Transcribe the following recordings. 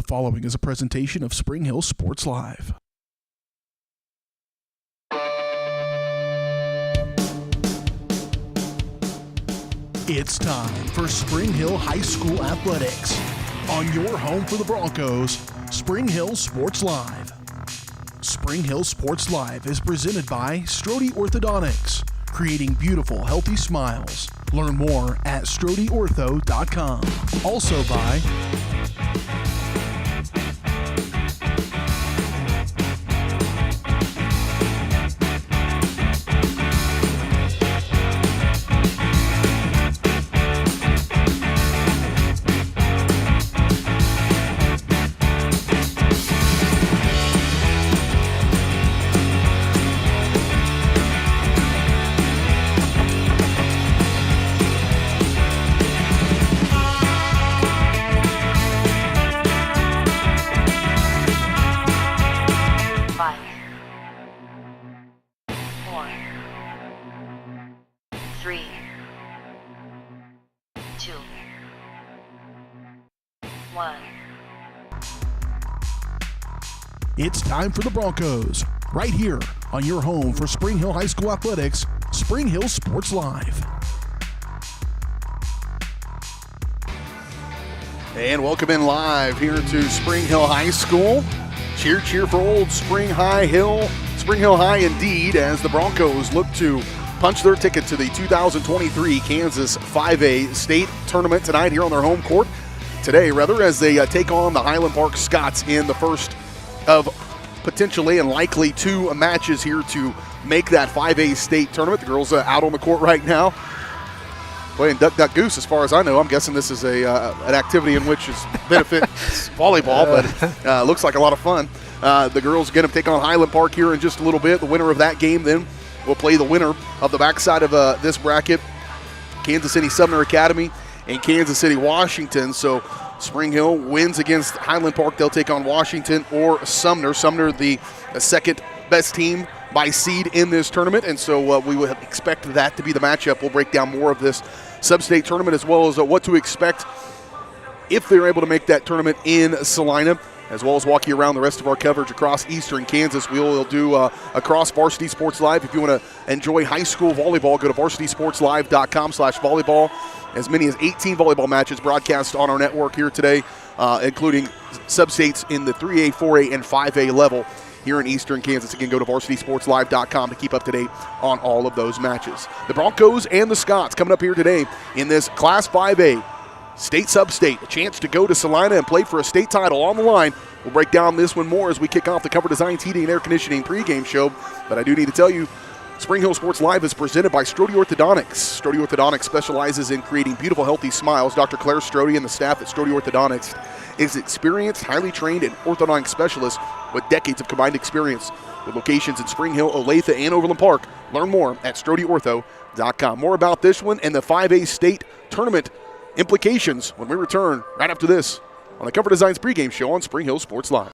following is a presentation of Spring Hill Sports Live. It's time for Spring Hill High School Athletics. On your home for the Broncos, Spring Hill Sports Live. Spring Hill Sports Live is presented by Strode Orthodontics, creating beautiful, healthy smiles. Learn more at StrodeOrtho.com. Also by It's time for the Broncos, right here on your home for Spring Hill High School Athletics, Spring Hill Sports Live. And welcome in live here to Spring Hill High School. Cheer, cheer for old Spring Hill High indeed, as the Broncos look to punch their ticket to the 2023 Kansas 5A state tournament tonight here on their home court. Today, rather, as they take on the Highland Park Scots in the first of potentially and likely two matches here to make that 5A state tournament. The girls out on the court right now playing Duck, Duck, Goose, as far as I know. I'm guessing this is an activity in which is benefits volleyball, but looks like a lot of fun. The girls going to take on Highland Park here in just a little bit. The winner of that game then will play the winner of the backside of this bracket, Kansas City Sumner Academy and Kansas City Washington. So Spring Hill wins against Highland Park. They'll take on Washington or Sumner. Sumner, the second best team by seed in this tournament, and so we would expect that to be the matchup. We'll break down more of this Substate tournament as well as what to expect if they're able to make that tournament in Salina, as well as walk you around the rest of our coverage across eastern Kansas. We'll do across Varsity Sports Live. If you want to enjoy high school volleyball, go to varsitysportslive.com/volleyball. As many as 18 volleyball matches broadcast on our network here today, including substates in the 3A, 4A, and 5A level here in eastern Kansas. Again, go to varsitysportslive.com to keep up to date on all of those matches. The Broncos and the Scots coming up here today in this Class 5A state substate. A chance to go to Salina and play for a state title on the line. We'll break down this one more as we kick off the Comfort Designs Heating and Air Conditioning pregame show. But I do need to tell you, Spring Hill Sports Live is presented by Strode Orthodontics. Strode Orthodontics specializes in creating beautiful, healthy smiles. Dr. Claire Strode and the staff at Strode Orthodontics is experienced, highly trained, and orthodontic specialist with decades of combined experience. With locations in Spring Hill, Olathe, and Overland Park. Learn more at StrodeOrtho.com. More about this one and the 5A state tournament implications when we return right after this on the Comfort Designs pregame show on Spring Hill Sports Live.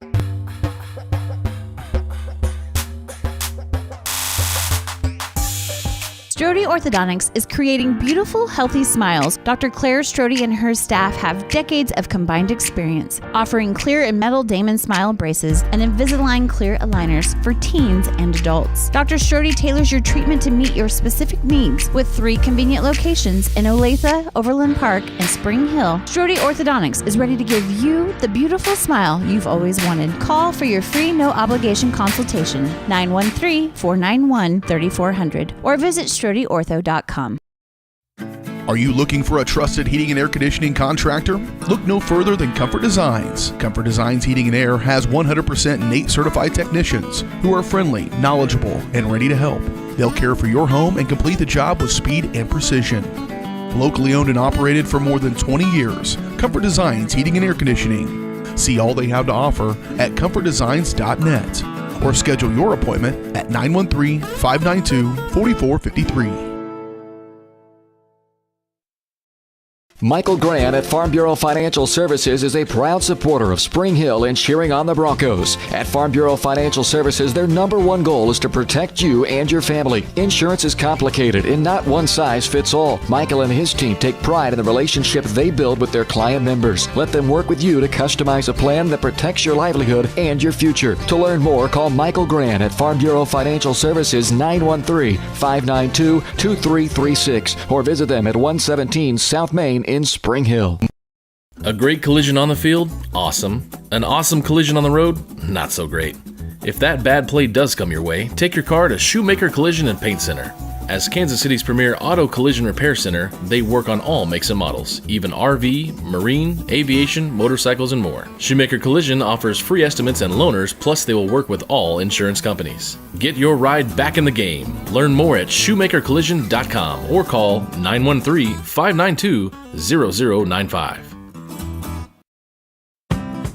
Strode Orthodontics is creating beautiful, healthy smiles. Dr. Claire Strode and her staff have decades of combined experience, offering clear and metal Damon smile braces and Invisalign clear aligners for teens and adults. Dr. Strode tailors your treatment to meet your specific needs with 3 convenient locations in Olathe, Overland Park, and Spring Hill. Strode Orthodontics is ready to give you the beautiful smile you've always wanted. Call for your free no-obligation consultation, 913-491-3400, or visit StrodeOrtho.com. Are you looking for a trusted heating and air conditioning contractor? Look no further than Comfort Designs. Comfort Designs Heating and Air has 100% NATE certified technicians who are friendly, knowledgeable, and ready to help. They'll care for your home and complete the job with speed and precision. Locally owned and operated for more tthan 20 years, Comfort Designs Heating and Air Conditioning. See all they have to offer at comfortdesigns.net or schedule your appointment at 913-592-4453. Michael Grant at Farm Bureau Financial Services is a proud supporter of Spring Hill and cheering on the Broncos. At Farm Bureau Financial Services, their number one goal is to protect you and your family. Insurance is complicated and not one size fits all. Michael and his team take pride in the relationship they build with their client members. Let them work with you to customize a plan that protects your livelihood and your future. To learn more, call Michael Grant at Farm Bureau Financial Services 913-592-2336 or visit them at 117 South Main in Spring Hill. A great collision on the field? Awesome. An awesome collision on the road? Not so great. If that bad play does come your way, take your car to Shoemaker Collision and Paint Center. As Kansas City's premier auto collision repair center, they work on all makes and models, even RV, marine, aviation, motorcycles, and more. Shoemaker Collision offers free estimates and loaners, plus they will work with all insurance companies. Get your ride back in the game. Learn more at shoemakercollision.com or call 913-592-0095.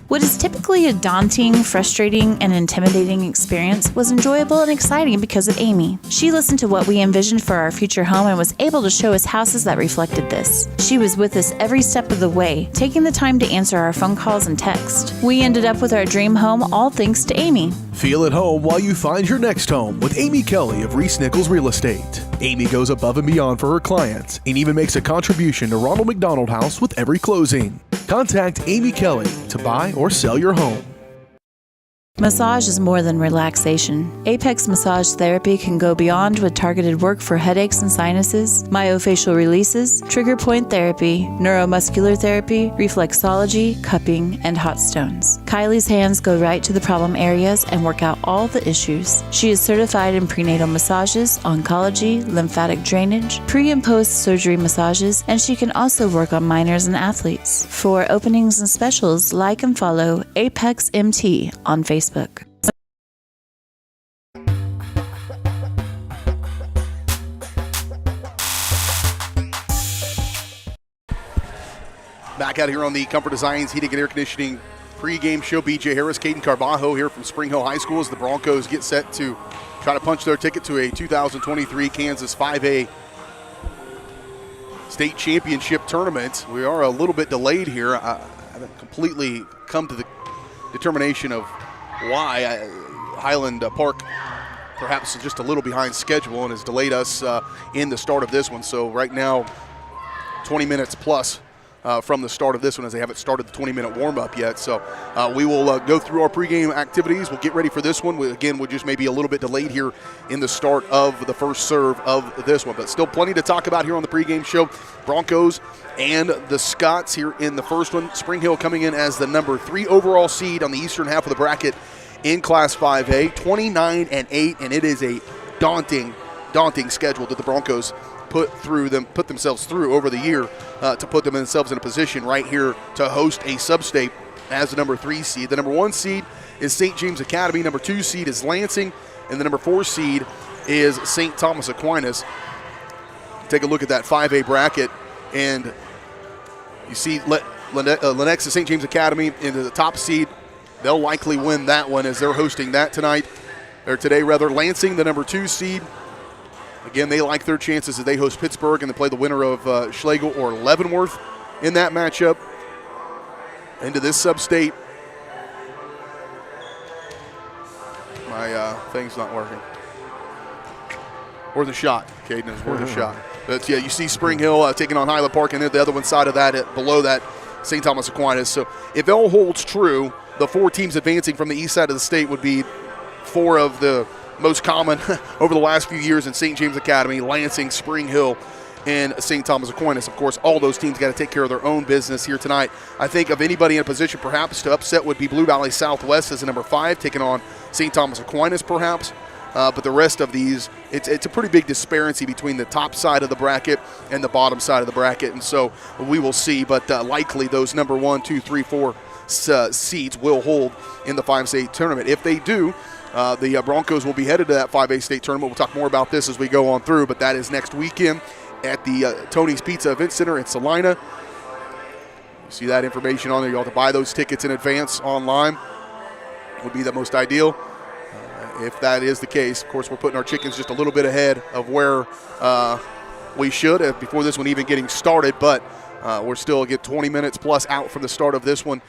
What is typically a daunting, frustrating, and intimidating experience was enjoyable and exciting because of Amy. She listened to what we envisioned for our future home and was able to show us houses that reflected this. She was with us every step of the way, taking the time to answer our phone calls and texts. We ended up with our dream home all thanks to Amy. Feel at home while you find your next home with Amy Kelly of Reese Nichols Real Estate. Amy goes above and beyond for her clients and even makes a contribution to Ronald McDonald House with every closing. Contact Amy Kelly to buy or sell your home. Massage is more than relaxation. Apex Massage Therapy can go beyond with targeted work for headaches and sinuses, myofascial releases, trigger point therapy, neuromuscular therapy, reflexology, cupping, and hot stones. Kylie's hands go right to the problem areas and work out all the issues. She is certified in prenatal massages, oncology, lymphatic drainage, pre- and post-surgery massages, and she can also work on minors and athletes. For openings and specials, like and follow Apex MT on Facebook. Back out here on the Comfort Designs Heating and Air Conditioning pregame show. BJ Harris, Caden Carvajo here from Spring Hill High School as the Broncos get set to try to punch their ticket to a 2023 Kansas 5A state championship tournament. We are a little bit delayed here. I haven't completely come to the determination of why Highland Park perhaps just a little behind schedule and has delayed us in the start of this one. So right now, 20 minutes plus from the start of this one, as they haven't started the 20-minute warm-up yet. So we will go through our pregame activities. We'll get ready for this one. We're just maybe a little bit delayed here in the start of the first serve of this one. But still plenty to talk about here on the pregame show. Broncos and the Scots here in the first one. Spring Hill coming in as the number 3 overall seed on the eastern half of the bracket in Class 5A, 29-8, and it is a daunting schedule that the Broncos put themselves through over the year to put themselves in a position right here to host a Substate as the number 3 seed. The number 1 seed is St. James Academy. Number 2 seed is Lansing, and the number 4 seed is St. Thomas Aquinas. Take a look at that 5A bracket, and you see Lenexa St. James Academy into the top seed. They'll likely win that one as they're hosting that today. Lansing, the number 2 seed. Again, they like their chances as they host Pittsburgh and they play the winner of Schlegel or Leavenworth in that matchup. Into this Substate. My thing's not working. Worth a shot, Caden. It's worth a shot. But yeah, you see Spring Hill taking on Highland Park, and then the other one side of that, below that, St. Thomas Aquinas. So if all holds true, the 4 teams advancing from the east side of the state would be 4 of the most common over the last few years in St. James Academy, Lansing, Spring Hill, and St. Thomas Aquinas. Of course, all those teams got to take care of their own business here tonight. I think of anybody in a position perhaps to upset would be Blue Valley Southwest as the number 5, taking on St. Thomas Aquinas perhaps. But the rest of these, it's a pretty big disparity between the top side of the bracket and the bottom side of the bracket. And so we will see, but likely those number 1, 2, 3, 4 seeds will hold in the 5A state tournament. If they do, the Broncos will be headed to that 5A state tournament. We'll talk more about this as we go on through, but that is next weekend at the Tony's Pizza Event Center in Salina. You see that information on there. You'll have to buy those tickets in advance online. Would be the most ideal. If that is the case, of course, we're putting our chickens just a little bit ahead of where we should before this one even getting started, but We're still get 20 minutes plus out from the start of this one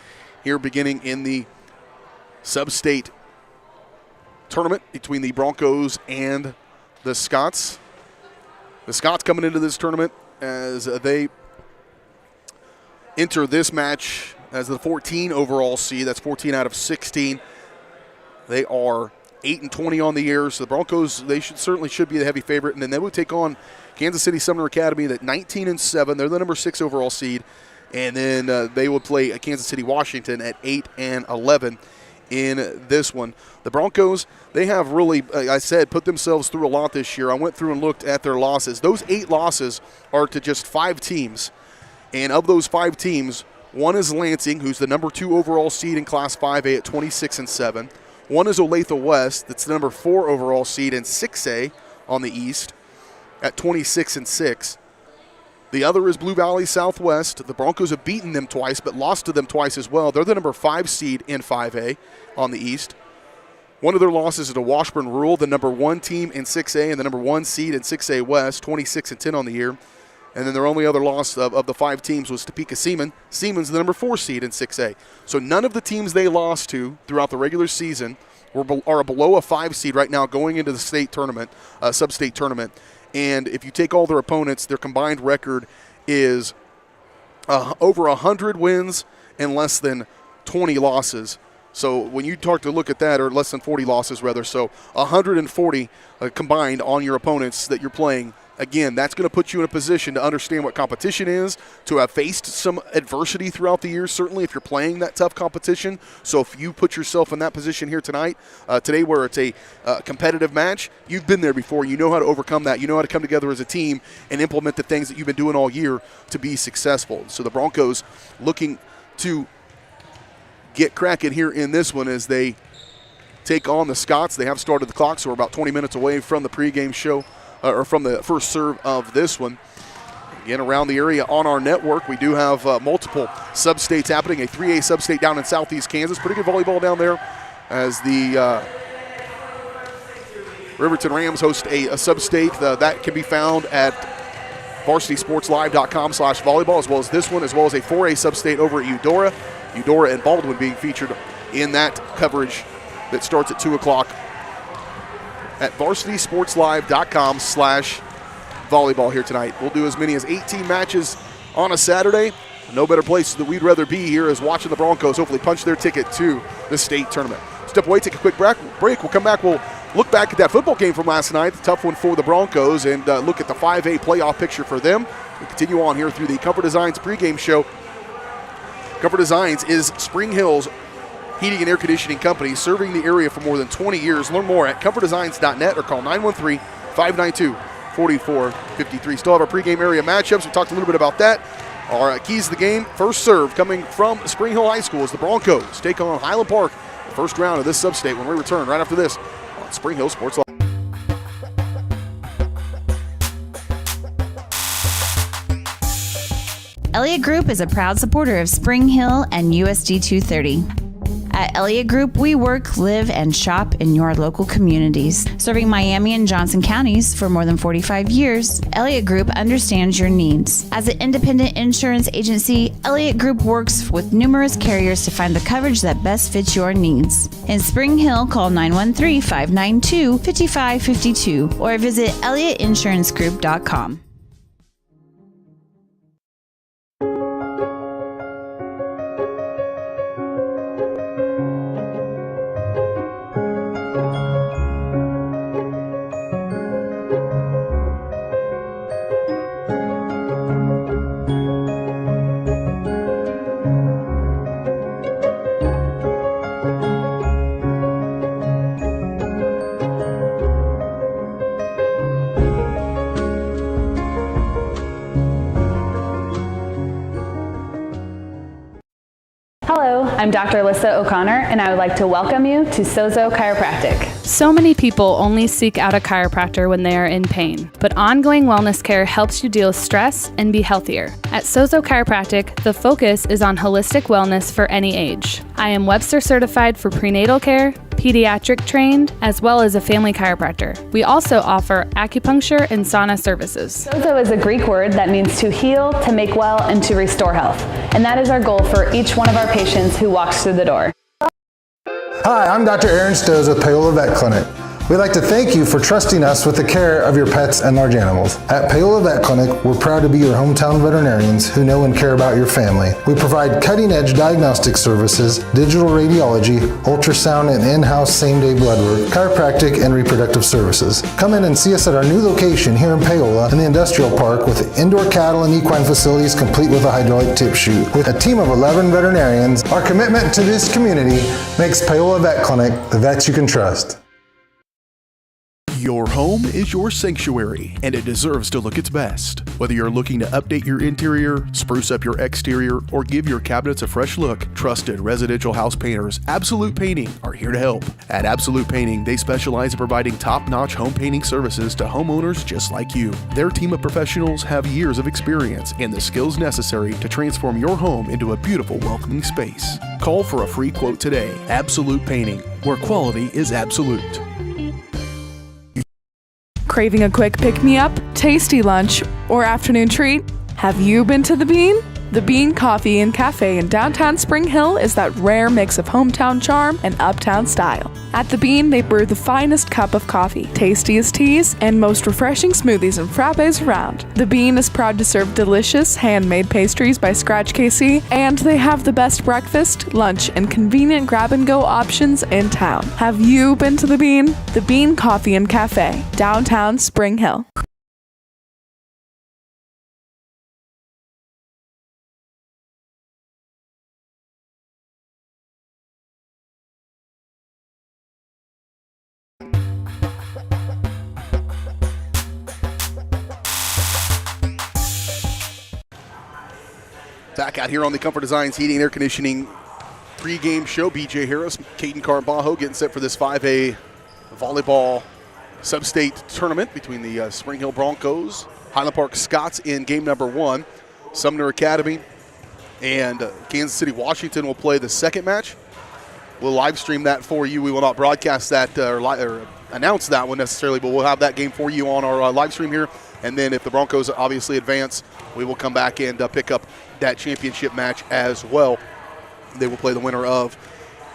here beginning in the Substate tournament between the Broncos and the Scots. The Scots coming into this tournament as they enter this match as the 14 overall seed. That's 14 out of 16. They are 8-20 on the year, so the Broncos, they certainly should be the heavy favorite, and then they would take on Kansas City Sumner Academy at 19-7. They're the number 6 overall seed, and then they would play Kansas City Washington at 8-11 in this one. The Broncos, they have really, I said, put themselves through a lot this year. I went through and looked at their losses. Those 8 losses are to just 5 teams, and of those 5 teams, one is Lansing, who's the number 2 overall seed in Class 5A at 26-7. One is Olathe West, that's the number 4 overall seed in 6A on the East at 26-6. The other is Blue Valley Southwest. The Broncos have beaten them twice, but lost to them twice as well. They're the number 5 seed in 5A on the East. One of their losses is to Washburn Rural, the number 1 team in 6A and the number 1 seed in 6A West, 26-10 on the year. And then their only other loss of the 5 teams was Topeka Seaman. Seaman's the number 4 seed in 6A. So none of the teams they lost to throughout the regular season are below a 5 seed right now going into the state tournament, Substate tournament. And if you take all their opponents, their combined record is over 100 wins and less than 20 losses. So when you start to look at that, or less than 40 losses rather, so 140 combined on your opponents that you're playing. Again, that's going to put you in a position to understand what competition is, to have faced some adversity throughout the years, certainly if you're playing that tough competition. So if you put yourself in that position here today where it's a competitive match, you've been there before. You know how to overcome that. You know how to come together as a team and implement the things that you've been doing all year to be successful. So the Broncos looking to get cracking here in this one as they take on the Scots. They have started the clock, so we're about 20 minutes away from the pregame show. Or from the first serve of this one. Again, around the area on our network, we do have multiple substates happening. A 3A substate down in southeast Kansas. Pretty good volleyball down there as the Riverton Rams host a substate. That can be found at varsitysportslive.com/volleyball, as well as this one, as well as a 4A substate over at Eudora. Eudora and Baldwin being featured in that coverage that starts at 2 o'clock. At varsitysportslive.com/volleyball here tonight. We'll do as many as 18 matches on a Saturday. No better place that we'd rather be here is watching the Broncos hopefully punch their ticket to the state tournament. Step away, take a quick break. We'll come back. We'll look back at that football game from last night, the tough one for the Broncos, and look at the 5A playoff picture for them. We continue on here through the Comfort Designs pregame show. Comfort Designs is Spring Hill's heating and air conditioning company, serving the area for more than 20 years. Learn more at comfortdesigns.net or call 913-592-4453. Still have our pregame area matchups. We talked a little bit about that. Our keys to the game, first serve coming from Spring Hill High School as the Broncos take on Highland Park, the first round of this substate when we return right after this on Spring Hill Sports Live. Elliott Group is a proud supporter of Spring Hill and USD 230. At Elliott Group, we work, live, and shop in your local communities. Serving Miami and Johnson counties for more than 45 years, Elliott Group understands your needs. As an independent insurance agency, Elliott Group works with numerous carriers to find the coverage that best fits your needs. In Spring Hill, call 913-592-5552 or visit ElliottInsuranceGroup.com. Hello, I'm Dr. Alyssa O'Connor, and I would like to welcome you to Sozo Chiropractic. So many people only seek out a chiropractor when they are in pain, but ongoing wellness care helps you deal with stress and be healthier. At Sozo Chiropractic, the focus is on holistic wellness for any age. I am Webster certified for prenatal care, pediatric trained, as well as a family chiropractor. We also offer acupuncture and sauna services. Sozo is a Greek word that means to heal, to make well, and to restore health. And that is our goal for each one of our patients who walks through the door. Hi, I'm Dr. Aaron Stoes with Paola Vet Clinic. We'd like to thank you for trusting us with the care of your pets and large animals. At Paola Vet Clinic, we're proud to be your hometown veterinarians who know and care about your family. We provide cutting-edge diagnostic services, digital radiology, ultrasound, and in-house same-day blood work, chiropractic, and reproductive services. Come in and see us at our new location here in Paola in the Industrial Park with indoor cattle and equine facilities complete with a hydraulic tip chute. With a team of 11 veterinarians, our commitment to this community makes Paola Vet Clinic the vets you can trust. Your home is your sanctuary, and it deserves to look its best. Whether you're looking to update your interior, spruce up your exterior, or give your cabinets a fresh look, trusted residential house painters Absolute Painting are here to help. At Absolute Painting, they specialize in providing top-notch home painting services to homeowners just like you. Their team of professionals have years of experience and the skills necessary to transform your home into a beautiful, welcoming space. Call for a free quote today. Absolute Painting, where quality is absolute. Craving a quick pick-me-up, tasty lunch, or afternoon treat? Have you been to The Bean? The Bean Coffee and Cafe in downtown Spring Hill is that rare mix of hometown charm and uptown style. At The Bean, they brew the finest cup of coffee, tastiest teas, and most refreshing smoothies and frappes around. The Bean is proud to serve delicious, handmade pastries by Scratch KC, and they have the best breakfast, lunch, and convenient grab-and-go options in town. Have you been to The Bean? The Bean Coffee and Cafe, downtown Spring Hill. Back out here on the Comfort Designs Heating and Air Conditioning pregame show. BJ Harris, Caden Carbajo getting set for this 5A volleyball Substate tournament between the Spring Hill Broncos, Highland Park Scots in game number 1. Sumner Academy and Kansas City Washington will play the second match. We'll live stream that for you. We will not broadcast that or announce that one necessarily, but we'll have that game for you on our live stream here. And then if the Broncos obviously advance, we will come back and pick up that championship match as well. They will play the winner of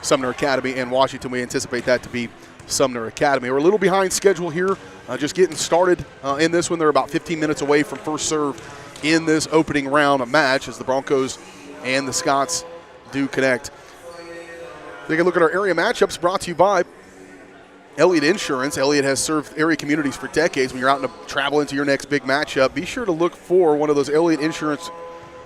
Sumner Academy and Washington. We anticipate that to be Sumner Academy. We're a little behind schedule here, just getting started in this one. They're about 15 minutes away from first serve in this opening round of match as the Broncos and the Scots do connect. Take a look at our area matchups brought to you by Elliott Insurance. Elliott has served area communities for decades. When you're out to travel into your next big matchup, be sure to look for one of those Elliott Insurance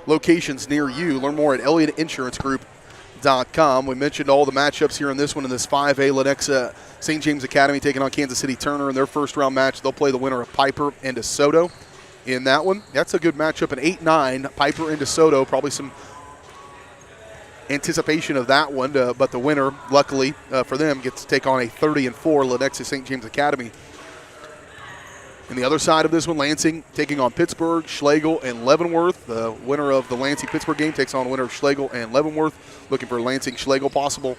locations near you. Learn more at ElliottInsuranceGroup.com. We mentioned all the matchups here in this one in this 5A. Lenexa St. James Academy taking on Kansas City Turner in their first round match. They'll play the winner of Piper and DeSoto in that one. That's a good matchup, an 8-9, Piper and DeSoto. Probably some anticipation of that one, but the winner, luckily for them, gets to take on a 30-4 Lenexa St. James Academy. And the other side of this one, Lansing taking on Pittsburgh, Schlegel, and Leavenworth. The winner of the Lansing-Pittsburgh game takes on the winner of Schlegel and Leavenworth. Looking for Lansing-Schlegel possible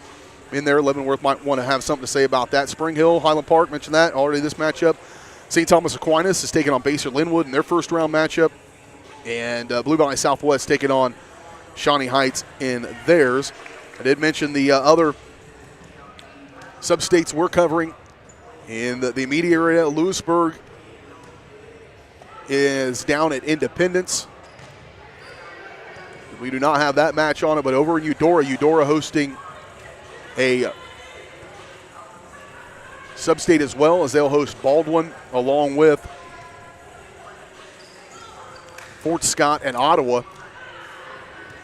in there. Leavenworth might want to have something to say about that. Spring Hill, Highland Park, mentioned that already this matchup. St. Thomas Aquinas is taking on Baser Linwood in their first round matchup. And Blue Valley Southwest taking on Shawnee Heights in theirs. I did mention the other sub-states we're covering in the immediate area. Lewisburg is down at Independence. We do not have that match on it, but over in Eudora hosting a sub-state as well, as they'll host Baldwin along with Fort Scott and Ottawa.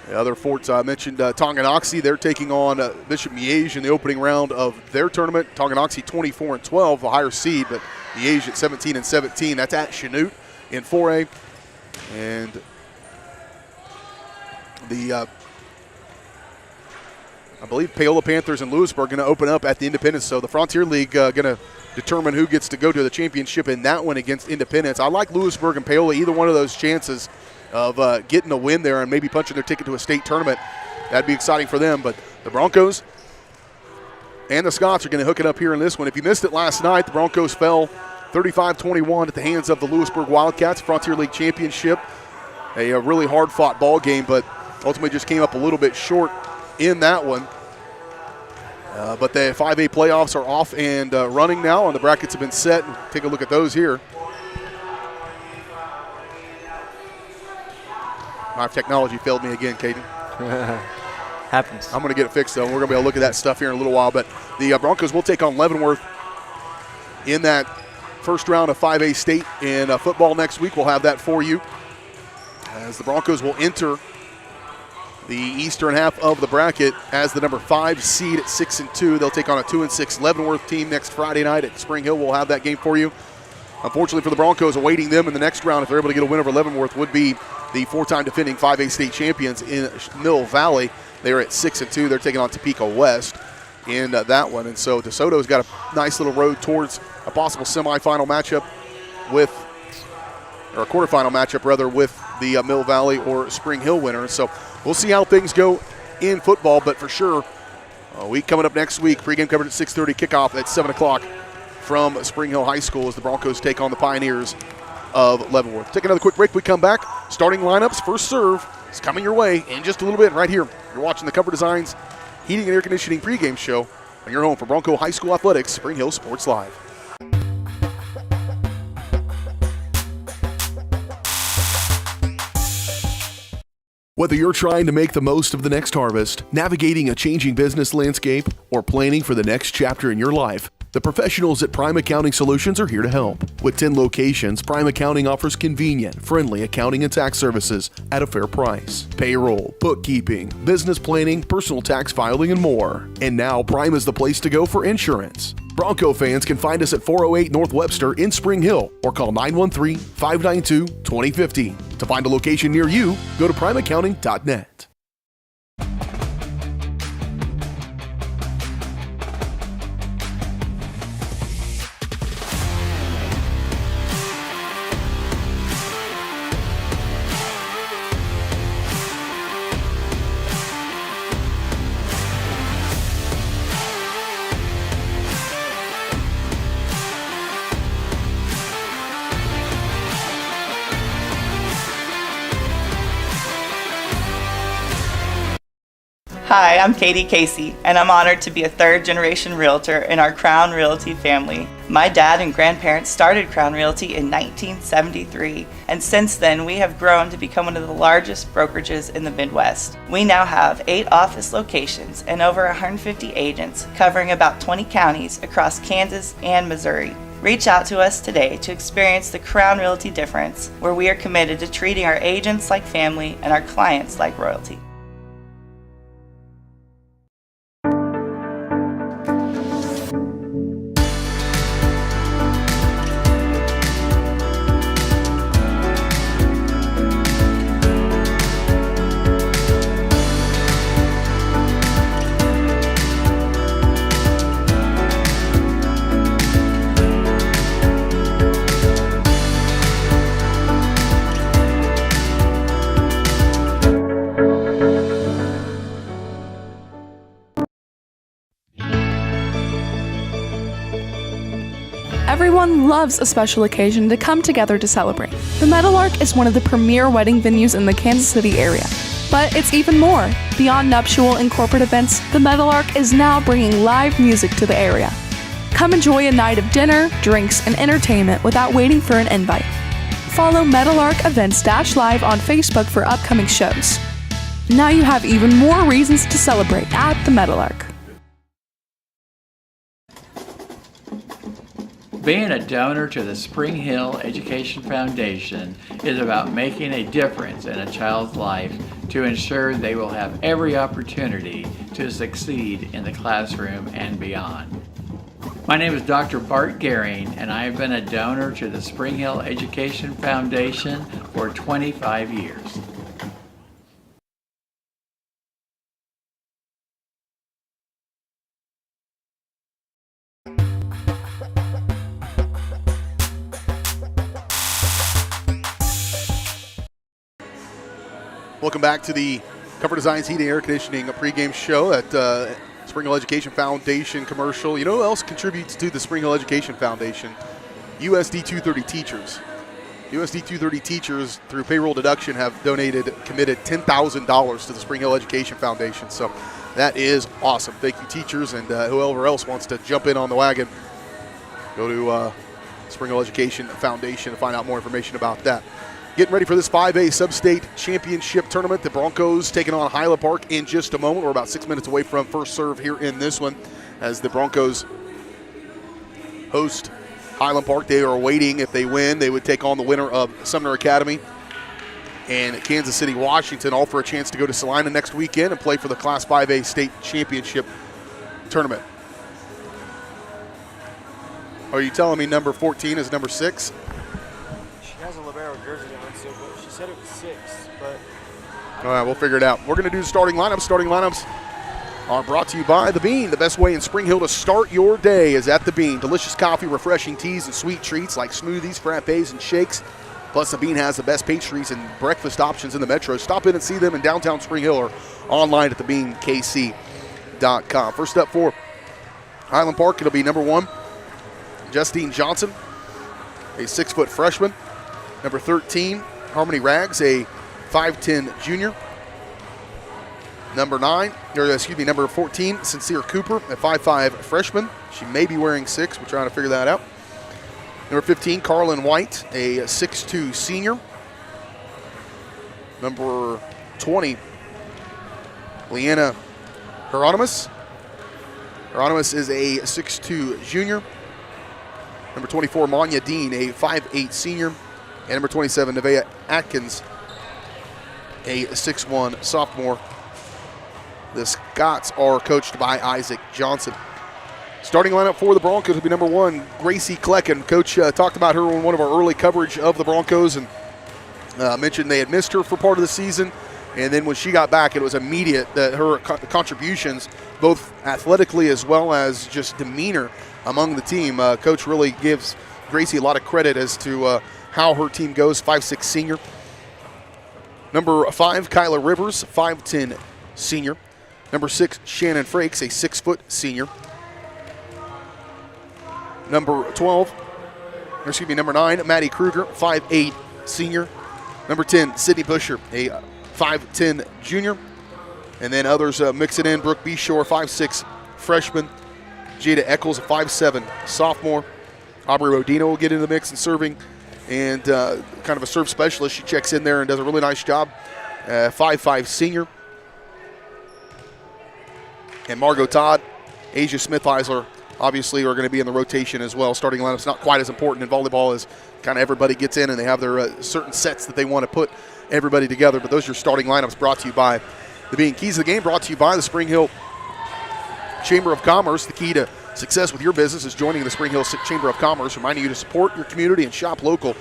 The other forts I mentioned, Tonganoxie, they're taking on Bishop Miege in the opening round of their tournament. Tonganoxie 24-12, the higher seed, but Miege at 17-17. That's at Chanute in 4A. And the I believe Paola Panthers and Lewisburg are going to open up at the Independence. So the Frontier League going to determine who gets to go to the championship in that one against Independence. I like Lewisburg and Paola, either one of those chances of getting a win there and maybe punching their ticket to a state tournament. That'd be exciting for them. But the Broncos and the Scots are going to hook it up here in this one. If you missed it last night, the Broncos fell 35-21 at the hands of the Lewisburg Wildcats, Frontier League Championship. A really hard-fought ball game, but ultimately just came up a little bit short in that one. But the 5A playoffs are off and running now, and the brackets have been set. Take a look at those here. My technology failed me again, Caden. Happens. I'm going to get it fixed, though. We're going to be able to look at that stuff here in a little while. But the Broncos will take on Leavenworth in that first round of 5A state in football next week. We'll have that for you, as the Broncos will enter the eastern half of the bracket as the number 5 seed at 6-2. They'll take on a 2-6 Leavenworth team next Friday night at Spring Hill. We'll have that game for you. Unfortunately for the Broncos, awaiting them in the next round, if they're able to get a win over Leavenworth, would be the 4-time defending 5A state champions in Mill Valley. They're at 6-2. They're taking on Topeka West in that one. And so DeSoto's got a nice little road towards a possible semifinal matchup with, or a quarterfinal matchup rather, with the Mill Valley or Spring Hill winner. So we'll see how things go in football, but for sure, a week coming up next week, pregame coverage at 6:30, kickoff at 7 o'clock from Spring Hill High School as the Broncos take on the Pioneers of Leavenworth. Take another quick break. We come back. Starting lineups, first serve is coming your way in just a little bit right here. You're watching the Comfort Designs Heating and Air Conditioning pregame show on your home for Bronco High School Athletics, Spring Hill Sports Live. Whether you're trying to make the most of the next harvest, navigating a changing business landscape, or planning for the next chapter in your life, the professionals at Prime Accounting Solutions are here to help. With 10 locations, Prime Accounting offers convenient, friendly accounting and tax services at a fair price. Payroll, bookkeeping, business planning, personal tax filing, and more. And now Prime is the place to go for insurance. Bronco fans can find us at 408 North Webster in Spring Hill or call 913-592-2050. To find a location near you, go to primeaccounting.net. Hi, I'm Katie Casey, and I'm honored to be a third-generation realtor in our Crown Realty family. My dad and grandparents started Crown Realty in 1973, and since then we have grown to become one of the largest brokerages in the Midwest. We now have 8 office locations and over 150 agents covering about 20 counties across Kansas and Missouri. Reach out to us today to experience the Crown Realty difference, where we are committed to treating our agents like family and our clients like royalty. Everyone loves a special occasion to come together to celebrate. The Meadowlark is one of the premier wedding venues in the Kansas City area. But it's even more. Beyond nuptial and corporate events, the Meadowlark is now bringing live music to the area. Come enjoy a night of dinner, drinks, and entertainment without waiting for an invite. Follow Meadowlark Events Live on Facebook for upcoming shows. Now you have even more reasons to celebrate at the Meadowlark. Being a donor to the Spring Hill Education Foundation is about making a difference in a child's life to ensure they will have every opportunity to succeed in the classroom and beyond. My name is Dr. Bart Gehring, and I have been a donor to the Spring Hill Education Foundation for 25 years. Welcome back to the Comfort Designs Heating and Air Conditioning pregame show at Spring Hill Education Foundation commercial. You know who else contributes to the Spring Hill Education Foundation? USD 230 teachers. USD 230 teachers, through payroll deduction, have committed $10,000 to the Spring Hill Education Foundation. So that is awesome. Thank you, teachers, and whoever else wants to jump in on the wagon, go to Spring Hill Education Foundation to find out more information about that. Getting ready for this 5A Substate Championship Tournament. The Broncos taking on Highland Park in just a moment. We're about 6 minutes away from first serve here in this one as the Broncos host Highland Park. They are waiting. If they win, they would take on the winner of Sumner Academy and Kansas City, Washington, all for a chance to go to Salina next weekend and play for the Class 5A State Championship Tournament. Are you telling me number 14 is number 6? She has a libero jersey on, so but she said it was 6, but all right, we'll figure it out. We're going to do the starting lineups. Starting lineups are brought to you by The Bean. The best way in Spring Hill to start your day is at The Bean. Delicious coffee, refreshing teas, and sweet treats like smoothies, frappes, and shakes. Plus, The Bean has the best pastries and breakfast options in the metro. Stop in and see them in downtown Spring Hill or online at thebeankc.com. First up for Highland Park, it'll be number 1, Justine Johnson, a 6-foot freshman. Number 13, Harmony Rags, a 5'10 junior. Number 14, Sincere Cooper, a 5'5 freshman. She may be wearing 6. We're trying to figure that out. Number 15, Carlin White, a 6'2 senior. Number 20, Leanna Hieronymus. Hieronymus is a 6'2 junior. Number 24, Manya Dean, a 5'8 senior. And number 27, Nevaeh Atkins, a 6'1 sophomore. The Scots are coached by Isaac Johnson. Starting lineup for the Broncos will be number 1, Gracie Klecken. Coach talked about her in one of our early coverage of the Broncos and mentioned they had missed her for part of the season. And then when she got back, it was immediate that her contributions, both athletically as well as just demeanor among the team, Coach really gives Gracie a lot of credit as to how her team goes. 5'6 senior. Number 5, Kyla Rivers, 5'10 senior. Number 6, Shannon Frakes, a 6-foot senior. Number 9, Maddie Kruger, 5'8 senior. Number 10, Sydney Busher, a 5'10 junior. And then others mix it in. Brooke Beshore, 5'6 freshman. Jada Eccles, a 5'7 sophomore. Aubrey Rodino will get into the mix in serving. And kind of a serve specialist. She checks in there and does a really nice job. 5'5 senior. And Margot Todd, Asia Smith-Heisler, obviously are going to be in the rotation as well. Starting lineup's not quite as important in volleyball as kind of everybody gets in and they have their certain sets that they want to put everybody together. But those are your starting lineups brought to you by The Bean. Keys of the game brought to you by the Spring Hill Chamber of Commerce. The key to success with your business is joining the Spring Hill Chamber of Commerce, reminding you to support your community and shop local.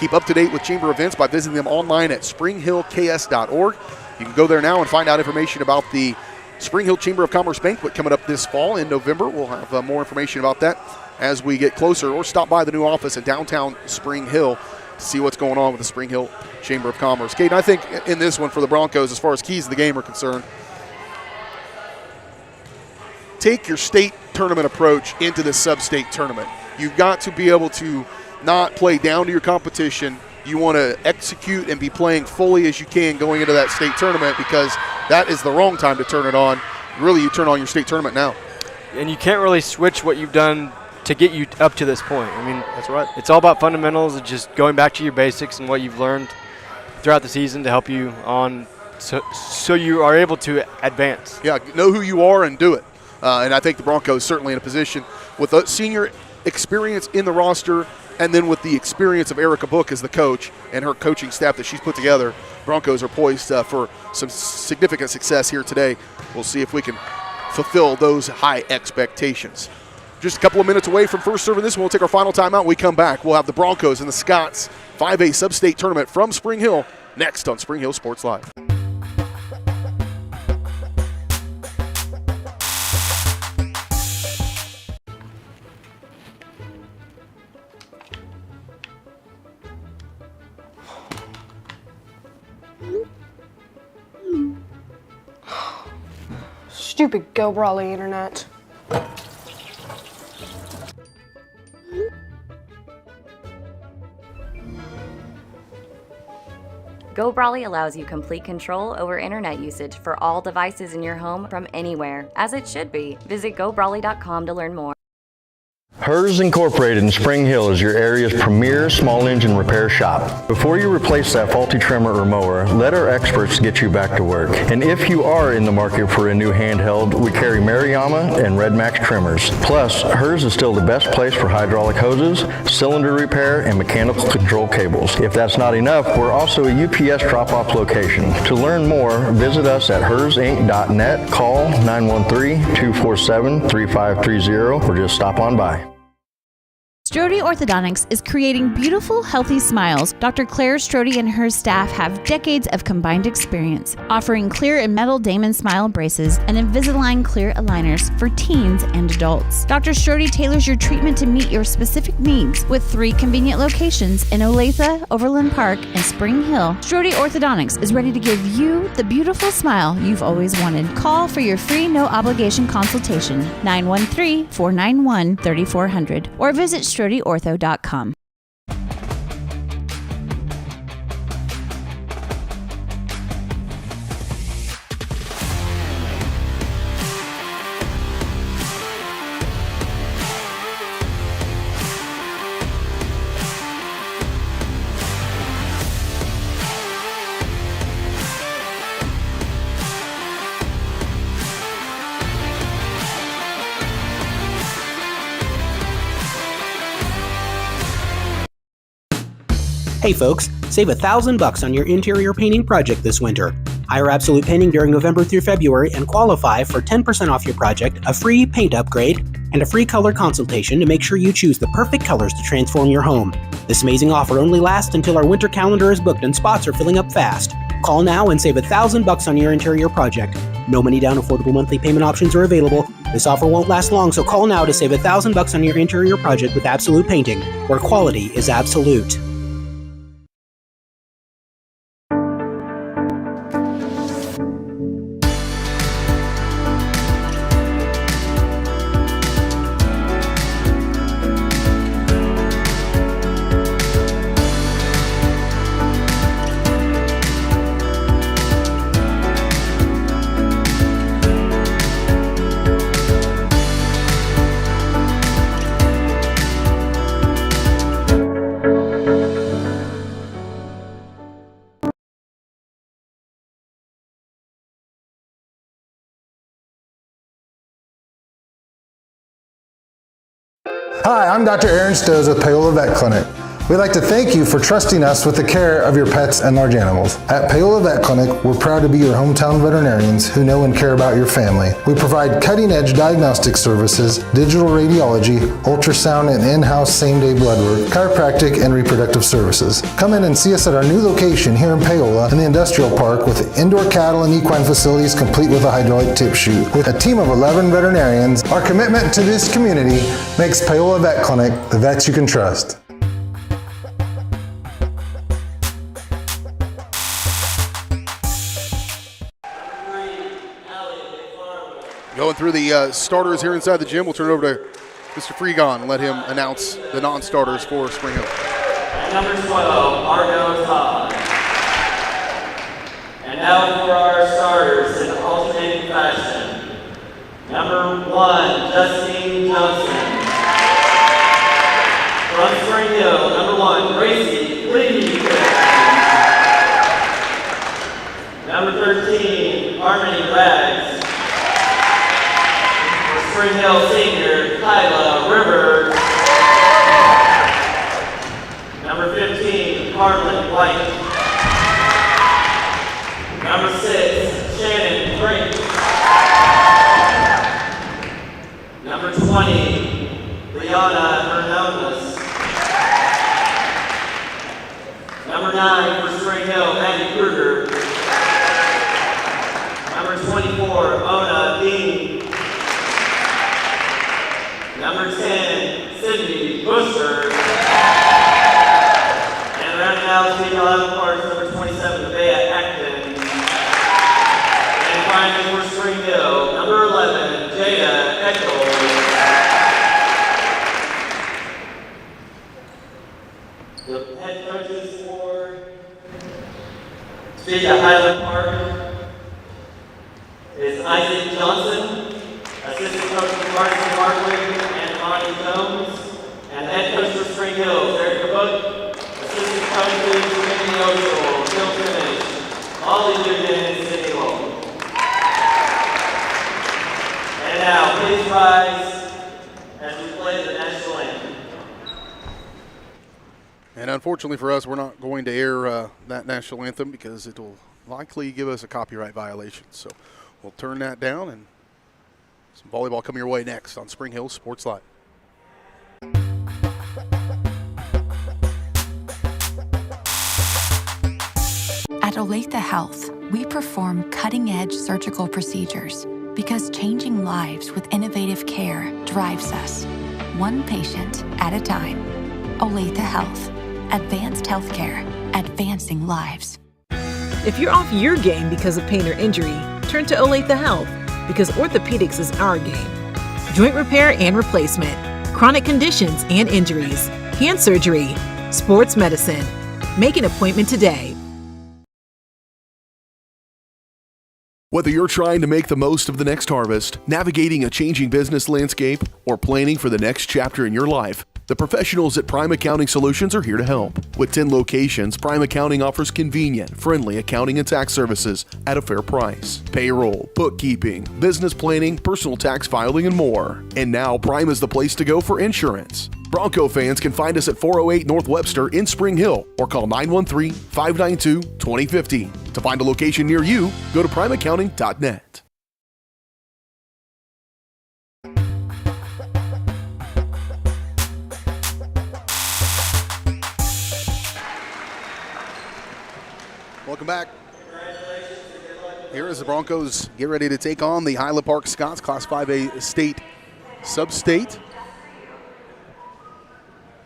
Keep up to date with Chamber events by visiting them online at springhillks.org. You can go there now and find out information about the Spring Hill Chamber of Commerce Banquet coming up this fall in November. We'll have more information about that as we get closer, or stop by the new office in downtown Spring Hill to see what's going on with the Spring Hill Chamber of Commerce. Kate, I think in this one for the Broncos, as far as keys of the game are concerned, take your state tournament approach into the sub-state tournament. You've got to be able to not play down to your competition. You want to execute and be playing fully as you can going into that state tournament, because that is the wrong time to turn it on. Really, you turn on your state tournament now. And you can't really switch what you've done to get you up to this point. I mean, that's right. It's all about fundamentals and just going back to your basics and what you've learned throughout the season to help you on so you are able to advance. Yeah, know who you are and do it. And I think the Broncos certainly in a position with the senior experience in the roster, and then with the experience of Erica Book as the coach and her coaching staff that she's put together, Broncos are poised for some significant success here today. We'll see if we can fulfill those high expectations. Just a couple of minutes away from first serve in this one. We'll take our final timeout. When we come back, we'll have the Broncos and the Scots 5A Sub-State Tournament from Spring Hill next on Spring Hill Sports Live. Stupid Go Brawley internet. Go Brawley allows you complete control over internet usage for all devices in your home from anywhere, as it should be. Visit GoBrawley.com to learn more. Hers Incorporated in Spring Hill is your area's premier small engine repair shop. Before you replace that faulty trimmer or mower, let our experts get you back to work. And if you are in the market for a new handheld, we carry Maruyama and Red Max trimmers. Plus, Hers is still the best place for hydraulic hoses, cylinder repair, and mechanical control cables. If that's not enough, we're also a UPS drop-off location. To learn more, visit us at hersinc.net, call 913-247-3530, or just stop on by. Strode Orthodontics is creating beautiful, healthy smiles. Dr. Claire Strode and her staff have decades of combined experience, offering clear and metal Damon smile braces and Invisalign clear aligners for teens and adults. Dr. Strode tailors your treatment to meet your specific needs with 3 convenient locations in Olathe, Overland Park, and Spring Hill. Strode Orthodontics is ready to give you the beautiful smile you've always wanted. Call for your free no-obligation consultation, 913-491-3400, or visit StrodeOrtho.com. Hey folks, save $1,000 on your interior painting project this winter. Hire Absolute Painting during November through February and qualify for 10% off your project, a free paint upgrade, and a free color consultation to make sure you choose the perfect colors to transform your home. This amazing offer only lasts until our winter calendar is booked and spots are filling up fast. Call now and save $1,000 on your interior project. No money down, affordable monthly payment options are available. This offer won't last long, so call now to save $1,000 on your interior project with Absolute Painting, where quality is absolute. Hi, I'm Dr. Aaron Stoes with Paola Vet Clinic. We'd like to thank you for trusting us with the care of your pets and large animals. At Paola Vet Clinic, we're proud to be your hometown veterinarians who know and care about your family. We provide cutting-edge diagnostic services, digital radiology, ultrasound, and in-house same-day blood work, chiropractic, and reproductive services. Come in and see us at our new location here in Paola in the Industrial Park with indoor cattle and equine facilities complete with a hydraulic tip chute. With a team of 11 veterinarians, our commitment to this community makes Paola Vet Clinic the vets you can trust. Going through the starters here inside the gym, we'll turn it over to Mr. Freegon and let him announce the non-starters for Spring Hill. Number 12, Argo Todd. And now for our starters in alternating fashion. Number 1, Justine Johnson. From Spring Hill, number 1, Gracie Lee. Number 13, Harmony Rags. Spring Hill senior, Kyla Rivers. Number 15, Carlin White. Number 6, Shannon Drake. Number 20, Liana Hernandez. Number 9 for Spring Hill, Maggie Kruger. Number 24, Mona Dean. Number 10, Sydney Busher. And rounding out the 11 parts, number 27, Bea Acton. And finally for Spring Hill, number 11, The head coaches for State at Highland Park is Isaac Johnson, assistant coach for Carson Markwood and Bonnie Jones, and head coach for Spring Hill, Eric Book, assistant coaches Randy Oshel, Phil Finish, Ollie Newton, and Cindy Hall. And now, please rise as we play the national anthem. And unfortunately for us, we're not going to air that national anthem because it will likely give us a copyright violation. So we'll turn that down, and some volleyball coming your way next on Spring Hill Sports Live. At Olathe Health, we perform cutting-edge surgical procedures because changing lives with innovative care drives us, one patient at a time. Olathe Health. Advanced healthcare, advancing lives. If you're off your game because of pain or injury, turn to Olathe Health because orthopedics is our game. Joint repair and replacement, chronic conditions and injuries, hand surgery, sports medicine. Make an appointment today. Whether you're trying to make the most of the next harvest, navigating a changing business landscape, or planning for the next chapter in your life, the professionals at Prime Accounting Solutions are here to help. With 10 locations, Prime Accounting offers convenient, friendly accounting and tax services at a fair price. Payroll, bookkeeping, business planning, personal tax filing, and more. And now Prime is the place to go for insurance. Bronco fans can find us at 408 North Webster in Spring Hill or call 913-592-2050. To find a location near you, go to primeaccounting.net. Welcome back. Here as the Broncos get ready to take on the Highland Park Scots, Class 5A state Substate.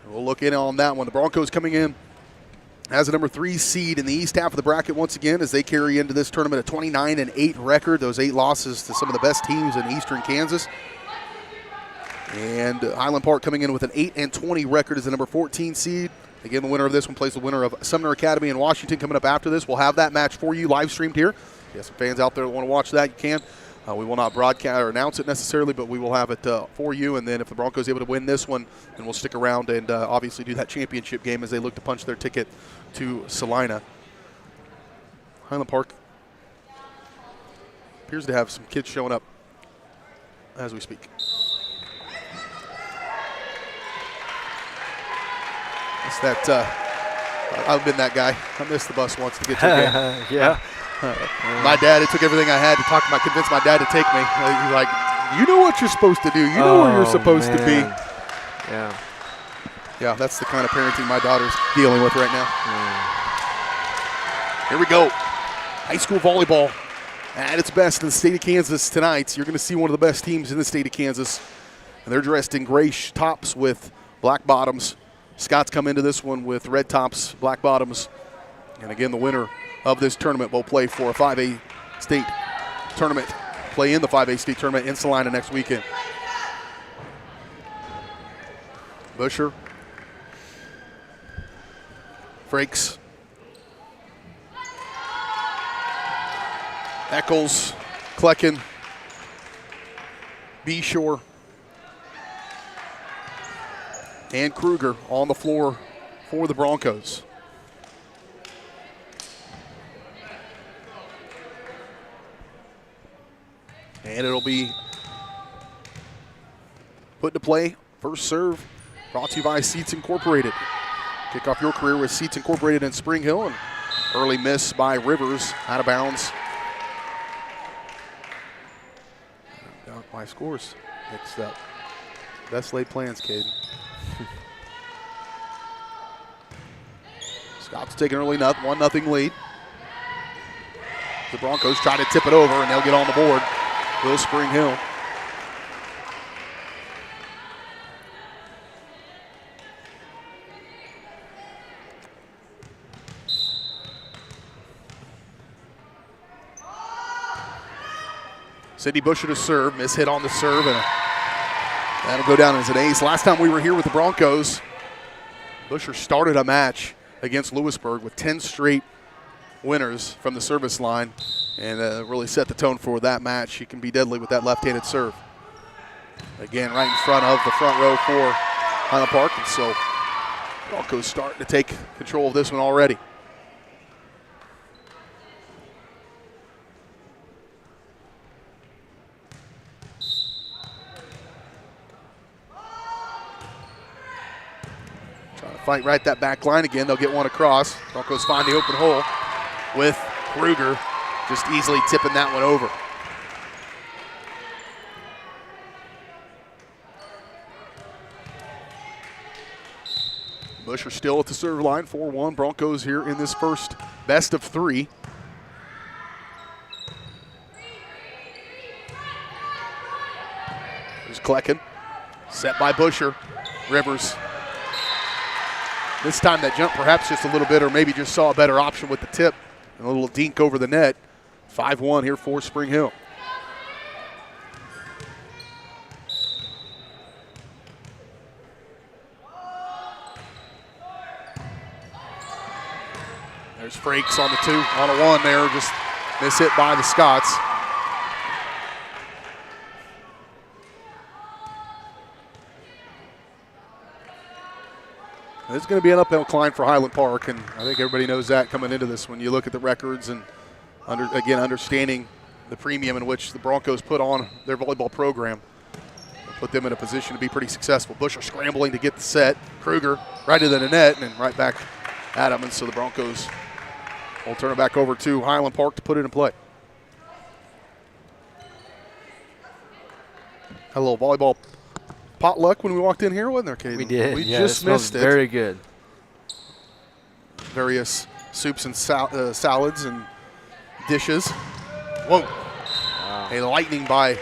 We'll look in on that one. The Broncos coming in as a number 3 seed in the east half of the bracket once again as they carry into this tournament a 29-8 record. Those 8 losses to some of the best teams in eastern Kansas. And Highland Park coming in with an 8-20 record as the number 14 seed. Again, the winner of this one plays the winner of Sumner Academy in Washington coming up after this. We'll have that match for you live streamed here. If you have some fans out there that want to watch that, you can. We will not broadcast or announce it necessarily, but we will have it for you. And then if the Broncos are able to win this one, then we'll stick around and obviously do that championship game as they look to punch their ticket to Salina. Highland Park appears to have some kids showing up as we speak. It's that I've been that guy. I missed the bus once to get to the game. Yeah. My dad, it took everything I had to convince my dad to take me. He's like, you know what you're supposed to do. You know where you're supposed to be. Yeah. Yeah, that's the kind of parenting my daughter's dealing with right now. Here we go. High school volleyball at its best in the state of Kansas tonight. You're going to see one of the best teams in the state of Kansas. And they're dressed in gray tops with black bottoms. Scots come into this one with red tops, black bottoms. And again, the winner of this tournament will play for a 5A state tournament, play in the 5A state tournament in Salina next weekend. Busher, Frakes, Eccles, Klecken, Beshore, and Kruger on the floor for the Broncos. And it'll be put to play. First serve brought to you by Seats Incorporated. Kick off your career with Seats Incorporated in Spring Hill. And early miss by Rivers, out of bounds. Got my scores mixed up. Best laid plans, Caden. Scots take an early 1-0 lead. The Broncos try to tip it over, and they'll get on the board. Will Spring Hill. Sydney Busher to serve, miss hit on the serve, and that'll go down as an ace. Last time we were here with the Broncos, Busher started a match against Lewisburg with 10 straight winners from the service line and really set the tone for that match. She can be deadly with that left-handed serve. Again, right in front of the front row for Highland Park, and so Broncos starting to take control of this one already. Trying to fight right that back line again. They'll get one across. Broncos find the open hole with Kruger just easily tipping that one over. Busher still at the serve line, 4-1. Broncos here in this first best of 3. There's Klecken, set by Busher. Rivers. This time that jump perhaps just a little bit, or maybe just saw a better option with the tip and a little dink over the net. 5-1 here for Spring Hill. There's Frakes on the 2, on a 1 there, just mishit by the Scots. It's going to be an uphill climb for Highland Park, and I think everybody knows that coming into this when you look at the records and, understanding the premium in which the Broncos put on their volleyball program. Put them in a position to be pretty successful. Busher scrambling to get the set. Kruger right into the net and then right back at him, and so the Broncos will turn it back over to Highland Park to put it in play. Had a little volleyball potluck when we walked in here, wasn't there, Katie? We did. We yeah, just missed it. Very good. Various soups and salads and dishes. Whoa. Wow. A lightning by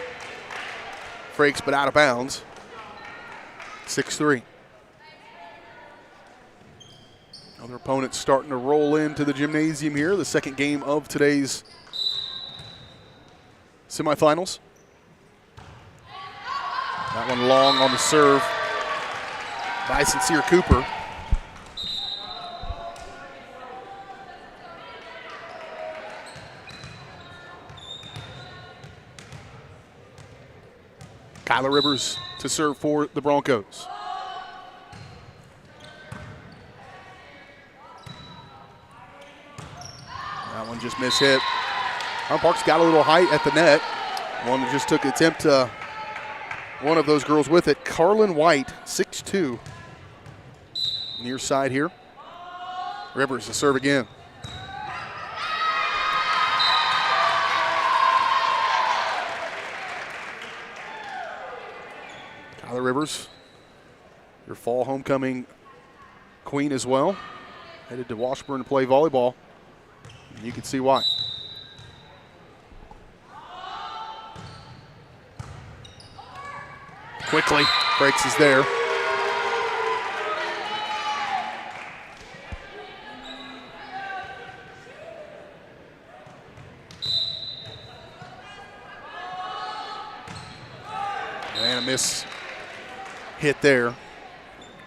Frakes, but out of bounds. 6-3. Other opponents starting to roll into the gymnasium here. The second game of today's semifinals. That one long on the serve by Sincere Cooper. Kyler Rivers to serve for the Broncos. That one just mishit. Highland Park's got a little height at the net. One that just took an attempt to one of those girls with it. Carlin White, 6'2". Near side here. Rivers to serve again. Tyler Rivers, your fall homecoming queen as well. Headed to Washburn to play volleyball. And you can see why. Quickly, Frakes is there. And a miss hit there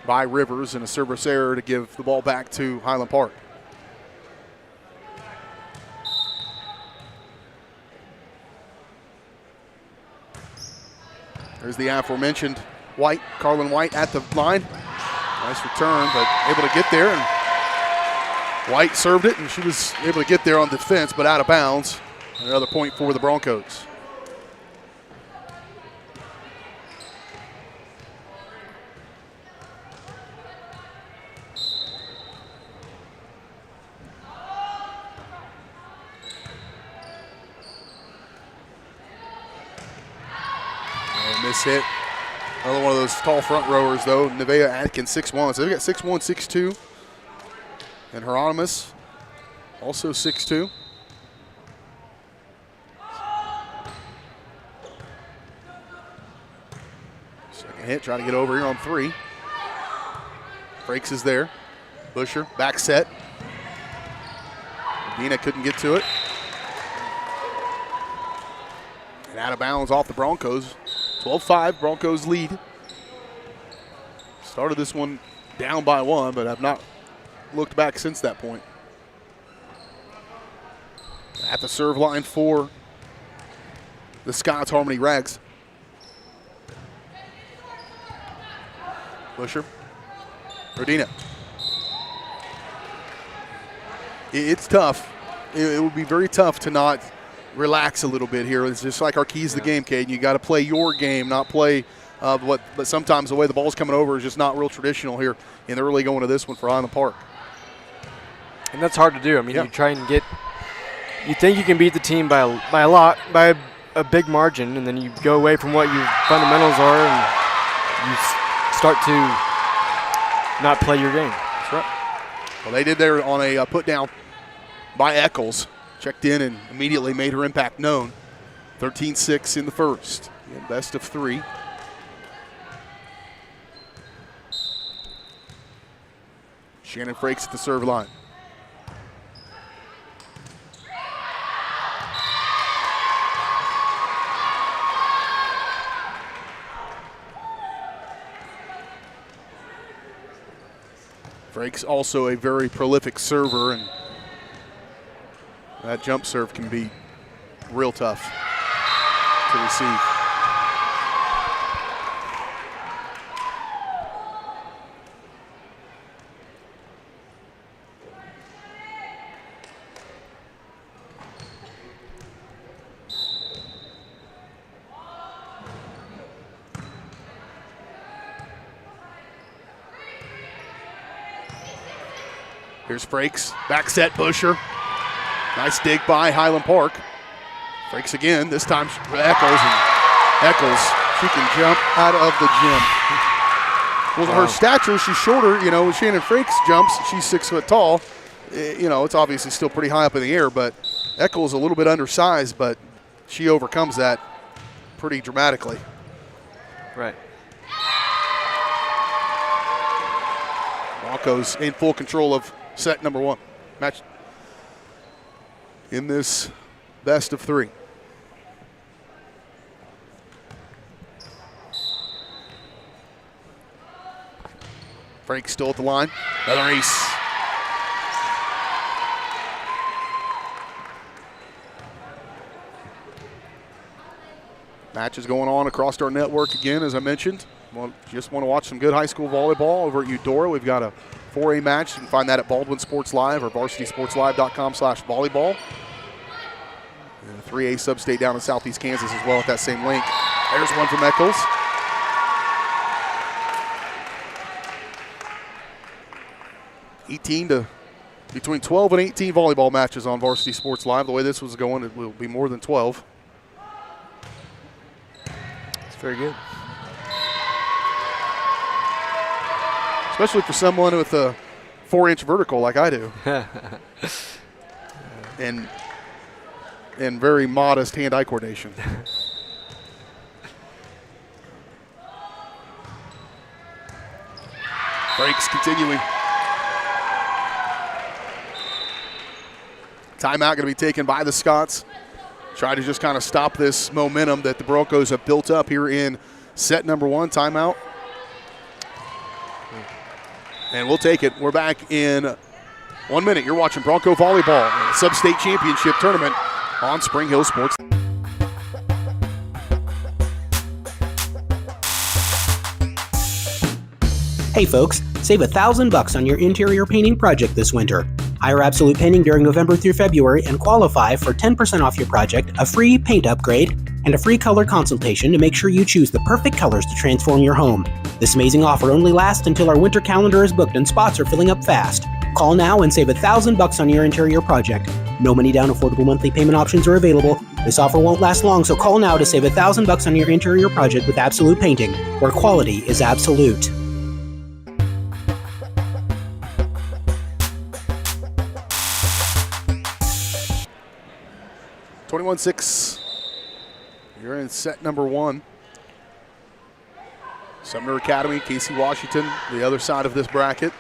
by Rivers and a service error to give the ball back to Highland Park. There's the aforementioned White, Carlin White at the line. Nice return, but able to get there. And White served it, and she was able to get there on defense, but out of bounds. Another point for the Broncos. Miss hit. Another one of those tall front rowers, though. Nevaeh Atkins, 6'1". So they've got 6'1", 6'2". And Hieronymus, also 6'2". Second hit, trying to get over here on 3. Frakes is there. Busher, back set. Dina couldn't get to it. And out of bounds off the Broncos. 12-5, Broncos lead. Started this one down by 1, but have not looked back since that point. At the serve line for the Scots, Harmony Rags. Busher. Rodina. It's tough. It would be very tough to not relax a little bit here. It's just like our keys to the game, Caden. You got to play your game, not play but sometimes the way the ball's coming over is just not real traditional here in the early going to this one for Highland Park. And that's hard to do. I mean, you try and you think you can beat the team by a big margin, and then you go away from what your fundamentals are, and you start to not play your game. That's right. Well, they did there on a put down by Eccles. Checked in and immediately made her impact known. 13-6 in the first. Again, best of 3. Shannon Frakes at the serve line. Frakes also a very prolific server, and that jump serve can be real tough to receive. Here's Frakes, back set Busher. Nice dig by Highland Park. Frakes again, this time Eccles, and Eccles, she can jump out of the gym. Well, her stature, she's shorter, when Shannon Frakes jumps, she's 6 foot tall. It's obviously still pretty high up in the air, but Eccles a little bit undersized, but she overcomes that pretty dramatically. Right. Broncos in full control of set number 1. Match in this best of 3. Frank still at the line. Another ace. Match is going on across our network again, as I mentioned. Just want to watch some good high school volleyball over at Eudora. We've got a 4A match. You can find that at Baldwin Sports Live or varsitysportslive.com/volleyball. And a 3A Substate down in Southeast Kansas as well at that same link. There's one from Eccles. Between 12 and 18 volleyball matches on Varsity Sports Live. The way this was going, it will be more than 12. It's very good. Especially for someone with a 4-inch vertical like I do. and very modest hand-eye coordination. Breaks continuing. Timeout going to be taken by the Scots. Try to just kind of stop this momentum that the Broncos have built up here in set number 1. Timeout. And we'll take it. We're back in 1 minute. You're watching Bronco Volleyball, Substate Championship Tournament on Spring Hill Sports. Hey folks, save $1,000 on your interior painting project this winter. Hire Absolute Painting during November through February and qualify for 10% off your project, a free paint upgrade, and a free color consultation to make sure you choose the perfect colors to transform your home. This amazing offer only lasts until our winter calendar is booked and spots are filling up fast. Call now and save $1,000 on your interior project. No money down, affordable monthly payment options are available. This offer won't last long, so call now to save $1,000 on your interior project with Absolute Painting, where quality is absolute. 21-6. You're in set number 1. Sumner Academy, Casey Washington, the other side of this bracket.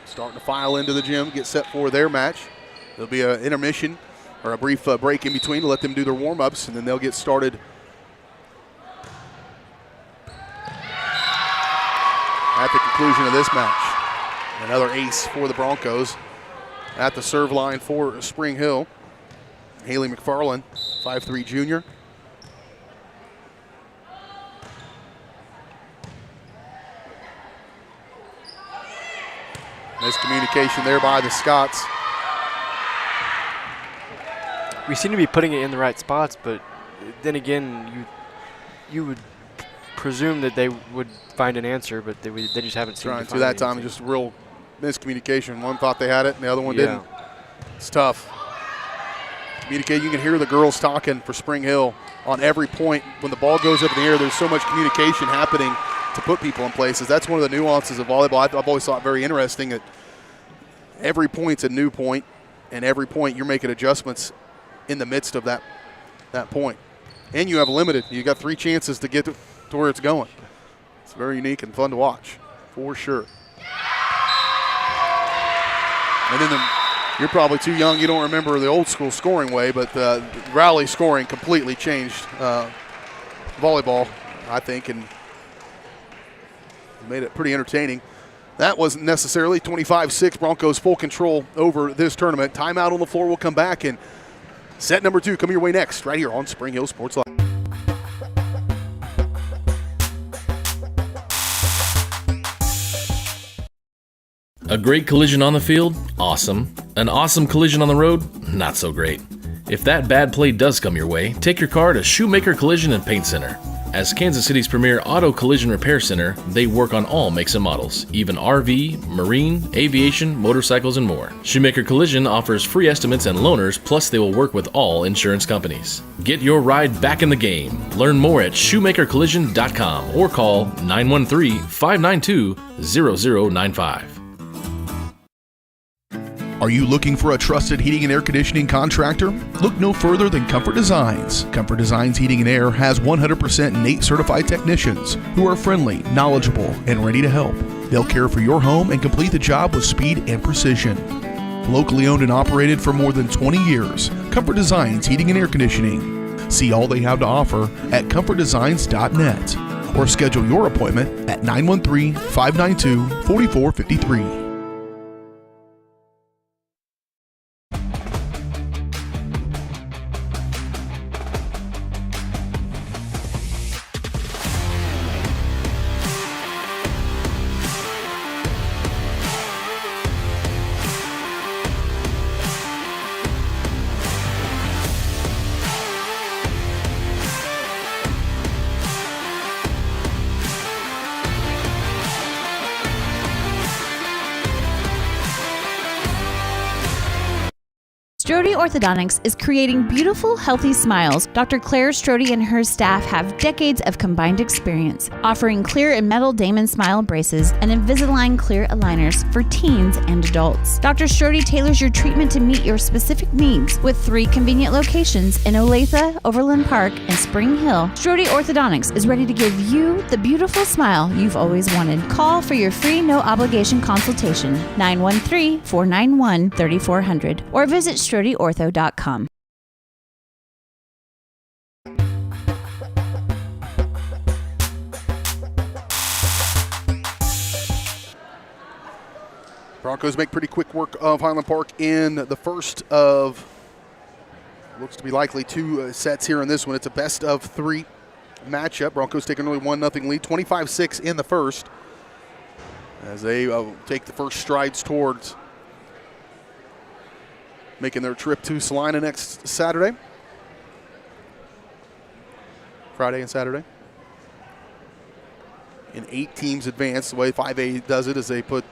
Starting to file into the gym, get set for their match. There'll be an intermission or a brief break in between to let them do their warm-ups, and then they'll get started at the conclusion of this match. Another ace for the Broncos at the serve line for Spring Hill. Haley McFarland, 5'3" junior. Miscommunication there by the Scots. We seem to be putting it in the right spots, but then again, you would presume that they would find an answer, but they just haven't seen Trying to that time, anything. just real miscommunication. One thought they had it, and the other one didn't. It's tough. Communicate. You can hear the girls talking for Spring Hill on every point. When the ball goes up in the air, there's so much communication happening to put people in places. That's one of the nuances of volleyball. I've always thought very interesting that every point's a new point, and every point you're making adjustments in the midst of that point. And you have limited. You got 3 chances to get to where it's going. It's very unique and fun to watch, for sure. And then you're probably too young. You don't remember the old school scoring way, but rally scoring completely changed volleyball, I think, and made it pretty entertaining. That wasn't necessarily 25-6. Broncos full control over this tournament. Timeout on the floor. We'll come back, and set number 2 coming your way next, right here on Spring Hill Sports Live. A great collision on the field? Awesome. An awesome collision on the road? Not so great. If that bad play does come your way, take your car to Shoemaker Collision and Paint Center. As Kansas City's premier auto collision repair center, they work on all makes and models, even RV, marine, aviation, motorcycles, and more. Shoemaker Collision offers free estimates and loaners, plus they will work with all insurance companies. Get your ride back in the game. Learn more at shoemakercollision.com or call 913-592-0095. Are you looking for a trusted heating and air conditioning contractor? Look no further than Comfort Designs. Comfort Designs Heating and Air has 100% NATE certified technicians who are friendly, knowledgeable, and ready to help. They'll care for your home and complete the job with speed and precision. Locally owned and operated for more than 20 years, Comfort Designs Heating and Air Conditioning. See all they have to offer at comfortdesigns.net or schedule your appointment at 913-592-4453. Strode Orthodontics is creating beautiful, healthy smiles. Dr. Claire Strode and her staff have decades of combined experience, offering clear and metal Damon smile braces and Invisalign clear aligners for teens and adults. Dr. Strode tailors your treatment to meet your specific needs with 3 convenient locations in Olathe, Overland Park, and Spring Hill. Strode Orthodontics is ready to give you the beautiful smile you've always wanted. Call for your free no-obligation consultation, 913-491-3400, or visit StrodeOrtho.com. Broncos make pretty quick work of Highland Park in the first of, looks to be likely 2 sets here in this one. It's a best of 3 matchup. Broncos take an early 1-0 lead, 25-6 in the first, as they take the first strides towards making their trip to Salina next Saturday. Friday and Saturday. And 8 teams advance. The way 5A does it is they put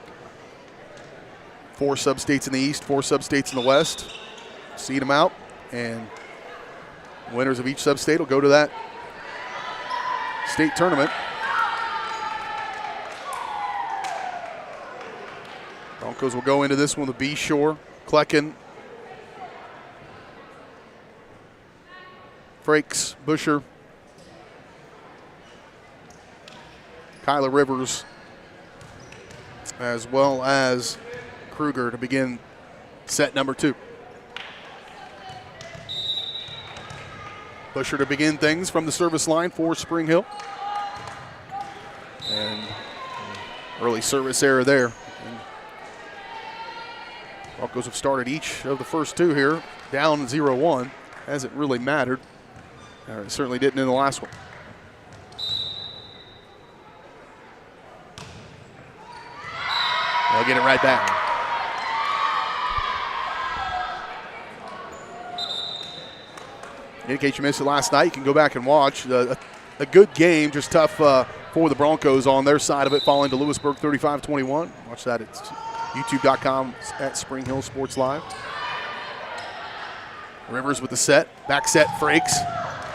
4 substates in the east, 4 substates in the west, seed them out, and winners of each substate will go to that state tournament. Broncos will go into this one with B Shore, Klecken, Frakes, Busher, Kyla Rivers, as well as Kruger to begin set number 2. Busher to begin things from the service line for Spring Hill. And Early service error there. Broncos have started each of the first two here down 0-1. Hasn't really mattered. It certainly didn't in the last one. They'll get it right back. In case you missed it last night, you can go back and watch. A good game, just tough for the Broncos on their side of it, falling to Lewisburg 35-21. Watch that at youtube.com at Spring Hill Sports Live. Rivers with the set. Back set, Frakes.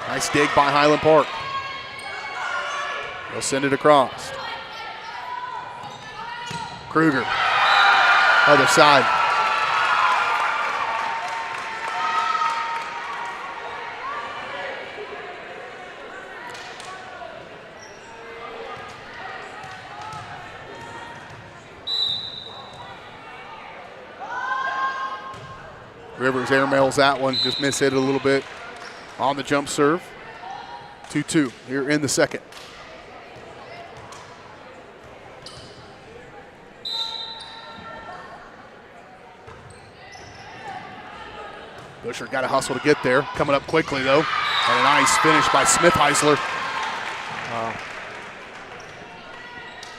Nice dig by Highland Park. They'll send it across. Kruger, other side. Rivers airmails that one, just mishit it a little bit on the jump serve. 2-2 here in the second. Busher got to hustle to get there. Coming up quickly, though. And a nice finish by Smith-Heisler.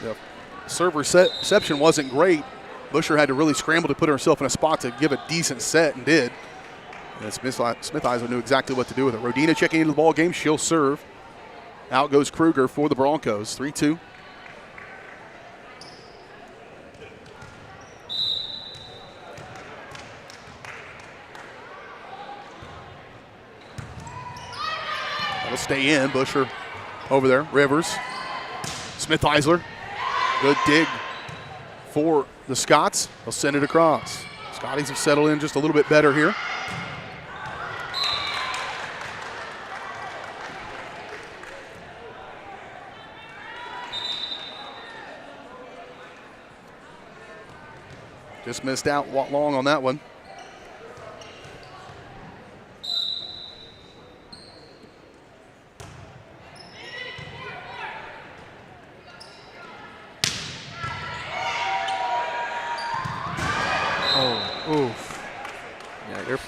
The serve reception wasn't great. Busher had to really scramble to put herself in a spot to give a decent set and did. And Smith-Heisler knew exactly what to do with it. Rodina checking into the ball game. She'll serve. Out goes Kruger for the Broncos. 3-2. That'll stay in. Busher over there. Rivers. Smith-Heisler. Good dig for the Scots. They'll send it across. Scotties have settled in just a little bit better here. Just missed out long on that one.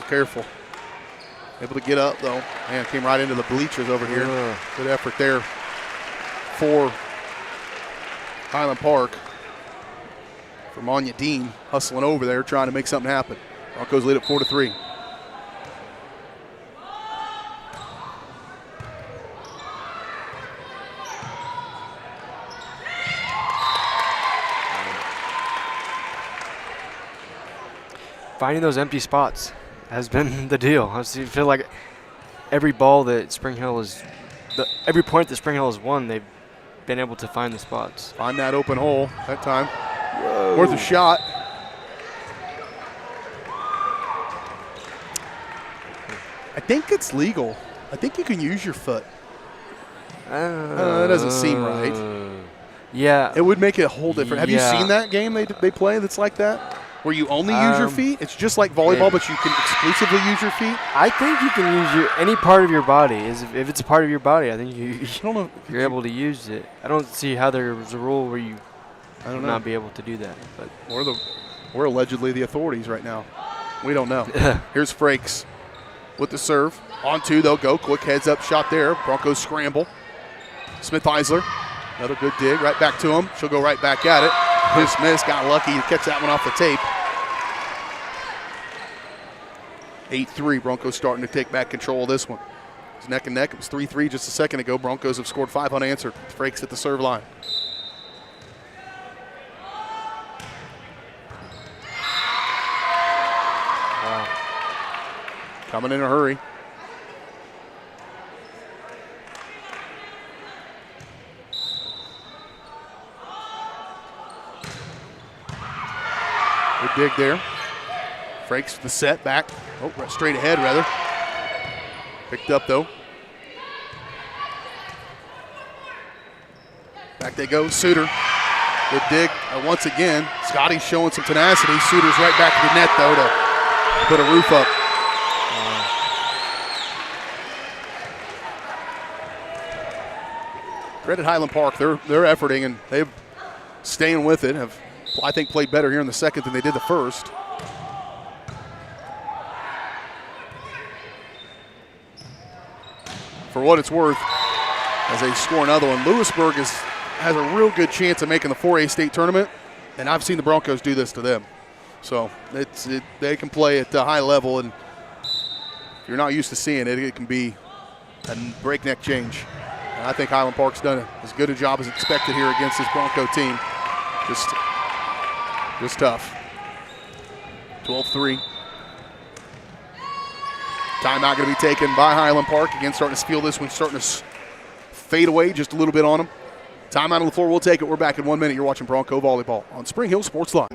Careful. Able to get up, though. Man, came right into the bleachers over here. Good effort there for Highland Park. For Manya Dean, hustling over there, trying to make something happen. Broncos lead at 4-3. Finding those empty spots has been the deal. I feel like every ball that Spring Hill is, every point that Spring Hill has won, they've been able to find the spots. Find that open hole that time. Whoa. Worth a shot. I think it's legal. I think you can use your foot. That doesn't seem right. Yeah. It would make it a whole different. Have you seen that game they play that's like that? Where you only use your feet? It's just like volleyball, but you can exclusively use your feet? I think you can use any part of your body. If it's a part of your body, I think you're able to use it. I don't see how there's a rule where you would not be able to do that. But we're allegedly the authorities right now. We don't know. Here's Frakes with the serve. On two, they'll go. Quick heads-up shot there. Broncos scramble. Smith-Heisler. Another good dig. Right back to him. She'll go right back at it. Smith got lucky to catch that one off the tape. 8-3. Broncos starting to take back control of this one. It's neck and neck. It was 3-3 just a second ago. Broncos have scored 5 unanswered. Frakes at the serve line. Wow. Coming in a hurry. Good dig there. Frakes the set back. Oh, straight ahead, rather. Picked up, though. Back they go. Suter. Good dig once again. Scotty's showing some tenacity. Suter's right back to the net, though, to put a roof up. Credit Highland Park. They're efforting, and they've staying with it, have, I think, played better here in the second than they did the first. For what it's worth, as they score another one, Lewisburg has a real good chance of making the 4A state tournament, and I've seen the Broncos do this to them. So they can play at a high level, and if you're not used to seeing it, it can be a breakneck change. And I think Highland Park's done as good a job as expected here against this Bronco team. Just tough. 12-3. Timeout going to be taken by Highland Park. Again, starting to feel this one starting to fade away just a little bit on them. Timeout on the floor. We'll take it. We're back in 1 minute. You're watching Bronco Volleyball on Spring Hill Sports Live.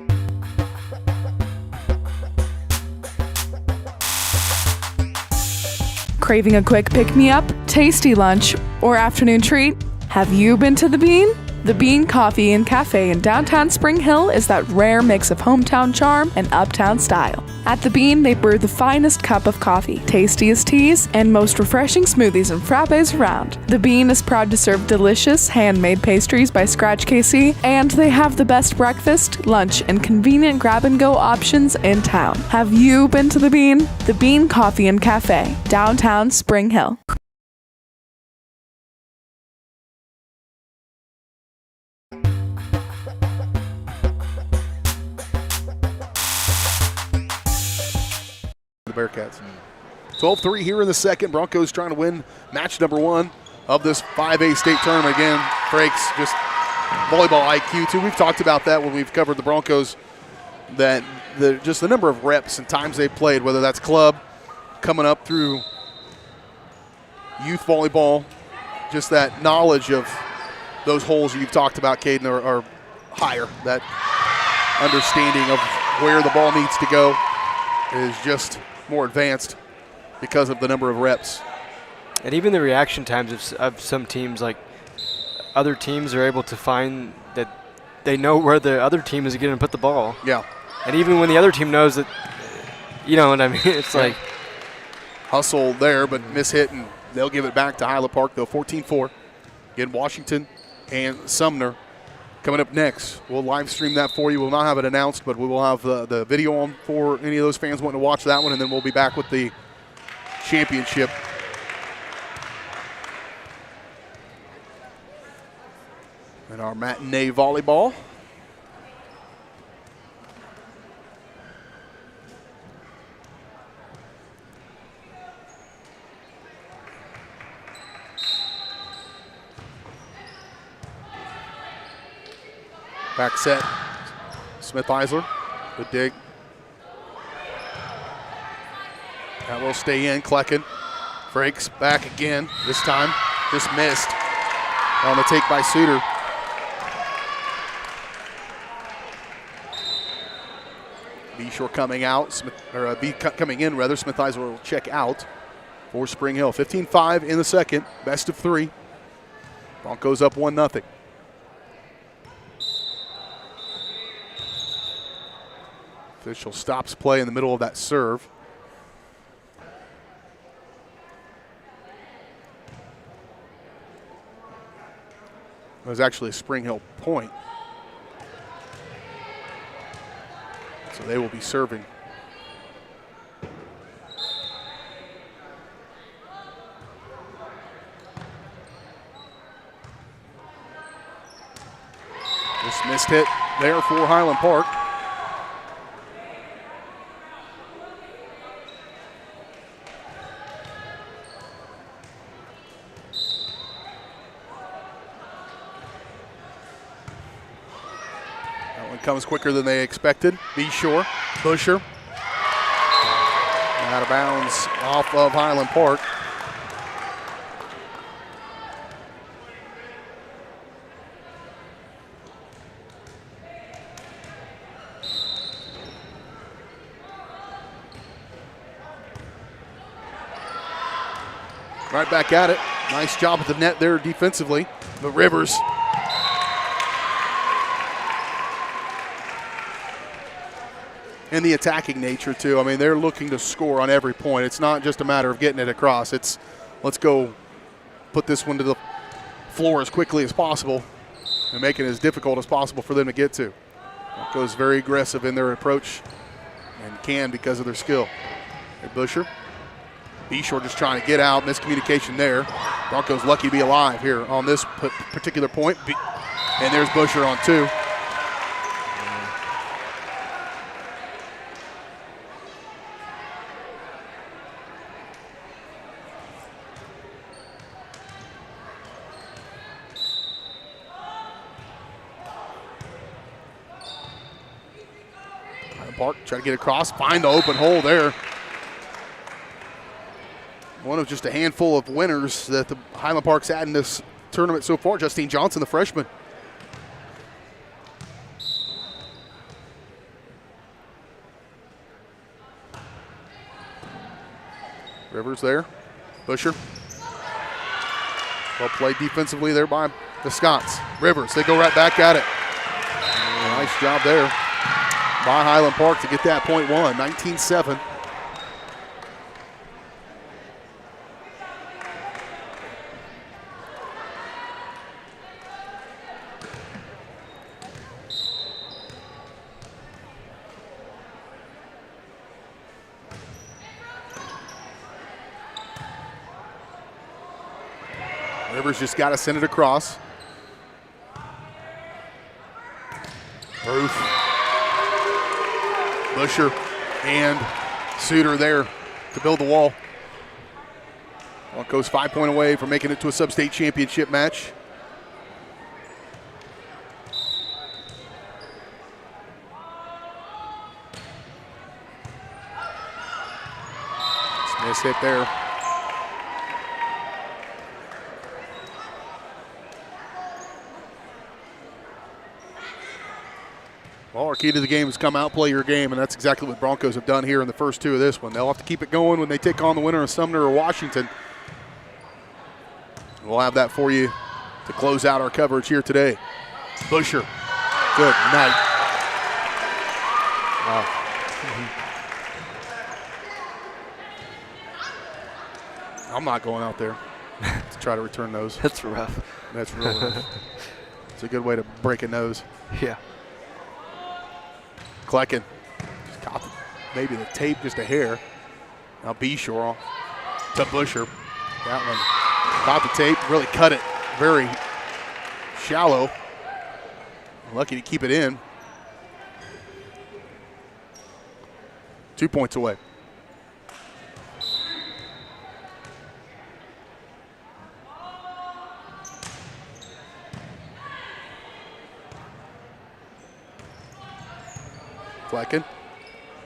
Craving a quick pick-me-up, tasty lunch, or afternoon treat? Have you been to the Bean? The Bean Coffee and Cafe in downtown Spring Hill is that rare mix of hometown charm and uptown style. At the Bean, they brew the finest cup of coffee, tastiest teas, and most refreshing smoothies and frappes around. The Bean is proud to serve delicious, handmade pastries by Scratch KC, and they have the best breakfast, lunch, and convenient grab-and-go options in town. Have you been to the Bean? The Bean Coffee and Cafe, downtown Spring Hill. Bearcats. 12-3 here in the second. Broncos trying to win match number 1 of this 5A state tournament. Again, Frakes, just volleyball IQ too. We've talked about that when we've covered the Broncos, that just the number of reps and times they've played, whether that's club, coming up through youth volleyball, just that knowledge of those holes you've talked about, Caden, are higher. That understanding of where the ball needs to go is just more advanced because of the number of reps. And even the reaction times of some teams, like other teams are able to find that they know where the other team is going to put the ball. Yeah. And even when the other team knows that, you know what I mean? It's like hustle there, but miss hit, and they'll give it back to Highland Park, though. 14-4. Again, Washington and Sumner coming up next. We'll live stream that for you. We'll not have it announced, but we will have the video on for any of those fans wanting to watch that one, and then we'll be back with the championship. And our matinee volleyball. Back set, Smith-Eisler, good dig. That will stay in, Klecken. Breaks back again, this time just missed. On the take by Suter. B-Shore coming out, coming in rather. Smith-Eisler will check out for Spring Hill. 15-5 in the second, best of 3. Broncos up 1-0. Official stops play in the middle of that serve. It was actually a Spring Hill point. So they will be serving. Just missed hit there for Highland Park. Comes quicker than they expected. B-Shore, Busher. Out of bounds off of Highland Park. Right back at it. Nice job at the net there defensively. But Rivers and the attacking nature, too. I mean, they're looking to score on every point. It's not just a matter of getting it across. It's let's go put this one to the floor as quickly as possible. and making it as difficult as possible for them to get to. Broncos very aggressive in their approach and can because of their skill. Hey, Busher. Beshore just trying to get out. Miscommunication there. Broncos lucky to be alive here on this particular point. And there's Busher on 2. Highland Park try to get across, find the open hole there. One of just a handful of winners that the Highland Park's had in this tournament so far. Justine Johnson, the freshman. Rivers there. Busher. Well played defensively there by the Scots. Rivers, they go right back at it. Nice job there by Highland Park to get that point won, 19-7. Rivers just got to send it across. Ruth, Busher, and Suter there to build the wall. Broncos 5 point away from making it to a Substate championship match. Smith hit there. Well, our key to the game is come out, play your game, and that's exactly what Broncos have done here in the first 2 of this one. They'll have to keep it going when they take on the winner of Sumner or Washington. We'll have that for you to close out our coverage here today. Busher, good night. Wow. I'm not going out there to try to return those. That's rough. That's real rough. It's a good way to break a nose. Yeah. Klecken just caught maybe the tape just a hair. Now Beshore to Busher. That one caught the tape, really cut it very shallow. Lucky to keep it in. 2 points away. Flecken,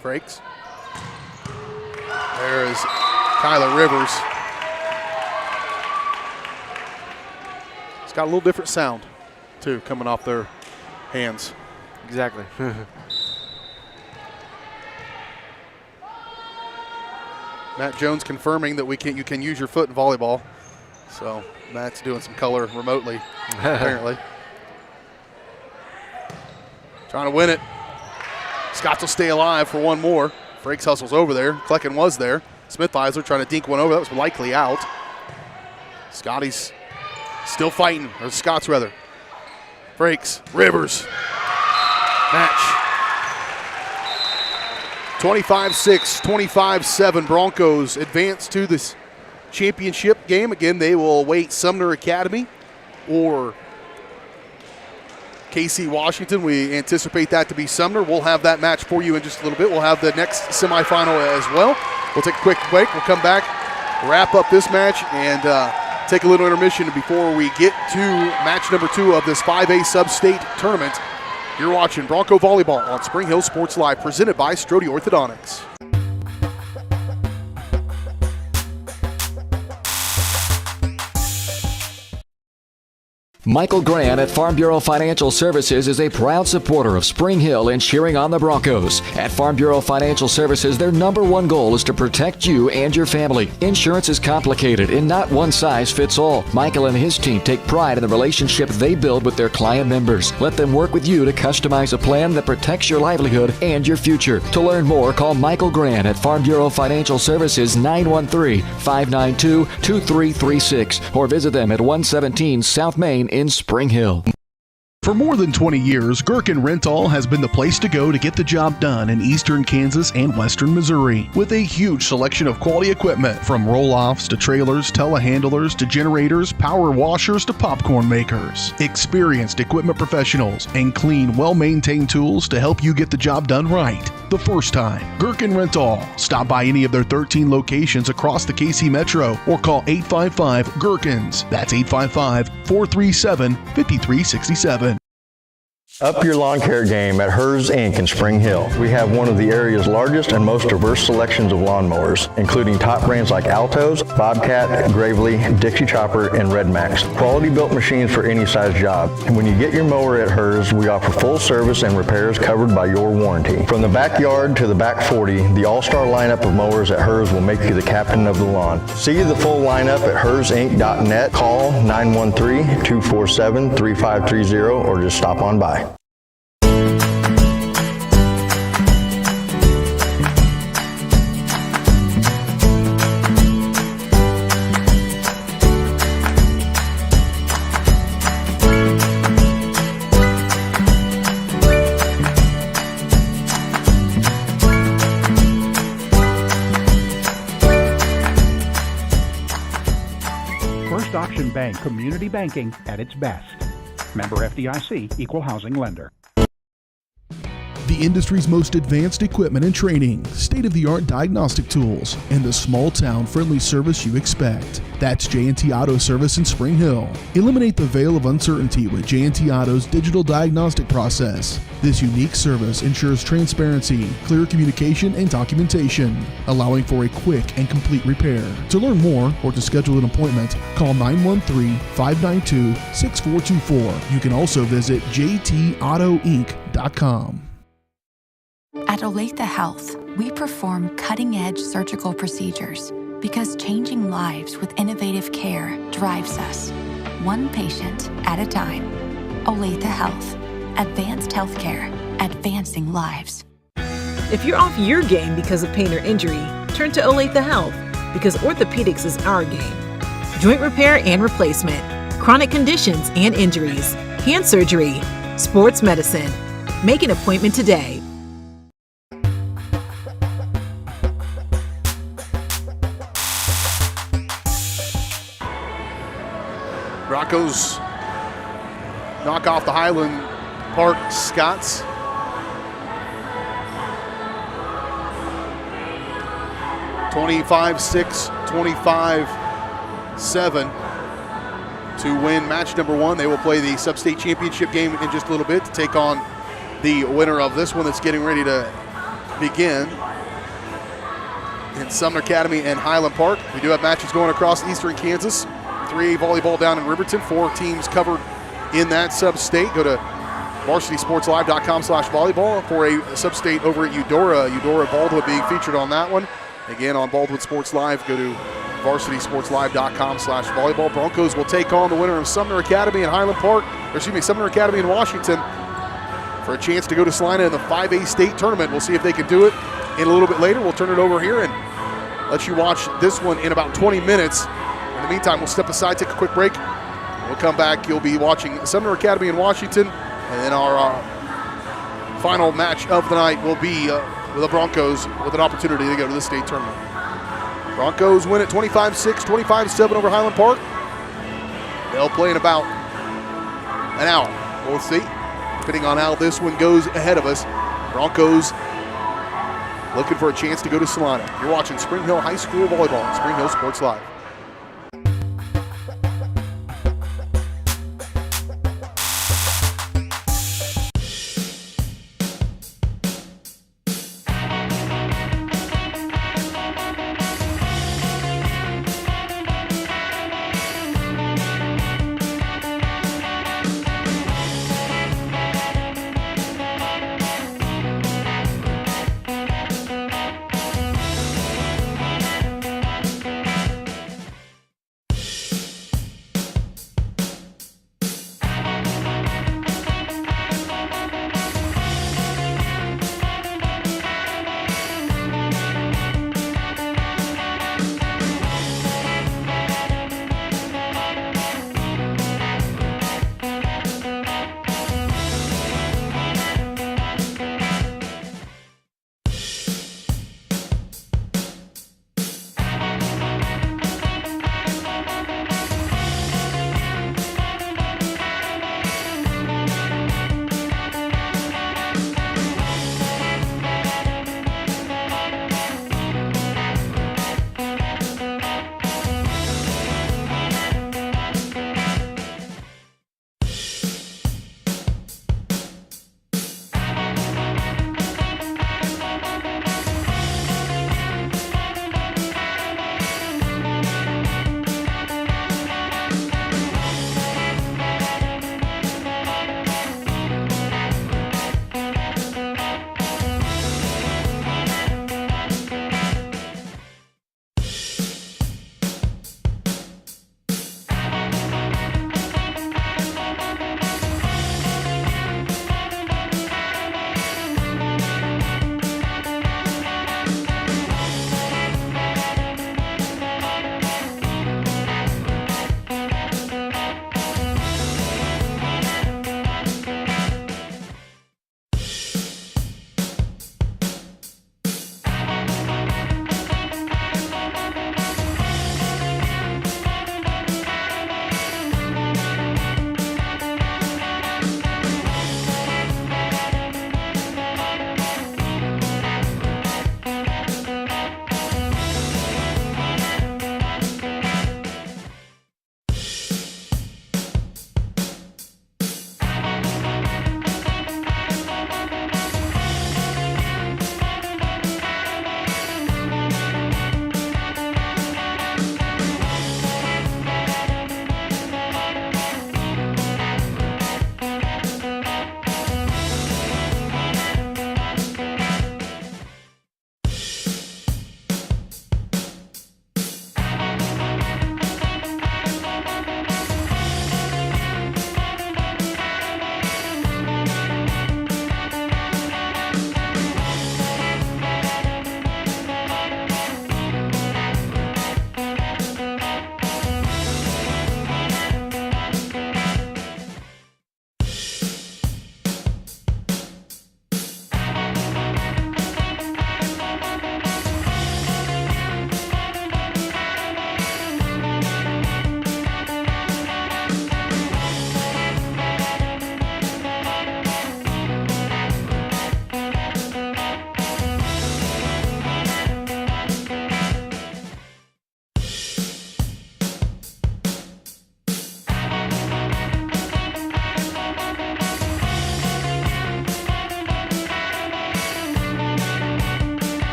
Frakes. There is Kyler Rivers. It's got a little different sound, too, coming off their hands. Exactly. Matt Jones confirming that you can use your foot in volleyball. So Matt's doing some color remotely, apparently. Trying to win it. Scots will stay alive for one more. Frakes hustles over there. Klecken was there. Smith-Eisler trying to dink one over. That was likely out. Scotty's still fighting, or the Scots rather. Frakes, Rivers. Match. 25-6, 25-7. Broncos advance to this championship game. Again, they will await Sumner Academy or KC Washington. We anticipate that to be Sumner. We'll have that match for you in just a little bit. We'll have the next semifinal as well. We'll take a quick break. We'll come back, wrap up this match, and take a little intermission before we get to match number 2 of this 5A Substate tournament. You're watching Bronco Volleyball on Spring Hill Sports Live, presented by Strode Orthodontics. Michael Grant at Farm Bureau Financial Services is a proud supporter of Spring Hill and cheering on the Broncos. At Farm Bureau Financial Services, their #1 goal is to protect you and your family. Insurance is complicated and not one size fits all. Michael and his team take pride in the relationship they build with their client members. Let them work with you to customize a plan that protects your livelihood and your future. To learn more, call Michael Grant at Farm Bureau Financial Services 913-592-2336 or visit them at 117 South Main in Spring Hill. For more than 20 years, Gherkin Rental has been the place to go to get the job done in eastern Kansas and western Missouri. With a huge selection of quality equipment, from roll-offs to trailers, telehandlers to generators, power washers to popcorn makers. Experienced equipment professionals and clean, well-maintained tools to help you get the job done right the first time. Gherkin Rental. Stop by any of their 13 locations across the KC Metro or call 855-GHERKINS. That's 855-437-5367. Up your lawn care game at Hers Inc. in Spring Hill. We have one of the area's largest and most diverse selections of lawnmowers, including top brands like Altos, Bobcat, Gravely, Dixie Chopper, and Red Max. Quality built machines for any size job. And when you get your mower at Hers, we offer full service and repairs covered by your warranty. From the backyard to the back 40, the all-star lineup of mowers at Hers will make you the captain of the lawn. See the full lineup at hersinc.net. Call 913-247-3530 or just stop on by. Option Bank community banking at its best. Member FDIC, equal housing lender. The industry's most advanced equipment and training, state-of-the-art diagnostic tools, and the small-town friendly service you expect. That's J&T Auto Service in Spring Hill. Eliminate the veil of uncertainty with J&T Auto's digital diagnostic process. This unique service ensures transparency, clear communication, and documentation, allowing for a quick and complete repair. To learn more or to schedule an appointment, call 913-592-6424. You can also visit jtautoinc.com. At Olathe Health, we perform cutting-edge surgical procedures because changing lives with innovative care drives us, one patient at a time. Olathe Health, advanced healthcare, advancing lives. If you're off your game because of pain or injury, turn to Olathe Health because orthopedics is our game. Joint repair and replacement, chronic conditions and injuries, hand surgery, sports medicine. Make an appointment today. Broncos knock off the Highland Park Scots. (25-6, 25-7) to win match number one. They will play the Substate Championship game in just a little bit to take on the winner of this one that's getting ready to begin in Sumner Academy and Highland Park. We do have matches going across eastern Kansas. 3A volleyball down in Riverton. 4 teams covered in that sub-state. Go to varsitysportslive.com/volleyball for a sub-state over at Eudora. Eudora Baldwin being featured on that one. Again, on Baldwin Sports Live, go to varsitysportslive.com/volleyball. Broncos will take on the winner of Sumner Academy and Highland Park, Sumner Academy in Washington for a chance to go to Salina in the 5A state tournament. We'll see if they can do it in a little bit later. We'll turn it over here and let you watch this one in about 20 minutes. In the meantime, we'll step aside, take a quick break. We'll come back. You'll be watching Sumner Academy in Washington. And then our final match of the night will be the Broncos with an opportunity to go to the state tournament. Broncos win at 25-6, 25-7 over Highland Park. They'll play in about an hour. We'll see, depending on how this one goes ahead of us. Broncos looking for a chance to go to Salina. You're watching Spring Hill High School Volleyball on Spring Hill Sports Live.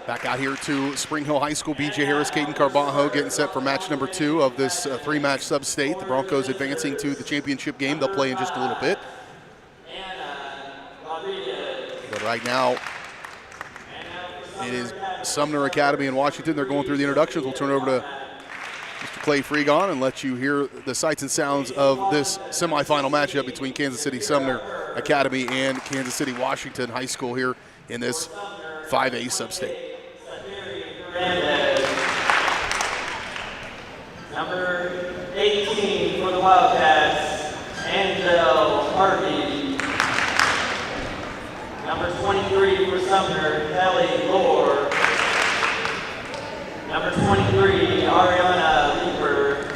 Back out here to Spring Hill High School. B.J. Harris, Caden Carbajo getting set for match number 2 of this 3-match Substate. The Broncos advancing to the championship game. They'll play in just a little bit. But right now, it is Sumner Academy in Washington. They're going through the introductions. We'll turn over to Mr. Clay Freegon and let you hear the sights and sounds of this semifinal matchup between Kansas City Sumner Academy and Kansas City Washington High School here in this 5A Substate. Number 18 for the Wildcats, Angel Harvey. Number 23 for Sumner, Kelly Lore. Number 23, Ariana Leeper.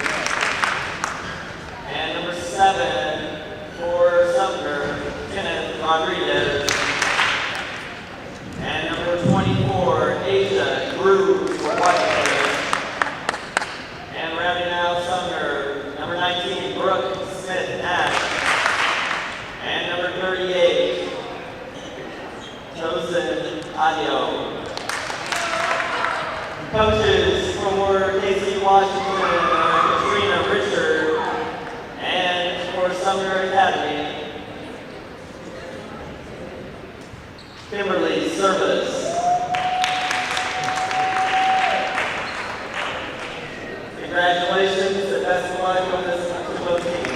And number 7 for Sumner, Kenneth Rodriguez. And number 24, Asia Cruz for Washington. And rounding out Sumner, number 19, Brooke Smith-Nash. And number 38, Joseph Adio. Coaches for KC Washington, Katrina Richard, and for Sumner Academy, Kimberly Service. Congratulations and best of luck on this to both teams.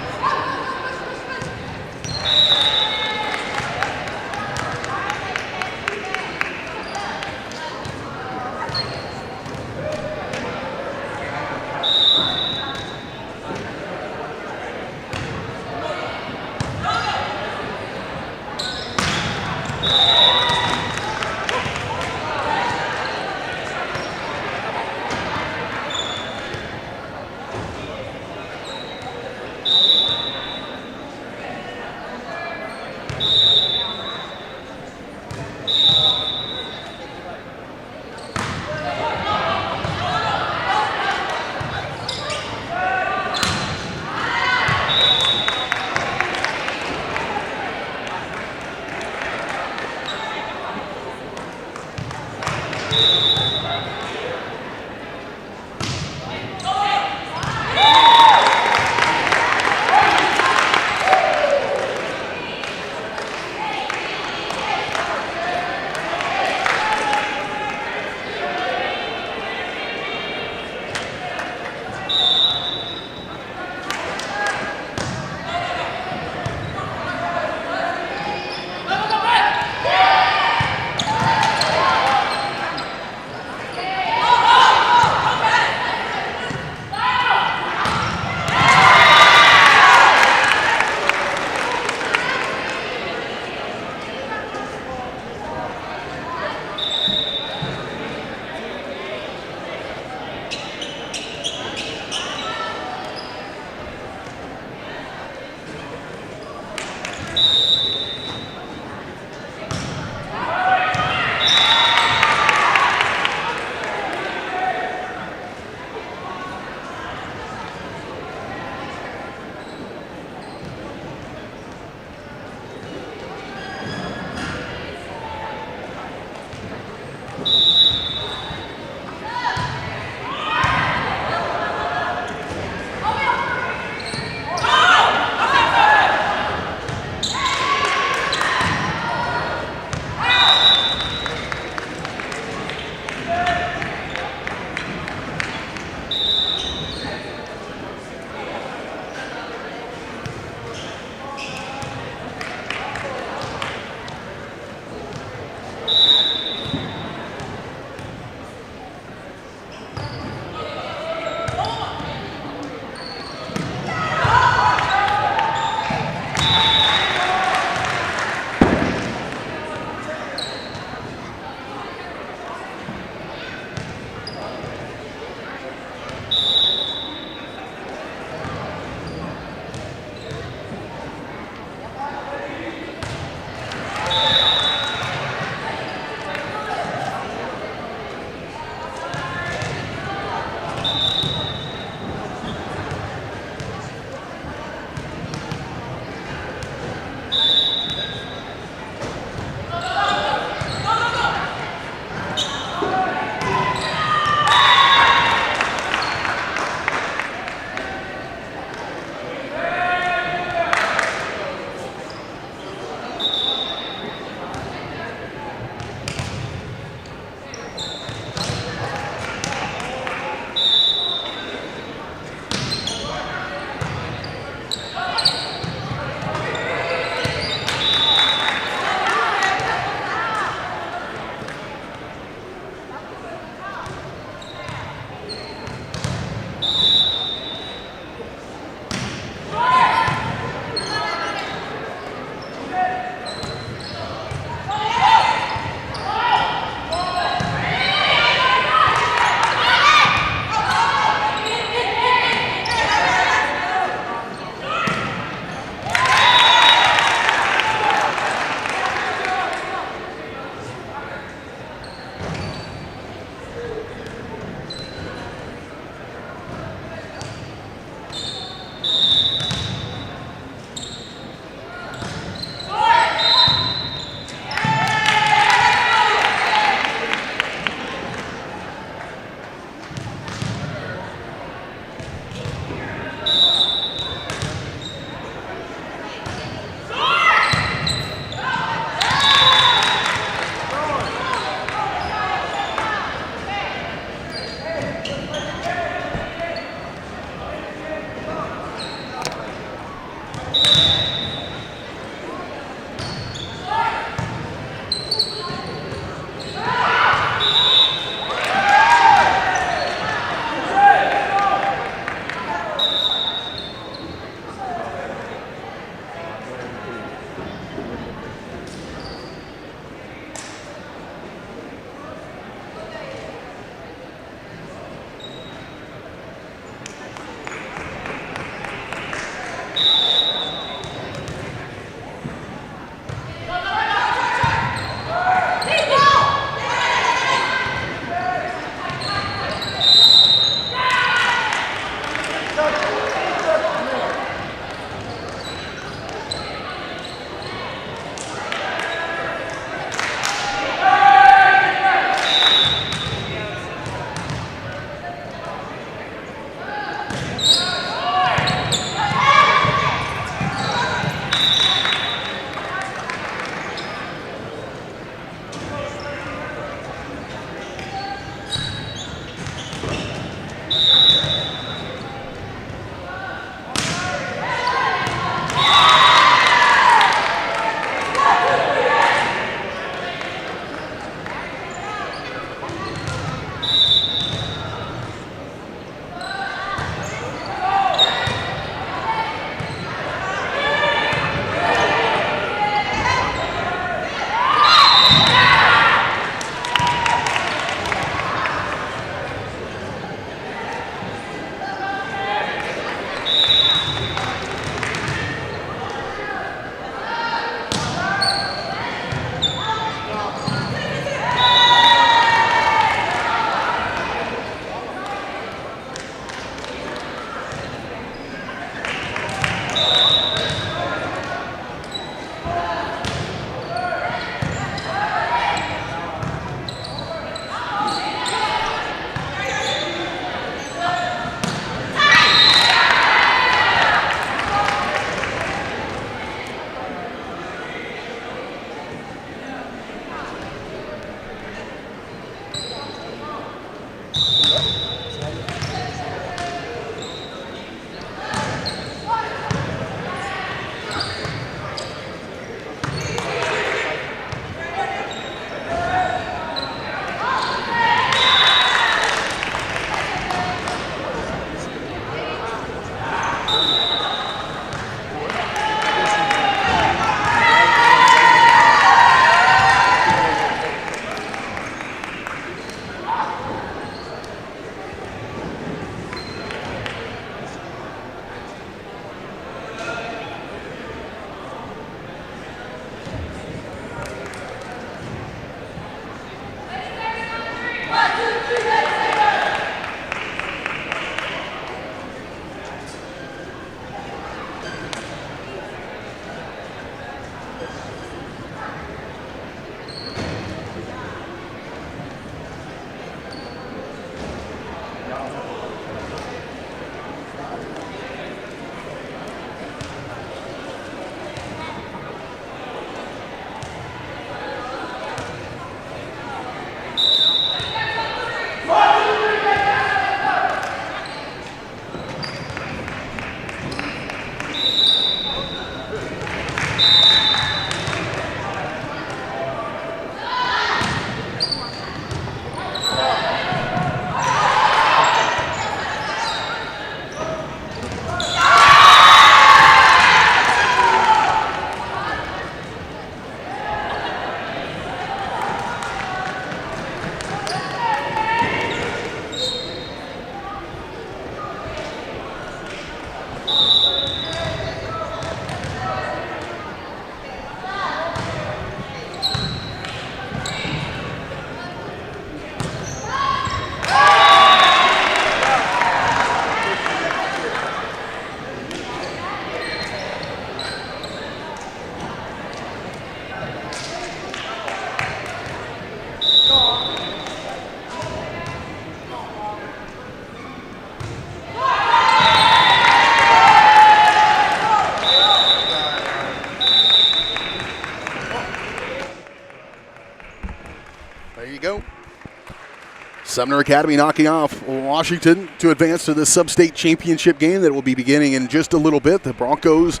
Sumner Academy knocking off Washington to advance to the Substate championship game that will be beginning in just a little bit. The Broncos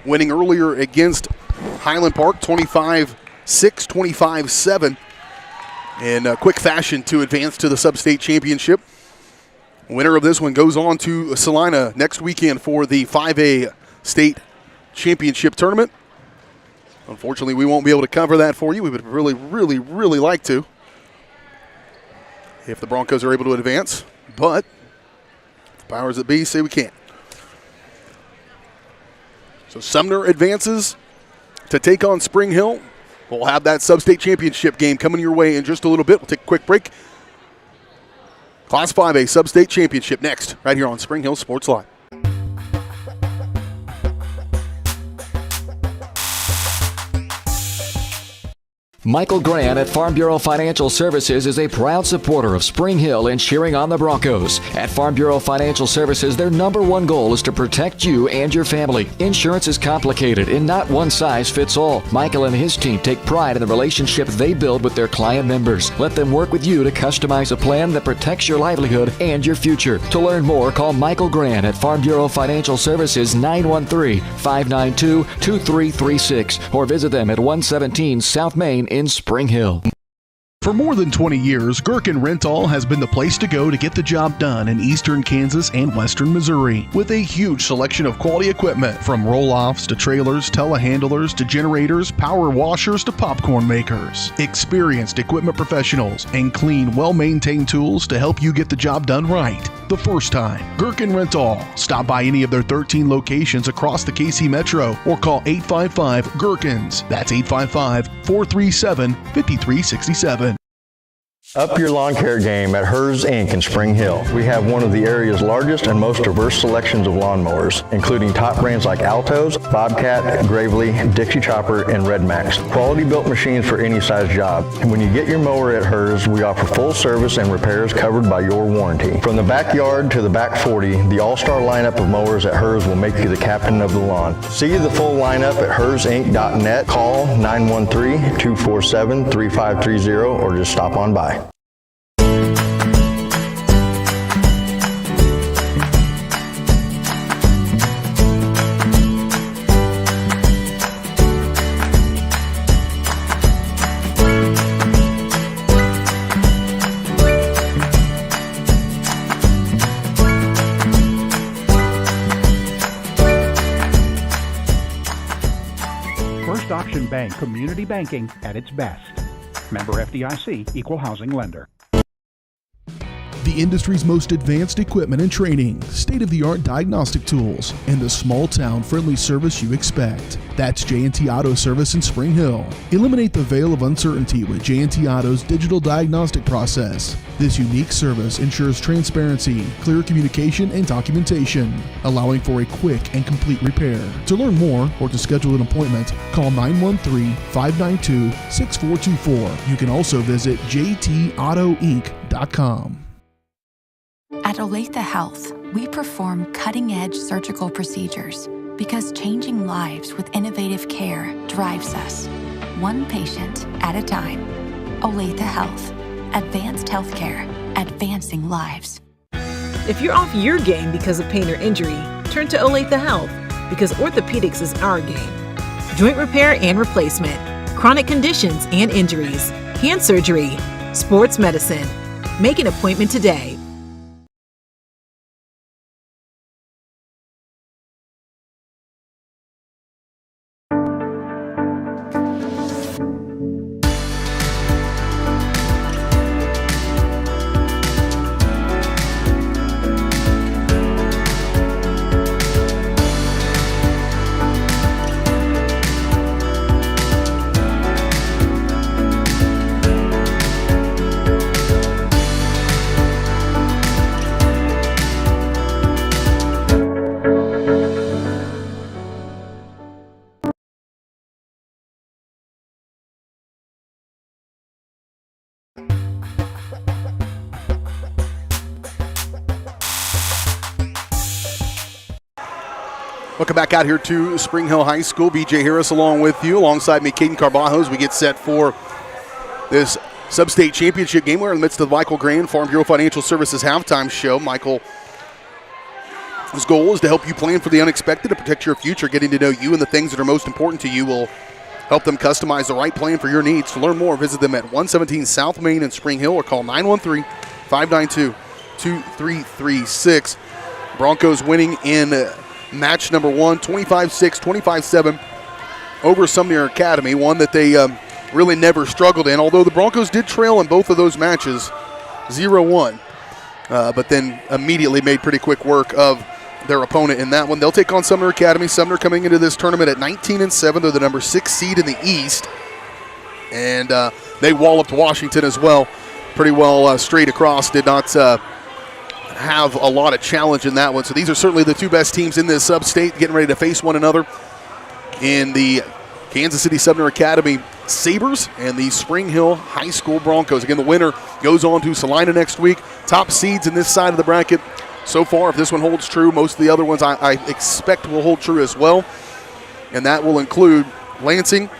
winning earlier against Highland Park 25-6, 25-7 in quick fashion to advance to the Substate championship. Winner of this one goes on to Salina next weekend for the 5A state championship tournament. Unfortunately, we won't be able to cover that for you. We would really, really, really like to, if the Broncos are able to advance, but the powers that be say we can't. So Sumner advances to take on Spring Hill. We'll have that Substate championship game coming your way in just a little bit. We'll take a quick break. Class 5A Substate championship next, right here on Spring Hill Sports Live. Michael Grant at Farm Bureau Financial Services is a proud supporter of Spring Hill and cheering on the Broncos. At Farm Bureau Financial Services, their number one goal is to protect you and your family. Insurance is complicated and not one size fits all. Michael and his team take pride in the relationship they build with their client members. Let them work with you to customize a plan that protects your livelihood and your future. To learn more, call Michael Grant at Farm Bureau Financial Services 913-592-2336 or visit them at 117 South Main in Spring Hill. For more than 20 years, Gherkin Rental has been the place to go to get the job done in eastern Kansas and western Missouri. With a huge selection of quality equipment, from roll-offs to trailers, telehandlers to generators, power washers to popcorn makers. Experienced equipment professionals and clean, well-maintained tools to help you get the job done right the first time. Gherkin Rental. Stop by any of their 13 locations across the KC Metro or call 855-GHERKINS. That's 855-437-5367. Up your lawn care game at Hers Inc. in Spring Hill. We have one of the area's largest and most diverse selections of lawnmowers, including top brands like Altos, Bobcat, Gravely, Dixie Chopper, and Red Max. Quality built machines for any size job. And when you get your mower at Hers, we offer full service and repairs covered by your warranty. From the backyard to the back 40, the all-star lineup of mowers at Hers will make you the captain of the lawn. See the full lineup at hersinc.net. Call 913-247-3530 or just stop on by. Ocean Bank community banking at its best. Member FDIC, Equal Housing Lender. The industry's most advanced equipment and training, state-of-the-art diagnostic tools, and the small-town friendly service you expect. That's J&T Auto Service in Spring Hill. Eliminate the veil of uncertainty with J&T Auto's digital diagnostic process. This unique service ensures transparency, clear communication, and documentation, allowing for a quick and complete repair. To learn more or to schedule an appointment, call 913-592-6424. You can also visit jtautoinc.com. At Olathe Health, we perform cutting-edge surgical procedures because changing lives with innovative care drives us, one patient at a time. Olathe Health. Advanced healthcare. Advancing lives. If you're off your game because of pain or injury, turn to Olathe Health because orthopedics is our game. Joint repair and replacement, chronic conditions and injuries, hand surgery, sports medicine. Make an appointment today. Welcome back out here to Spring Hill High School. BJ Harris along with you. Alongside me, Caden Carbajo, as we get set for this Substate Championship game. We're in the midst of the Michael Grand Farm Bureau Financial Services halftime show. Michael, his goal is to help you plan for the unexpected, to protect your future. Getting to know you and the things that are most important to you will help them customize the right plan for your needs. To learn more, visit them at 117 South Main in Spring Hill or call 913-592-2336. Broncos winning in match number one, 25-6, 25-7 over Sumner Academy, one that they really never struggled in, although the Broncos did trail in both of those matches 0-1, but then immediately made pretty quick work of their opponent in that one. They'll take on Sumner Academy. Sumner coming into this tournament at 19-7. They're the number 6 seed in the East, and they walloped Washington as well, pretty well straight across. Did not have a lot of challenge in that one. So these are certainly the two best teams in this sub-state, getting ready to face one another in the Kansas City Sumner Academy Sabres and the Spring Hill High School Broncos. Again, the winner goes on to Salina next week. Top seeds in this side of the bracket so far. If this one holds true, most of the other ones I expect will hold true as well. And that will include Lansing,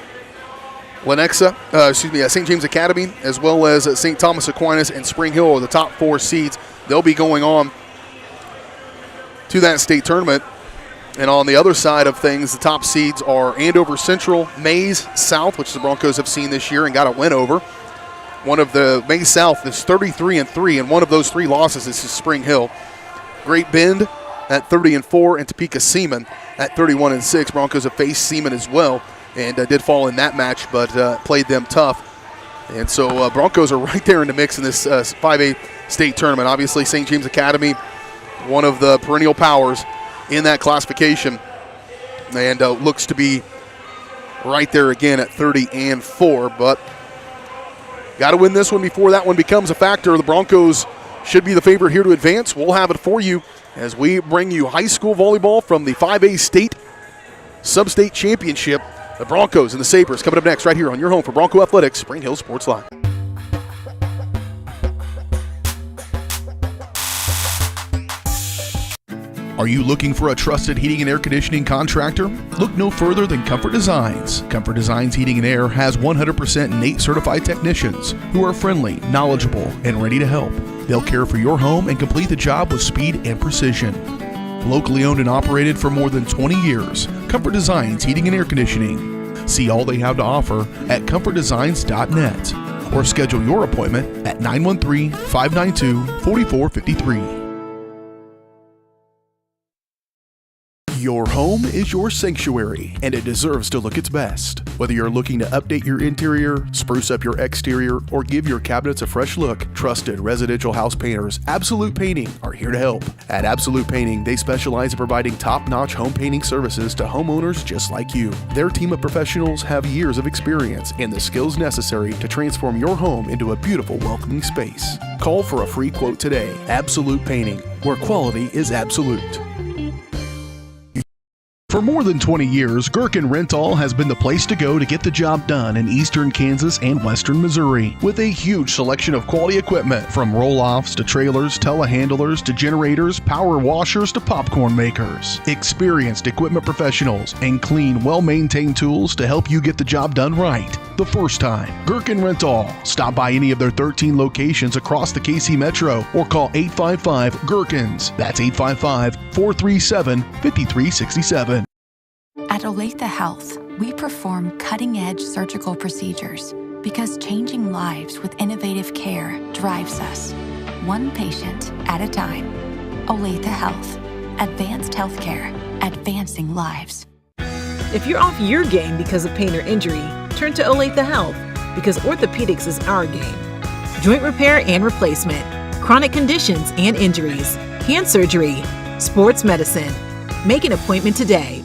St. James Academy, as well as St. Thomas Aquinas and Spring Hill are the top 4 seeds. They'll be going on to that state tournament. And on the other side of things, the top seeds are Andover Central, Maize South, which the Broncos have seen this year and got a win over. One of the Maize South is 33-3, and one of those 3 losses is to Spring Hill. Great Bend at 30-4, and Topeka Seaman at 31-6. Broncos have faced Seaman as well and did fall in that match, but played them tough. And so Broncos are right there in the mix in this 5A state tournament. Obviously, St. James Academy, one of the perennial powers in that classification, and looks to be right there again at 30-4. But got to win this one before that one becomes a factor. The Broncos should be the favorite here to advance. We'll have it for you as we bring you high school volleyball from the 5A state sub-state championship. The Broncos and the Sabres coming up next right here on your home for Bronco Athletics, Spring Hill Sports Live. Are you looking for a trusted heating and air conditioning contractor? Look no further than Comfort Designs. Comfort Designs Heating and Air has 100% NATE certified technicians who are friendly, knowledgeable, and ready to help. They'll care for your home and complete the job with speed and precision. Locally owned and operated for more than 20 years, Comfort Designs Heating and Air Conditioning. See all they have to offer at comfortdesigns.net or schedule your appointment at 913-592-4453. Your home is your sanctuary, and it deserves to look its best. Whether you're looking to update your interior, spruce up your exterior, or give your cabinets a fresh look, trusted residential house painters Absolute Painting are here to help. At Absolute Painting, they specialize in providing top-notch home painting services to homeowners just like you. Their team of professionals have years of experience and the skills necessary to transform your home into a beautiful, welcoming space. Call for a free quote today. Absolute Painting, where quality is absolute. For more than 20 years, Gherkin Rental has been the place to go to get the job done in eastern Kansas and western Missouri. With a huge selection of quality equipment, from roll-offs to trailers, telehandlers to generators, power washers to popcorn makers. Experienced equipment professionals and clean, well-maintained tools to help you get the job done right the first time. Gherkin Rental. Stop by any of their 13 locations across the KC Metro or call 855-GHERKINS. That's 855-437-5367. At Olathe Health, we perform cutting-edge surgical procedures because changing lives with innovative care drives us, one patient at a time. Olathe Health. Advanced healthcare. Advancing lives. If you're off your game because of pain or injury, turn to Olathe Health because orthopedics is our game. Joint repair and replacement, chronic conditions and injuries, hand surgery, sports medicine. Make an appointment today.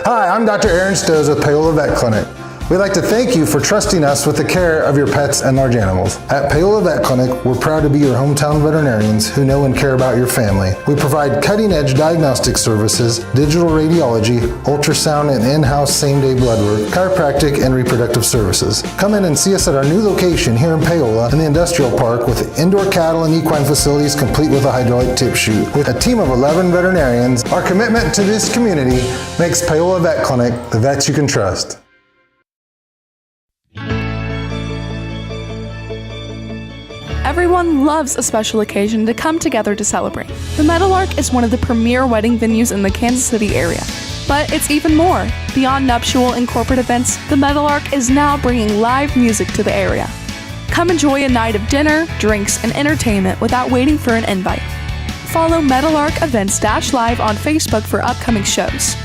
Hi, I'm Dr. Aaron Stoes with Paola Vet Clinic. We'd like to thank you for trusting us with the care of your pets and large animals. At Paola Vet Clinic, we're proud to be your hometown veterinarians who know and care about your family. We provide cutting-edge diagnostic services, digital radiology, ultrasound, and in-house same-day blood work, chiropractic, and reproductive services. Come in and see us at our new location here in Paola in the Industrial Park with indoor cattle and equine facilities complete with a hydraulic tip chute. With a team of 11 veterinarians, our commitment to this community makes Paola Vet Clinic the vets you can trust. Everyone loves a special occasion to come together to celebrate. The Meadowlark is one of the premier wedding venues in the Kansas City area. But it's even more. Beyond nuptial and corporate events, the Meadowlark is now bringing live music to the area. Come enjoy a night of dinner, drinks, and entertainment without waiting for an invite. Follow Meadowlark Events-Live on Facebook for upcoming shows.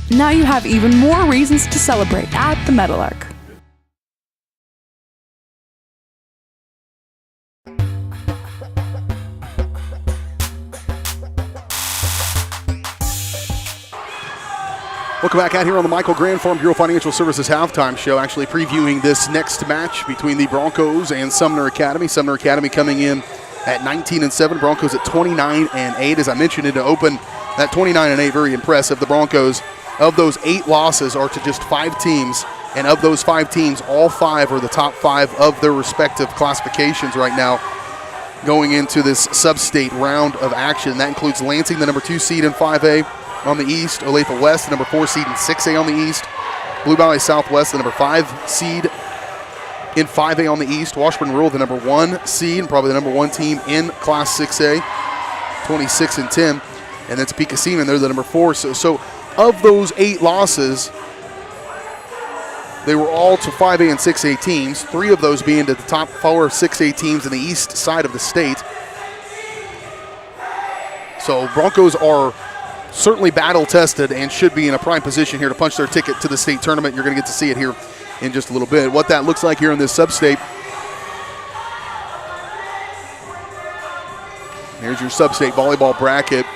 Now you have even more reasons to celebrate at the Meadowlark. Welcome back out here on the Michael Grand Farm Bureau Financial Services halftime show, actually previewing this next match between the Broncos and Sumner Academy. Sumner Academy coming in at 19-7, Broncos at 29-8. As I mentioned in the open, that 29-8, very impressive. The Broncos, of those 8 losses, are to just 5 teams, and of those 5 teams, all 5 are the top 5 of their respective classifications right now going into this Substate round of action. That includes Lansing, the number 2 seed in 5A. On the East, Olathe West, the number 4 seed in 6A on the East. Blue Valley Southwest, the number 5 seed in 5A on the East. Washburn Rural, the number 1 seed, and probably the number 1 team in Class 6A, 26-10. And then Topeka Seaman, they're the number 4. So of those 8 losses, they were all to 5A and 6A teams, 3 of those being to the top 4 6A teams in the east side of the state. So Broncos are certainly battle-tested and should be in a prime position here to punch their ticket to the state tournament. You're going to get to see it here in just a little bit. What that looks like here in this Substate. Here's your Substate volleyball bracket.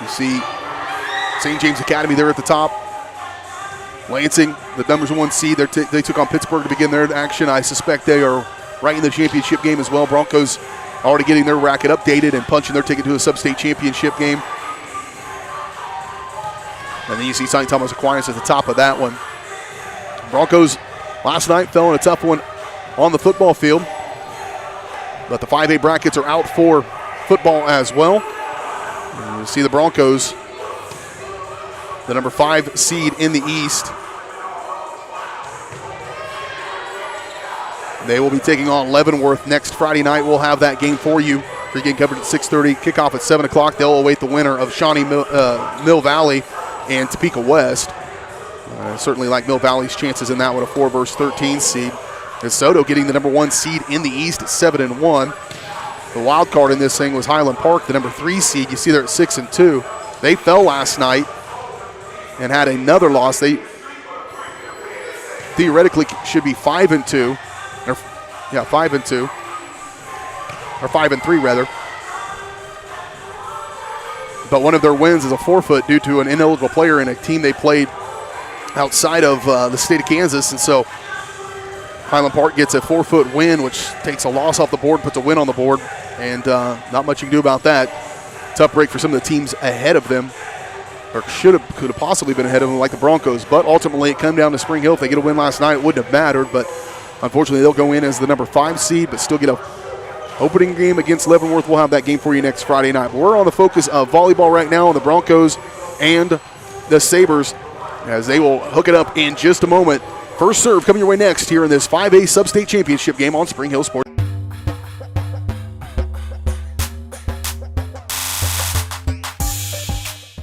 You see St. James Academy there at the top. Lansing, the number 1 seed, they took on Pittsburgh to begin their action. I suspect they are right in the championship game as well. Broncos already getting their racket updated and punching their ticket to a Substate championship game. And then you see St. Thomas Aquinas at the top of that one. Broncos last night fell in a tough one on the football field. But the 5A brackets are out for football as well. And you see the Broncos, the number 5 seed in the East. They will be taking on Leavenworth next Friday night. We'll have that game for you. Pregame coverage at 6:30, kickoff at 7 o'clock. They'll await the winner of Shawnee Mill Valley and Topeka West. Certainly like Mill Valley's chances in that one, a 4 versus 13 seed. DeSoto getting the number 1 seed in the East at 7-1. The wild card in this thing was Highland Park, the number 3 seed. You see they're at 6-2. They fell last night and had another loss. They theoretically should be 5-2. Or 5-2. Or 5-3 rather. But one of their wins is a forfeit due to an ineligible player in a team they played outside of the state of Kansas. And so Highland Park gets a 4-foot win, which takes a loss off the board, puts a win on the board, and not much you can do about that. Tough break for some of the teams ahead of them, or could have possibly been ahead of them, like the Broncos. But ultimately, it came down to Spring Hill. If they get a win last night, it wouldn't have mattered. But unfortunately, they'll go in as the number 5 seed, but still get a opening game against Leavenworth. We'll have that game for you next Friday night. But we're on the focus of volleyball right now on the Broncos and the Sabres, as they will hook it up in just a moment. First serve coming your way next here in this 5A Substate Championship game on Spring Hill Sports.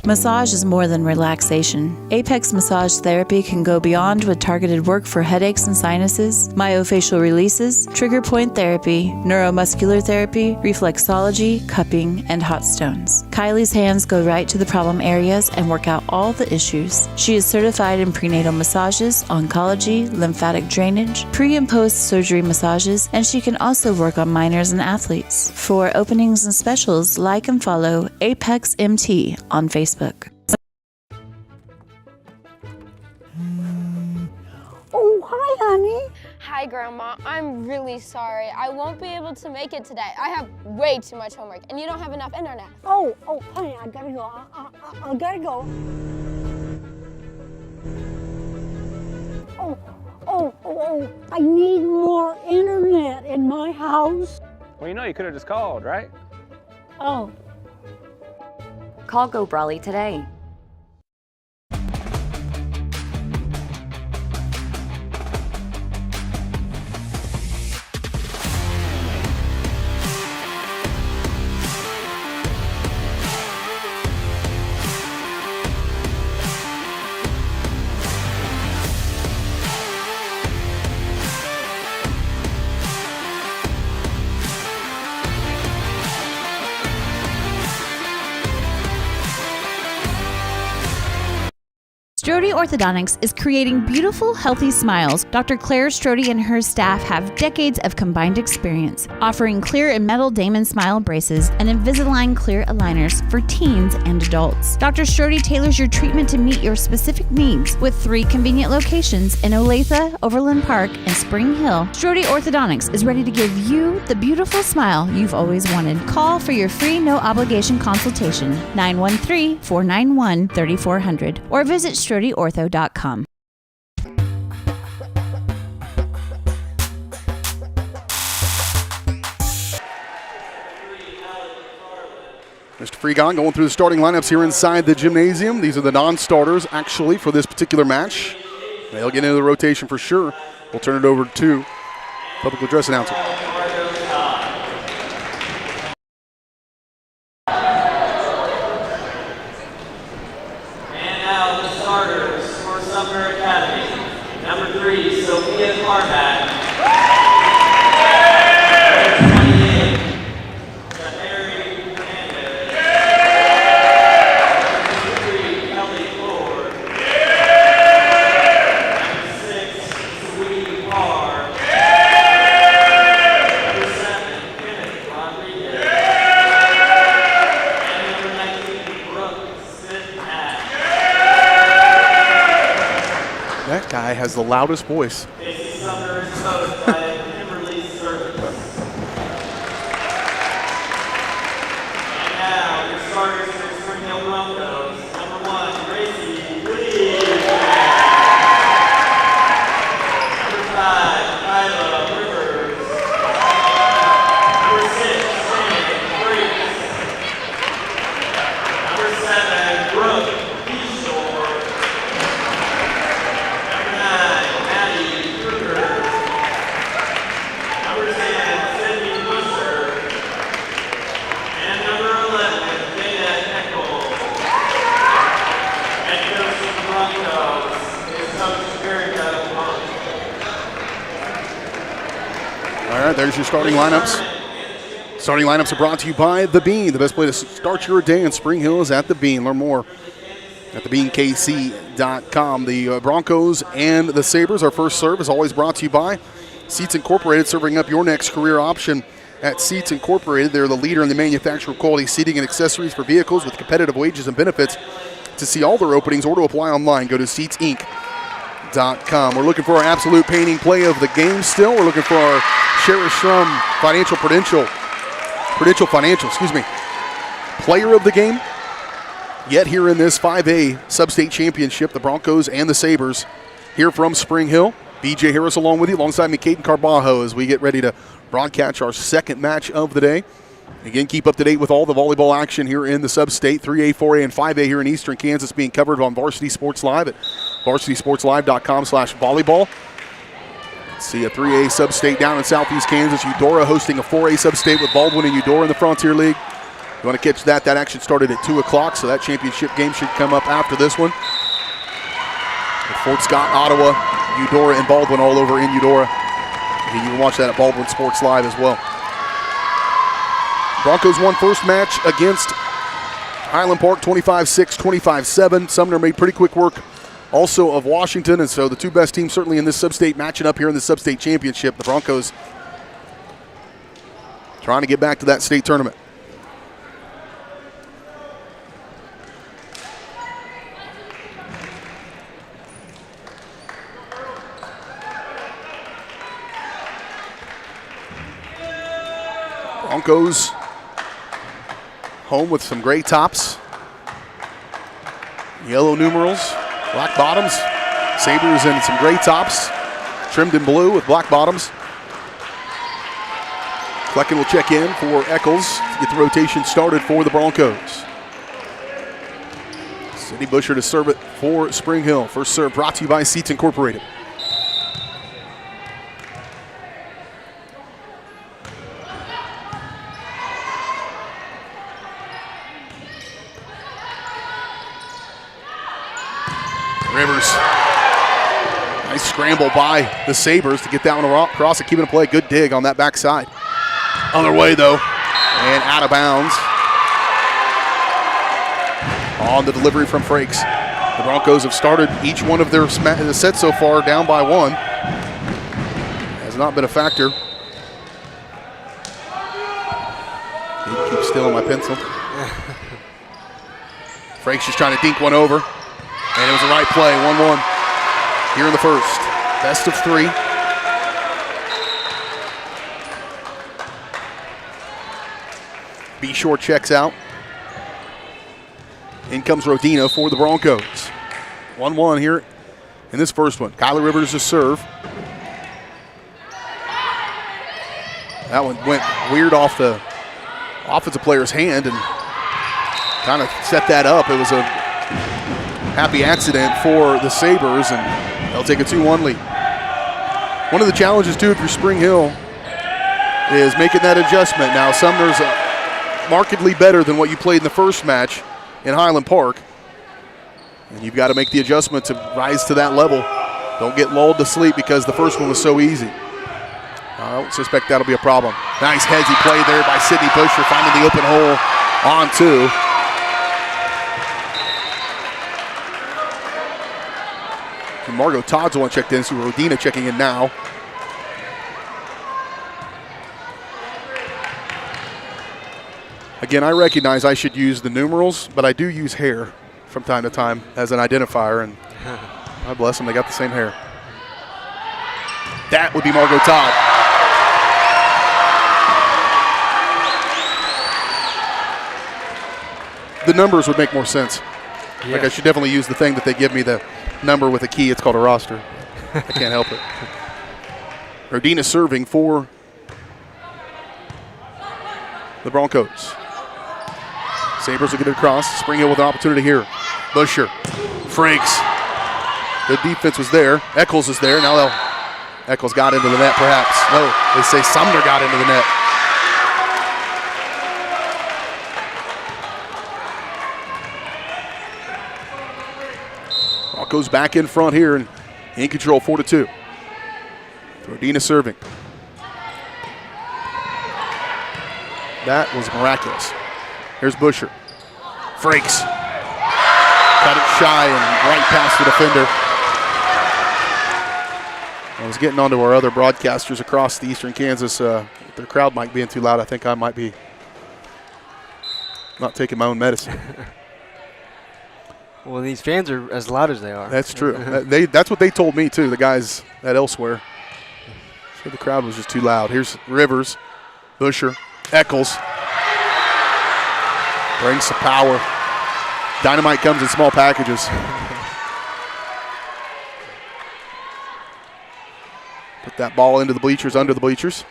Massage is more than relaxation. Apex Massage Therapy can go beyond with targeted work for headaches and sinuses, myofascial releases, trigger point therapy, neuromuscular therapy, reflexology, cupping, and hot stones. Kylie's hands go right to the problem areas and work out all the issues. She is certified in prenatal massages, oncology, lymphatic drainage, pre- and post-surgery massages, and she can also work on minors and athletes. For openings and specials, like and follow Apex MT on Facebook. Oh, hi, honey. Hi, Grandma. I'm really sorry. I won't be able to make it today. I have way too much homework, and you don't have enough internet. Oh, honey, I gotta go. I gotta go. Oh, I need more internet in my house. Well, you could have just called, right? Oh. Call Go Brawley today. Strode Orthodontics is creating beautiful, healthy smiles. Dr. Claire Strode and her staff have decades of combined experience, offering clear and metal Damon smile braces and Invisalign clear aligners for teens and adults. Dr. Strode tailors your treatment to meet your specific needs with 3 convenient locations in Olathe, Overland Park, and Spring Hill. Strode Orthodontics is ready to give you the beautiful smile you've always wanted. Call for your free no-obligation consultation, 913-491-3400, or visit StrodeOrtho.com. Mr. Freegon going through the starting lineups here inside the gymnasium. These are the non-starters, actually, for this particular match. They'll get into the rotation for sure. We'll turn it over to public address announcer. And now the starters for Sumner Academy. Number 3, Sophia Carmack. That guy has the loudest voice. Sumner is coached by Kimberly Service. And now your starters for Spring Hill Broncos. Number 1, Gracie Lee. Number 5, Kyla Rivers. Number 6, Shannon Briggs. Number 7, Brooke Eashore. Number 9, Maddie Kruger. Number 10, Sydney Busher. And number 11, Dana Eckel. And coach of the Broncos is Coach Erica Monk. All right, there's your starting lineups. Starting lineups are brought to you by The Bean. The best way to start your day in Spring Hill is at The Bean. Learn more at thebeankc.com. The Broncos and the Sabres. Our first serve is always brought to you by Seats Incorporated, serving up your next career option at Seats Incorporated. They're the leader in the manufacturer of quality seating and accessories for vehicles with competitive wages and benefits. To see all their openings or to apply online, go to seatsinc.com. We're looking for our absolute painting play of the game still. We're looking for our Sheriff Shrum Prudential Financial, player of the game. Yet here in this 5A Substate Championship, the Broncos and the Sabres here from Spring Hill. BJ Harris along with you, alongside me, Caden Carbajo, as we get ready to broadcast our second match of the day. Again, keep up to date with all the volleyball action here in the Substate. 3A, 4A, and 5A here in Eastern Kansas being covered on Varsity Sports Live at varsitysportslive.com/volleyball. See a 3A Substate down in Southeast Kansas. Eudora hosting a 4A Substate with Baldwin and Eudora in the Frontier League. You want to catch that? That action started at 2 o'clock, so that championship game should come up after this one. With Fort Scott, Ottawa, Eudora, and Baldwin all over in Eudora. And you can watch that at Baldwin Sports Live as well. Broncos won first match against Highland Park 25-6, 25-7. Sumner made pretty quick work also of Washington, and so the two best teams certainly in this Substate matching up here in the Substate Championship. The Broncos trying to get back to that state tournament. Broncos home with some gray tops, yellow numerals, black bottoms. Sabres in some gray tops, trimmed in blue with black bottoms. Flecken will check in for Eccles to get the rotation started for the Broncos. Sidney Busher to serve it for Spring Hill. First serve brought to you by Seats Incorporated. Rivers. Nice scramble by the Sabres to get that one across and keeping it play. Good dig on that backside. Other way though, and out of bounds. On the delivery from Frakes. The Broncos have started each one of their sets so far down by one. Has not been a factor. Keep still on my pencil. Frakes just trying to dink one over. And it was the right play, 1-1 here in the first. Best of three. B. Shore checks out. In comes Rodina for the Broncos. 1-1 here in this first one. Kyler Rivers to serve. That one went weird off the offensive player's hand and kind of set that up. It was a happy accident for the Sabres, and they'll take a 2-1 lead. One of the challenges, too, if you're Spring Hill, is making that adjustment. Now, Sumner's markedly better than what you played in the first match in Highland Park, and you've got to make the adjustment to rise to that level. Don't get lulled to sleep because the first one was so easy. I don't suspect that'll be a problem. Nice headsy play there by Sidney Busher, finding the open hole on two. Margot Todd's the one checked in, so Rodina checking in now. Again, I recognize I should use the numerals, but I do use hair from time to time as an identifier, and God bless them, they got the same hair. That would be Margot Todd. The numbers would make more sense. Yeah. Like I should definitely use the thing that they give me, the number with a key. It's called a roster. I can't help it. Rodina serving for the Broncos. Sabres will get it across. Spring Hill with an opportunity here. Busher. Frakes. The defense was there. Eccles is there. Now Eccles got into the net perhaps. No, they say Sumner got into the net. Broncos back in front here and in control, 4-2. Rodina serving. That was miraculous. Here's Busher. Frakes. Cut it shy and right past the defender. I was getting onto our other broadcasters across the eastern Kansas. Their crowd might be too loud. I think I might be not taking my own medicine. Well, these fans are as loud as they are. That's true. That's what they told me, too, the guys at Elsewhere. So the crowd was just too loud. Here's Rivers, Busher, Eccles. Brings some power. Dynamite comes in small packages. Put that ball into the bleachers, under the bleachers.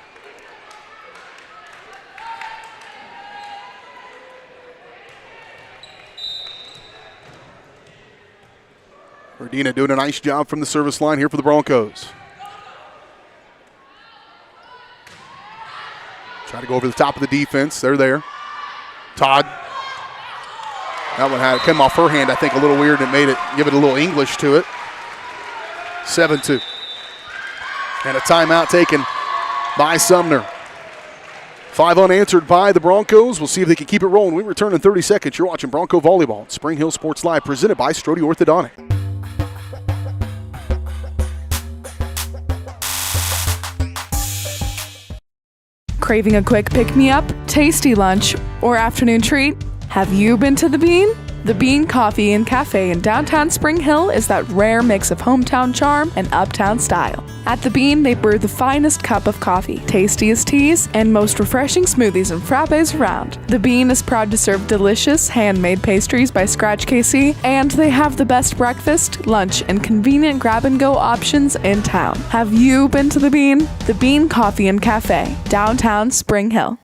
Rodina doing a nice job from the service line here for the Broncos. Try to go over the top of the defense. They're there. Todd. That one had come off her hand, I think, a little weird. It made it give it a little English to it. 7-2. And a timeout taken by Sumner. 5 unanswered by the Broncos. We'll see if they can keep it rolling. We return in 30 seconds. You're watching Bronco Volleyball on Spring Hill Sports Live, presented by Strode Orthodontic. Craving a quick pick-me-up, tasty lunch, or afternoon treat? Have you been to The Bean? The Bean Coffee and Cafe in downtown Spring Hill is that rare mix of hometown charm and uptown style. At The Bean, they brew the finest cup of coffee, tastiest teas, and most refreshing smoothies and frappes around. The Bean is proud to serve delicious, handmade pastries by Scratch KC, and they have the best breakfast, lunch, and convenient grab-and-go options in town. Have you been to The Bean? The Bean Coffee and Cafe, downtown Spring Hill.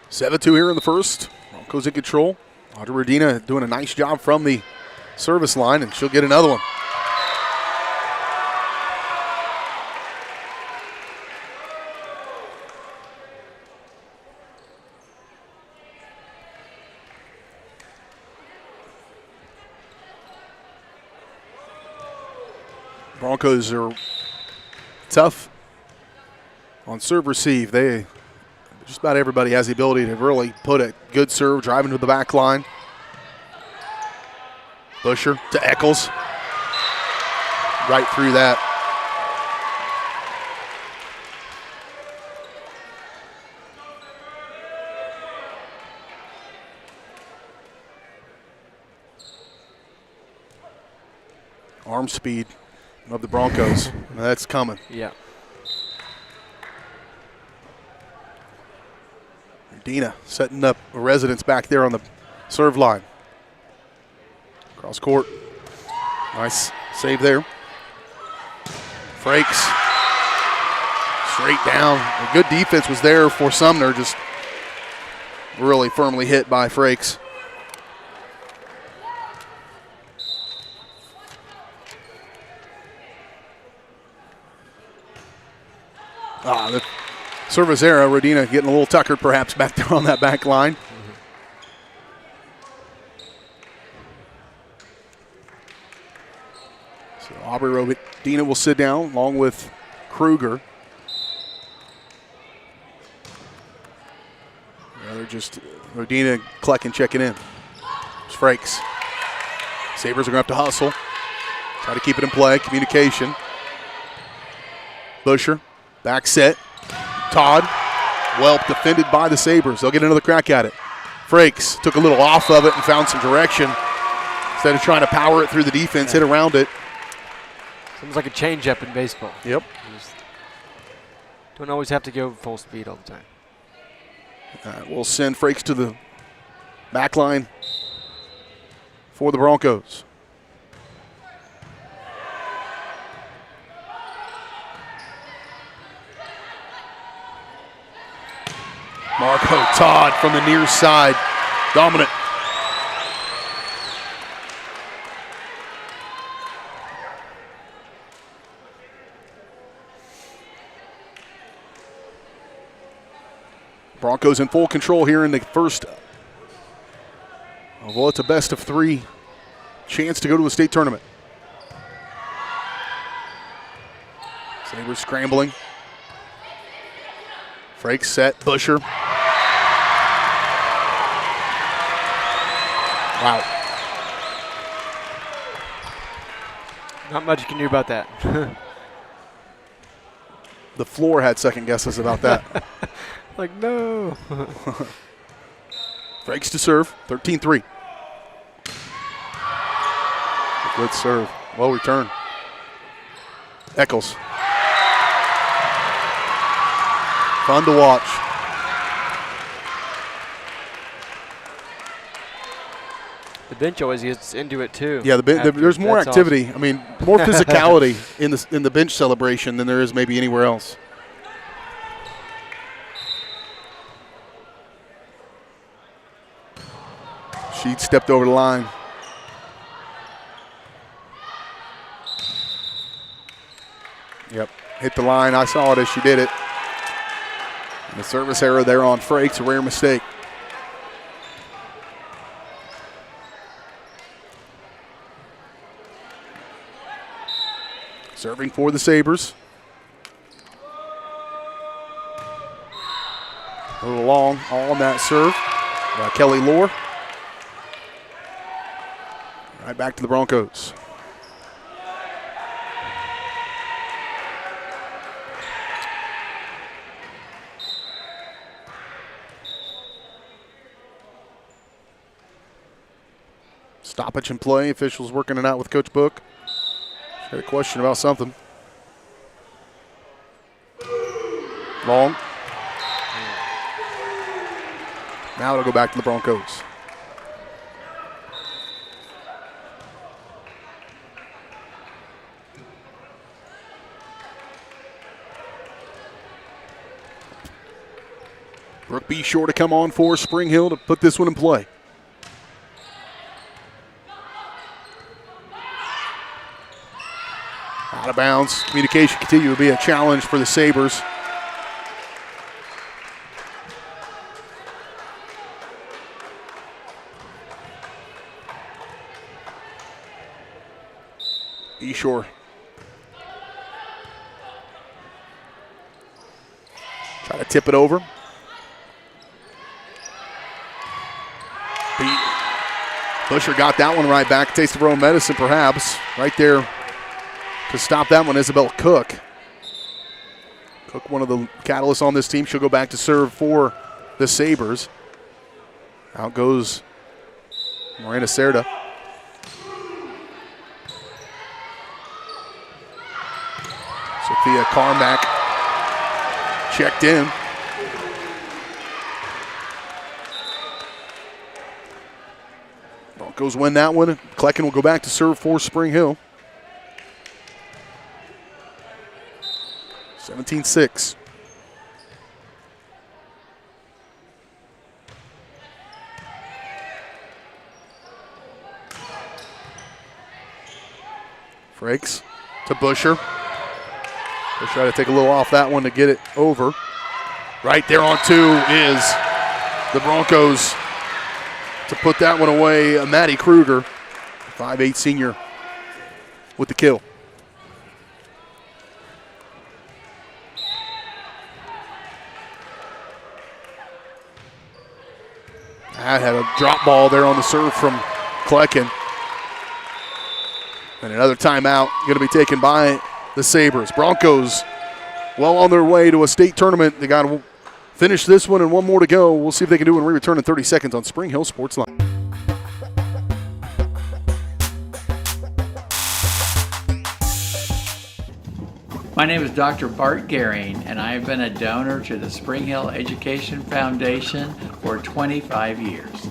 (7-2) here in the first. Broncos in control. Audrey Rodina doing a nice job from the service line, and she'll get another one. Broncos are tough on serve receive. Just about everybody has the ability to really put a good serve, driving to the back line. Busher to Eccles. Right through that. Arm speed of the Broncos. That's coming. Yeah. Dina setting up a residence back there on the serve line. Cross court. Nice save there. Frakes. Straight down. A good defense was there for Sumner, just really firmly hit by Frakes. The service error. Rodina getting a little tuckered perhaps back there on that back line. So Aubrey Rodina will sit down along with Kruger. They're just Rodina and Klecken checking in. It's Frakes. Sabres are going to have to hustle. Try to keep it in play. Communication. Busher. Back set. Todd. Well defended by the Sabres. They'll get another crack at it. Frakes took a little off of it and found some direction. Instead of trying to power it through the defense, hit around it. Seems like a change-up in baseball. Yep. You just don't always have to go full speed all the time. We'll send Frakes to the back line for the Broncos. Marco Todd from the near side. Dominant. Broncos in full control here in the first. Well, it's a best of three chance to go to the state tournament. Sabres scrambling. Frakes set. Busher. Wow. Not much you can do about that. The floor had second guesses about that. Like, no. Frakes to serve. 13-3. Good serve. Well returned. Eccles. Fun to watch. The bench always gets into it too. Yeah, there's more activity. Awesome. I mean, more physicality in the bench celebration than there is maybe anywhere else. She stepped over the line. Yep, hit the line. I saw it as she did it. And the service error there on Frakes, a rare mistake. Serving for the Sabres. A little long on that serve by Kelly Lohr. Right back to the Broncos. Stoppage in play. Officials working it out with Coach Book. Had a question about something. Long. Now it'll go back to the Broncos. Brooke be sure to come on for Spring Hill to put this one in play. Out of bounds. Communication continue to be a challenge for the Sabres. Eshore. Try to tip it over. Busher got that one right back. Taste of her own medicine, perhaps. Right there to stop that one, Isabel Cook. Cook, one of the catalysts on this team. She'll go back to serve for the Sabres. Out goes Miranda Cerda. Sophia Carmack checked in. Broncos win that one. Klecken will go back to serve for Spring Hill. 17-6. Frakes to Busher. Busher try to take a little off that one to get it over. Right there on two is the Broncos to put that one away. Maddie Kruger, 5'8" senior, with the kill. That had a drop ball there on the serve from Klecken. And another timeout going to be taken by the Sabres. Broncos well on their way to a state tournament. They got to finish this one and one more to go. We'll see if they can do it when we return in 30 seconds on Spring Hill Sports Line. My name is Dr. Bart Gehring, and I have been a donor to the Spring Hill Education Foundation for 25 years.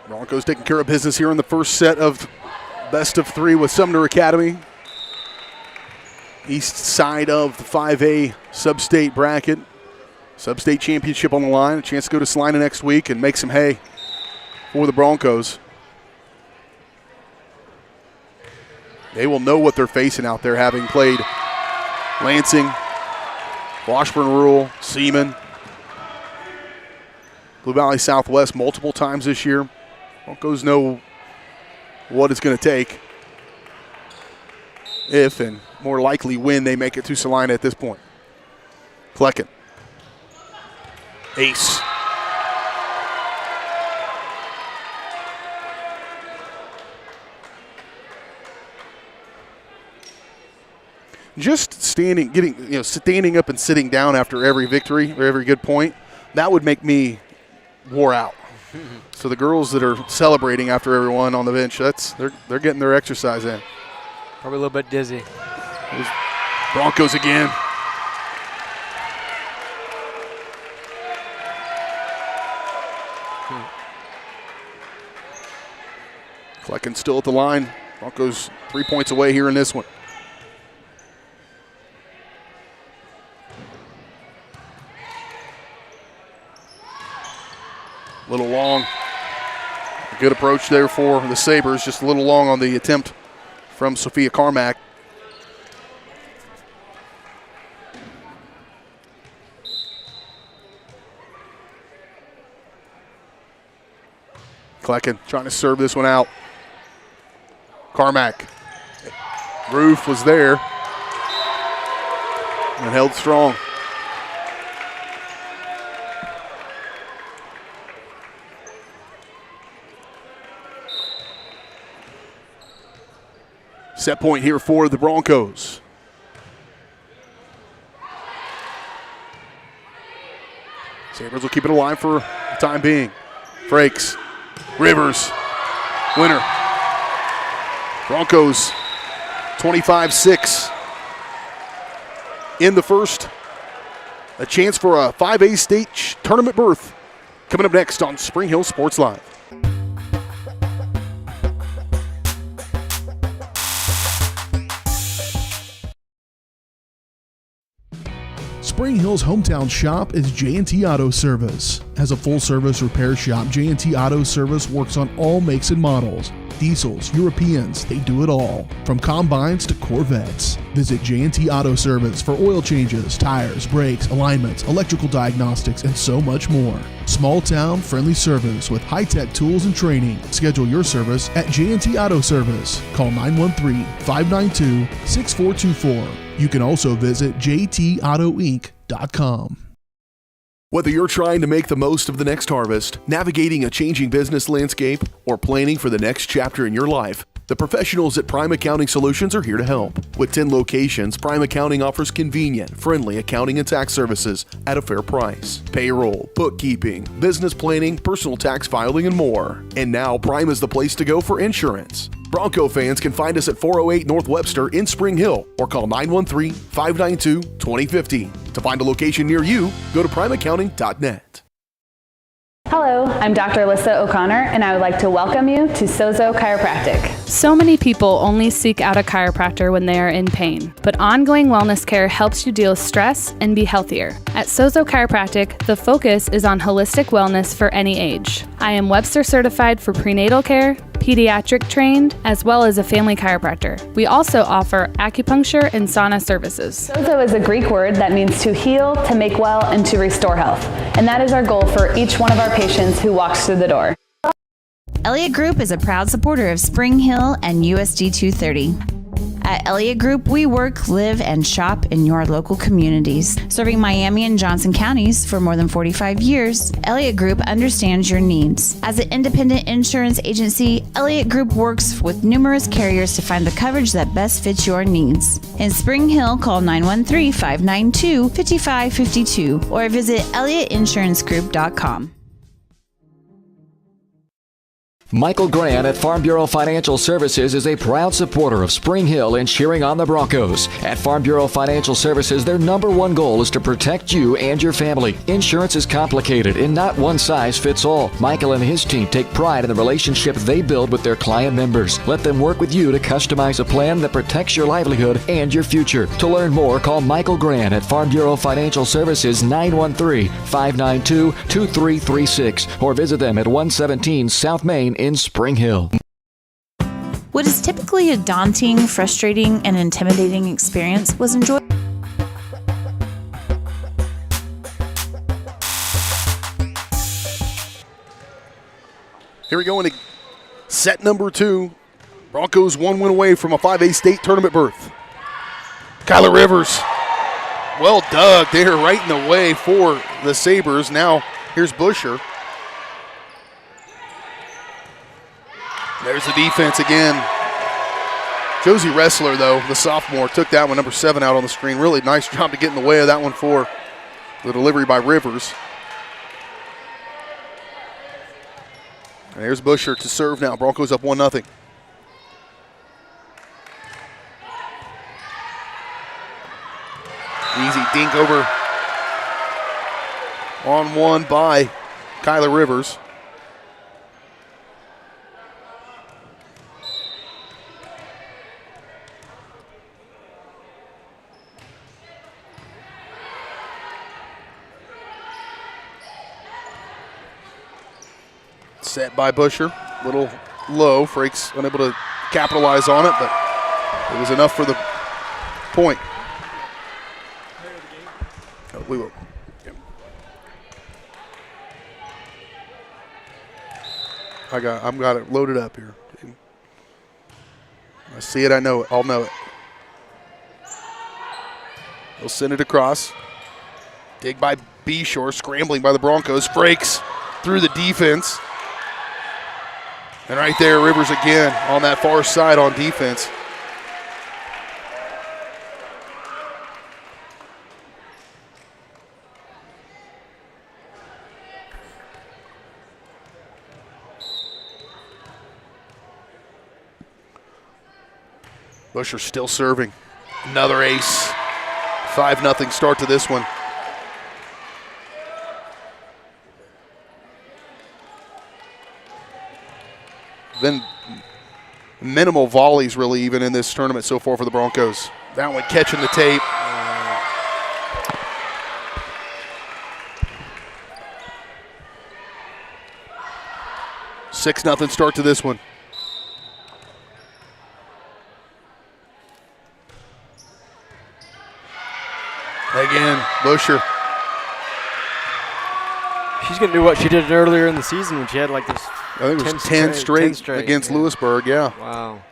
Broncos taking care of business here in the first set of best of 3 with Sumner Academy. East side of the 5A Substate bracket. Substate championship on the line. A chance to go to Salina next week and make some hay for the Broncos. They will know what they're facing out there, having played Lansing, Washburn Rural, Seaman, Blue Valley Southwest multiple times this year. Broncos know what it's going to take if, and more likely when, they make it to Salina at this point. Klecken. Ace. Just standing up and sitting down after every victory or every good point, that would make me wore out. So the girls that are celebrating after everyone on the bench, they're getting their exercise in. Probably a little bit dizzy. There's Broncos again. Klecken still at the line. Broncos 3 points away here in this one. A little long. A good approach there for the Sabres. Just a little long on the attempt from Sophia Carmack. Klecken trying to serve this one out. Carmack. Roof was there and held strong. Set point here for the Broncos. Sabres will keep it alive for the time being. Frakes. Rivers. Winner. Broncos 25-6 in the first. A chance for a 5A state tournament berth coming up next on Spring Hill Sports Live. Spring Hill's hometown shop is J&T Auto Service. As a full-service repair shop, J&T Auto Service works on all makes and models. Diesels, Europeans, they do it all. From combines to Corvettes. Visit J&T Auto Service for oil changes, tires, brakes, alignments, electrical diagnostics, and so much more. Small town, friendly service with high-tech tools and training. Schedule your service at J&T Auto Service. Call 913-592-6424. You can also visit jtautoinc.com. Whether you're trying to make the most of the next harvest, navigating a changing business landscape, or planning for the next chapter in your life, the professionals at Prime Accounting Solutions are here to help. With 10 locations, Prime Accounting offers convenient, friendly accounting and tax services at a fair price. Payroll, bookkeeping, business planning, personal tax filing, and more. And now Prime is the place to go for insurance. Bronco fans can find us at 408 North Webster in Spring Hill or call 913-592-2050. To find a location near you, go to primeaccounting.net. Hello, I'm Dr. Alyssa O'Connor, and I would like to welcome you to Sozo Chiropractic. So many people only seek out a chiropractor when they are in pain, but ongoing wellness care helps you deal with stress and be healthier. At Sozo Chiropractic, the focus is on holistic wellness for any age. I am Webster certified for prenatal care, pediatric trained, as well as a family chiropractor. We also offer acupuncture and sauna services. Sozo is a Greek word that means to heal, to make well, and to restore health. And that is our goal for each one of our patients who walks through the door. Elliott Group is a proud supporter of Spring Hill and USD 230. At Elliott Group, we work, live, and shop in your local communities. Serving Miami and Johnson counties for more than 45 years, Elliott Group understands your needs. As an independent insurance agency, Elliott Group works with numerous carriers to find the coverage that best fits your needs. In Spring Hill, call 913-592-5552 or visit ElliottInsuranceGroup.com. Michael Grant at Farm Bureau Financial Services is a proud supporter of Spring Hill and cheering on the Broncos. At Farm Bureau Financial Services, their number one goal is to protect you and your family. Insurance is complicated and not one size fits all. Michael and his team take pride in the relationship they build with their client members. Let them work with you to customize a plan that protects your livelihood and your future. To learn more, call Michael Grant at Farm Bureau Financial Services 913-592-2336 or visit them at 117 South Main in Spring Hill. What is typically a daunting, frustrating, and intimidating experience was enjoyable. Here we go into set number 2. Broncos 1 win away from a 5A state tournament berth. Kyler Rivers, well dug there, right in the way for the Sabres. Now here's Busher. There's the defense again. Josie Ressler, though, the sophomore, took that one, number 7, out on the screen. Really nice job to get in the way of that one for the delivery by Rivers. And there's Busher to serve now. Broncos up 1-0. Easy dink over on one by Kyler Rivers. Set by Busher, a little low. Frakes unable to capitalize on it, but it was enough for the point. Oh, we will. Yeah. I've got it loaded up here. I see it, I know it, I'll know it. They'll send it across. Dig by Beshore, scrambling by the Broncos. Frakes through the defense. And right there, Rivers again on that far side on defense. Busher still serving. Another ace. 5-0 start to this one. Been minimal volleys really even in this tournament so far for the Broncos. That one catching the tape. 6-0 start to this one. Again, Busher. She's going to do what she did earlier in the season when she had like this. I think it was 10 straight against Lewisburg, yeah. Wow.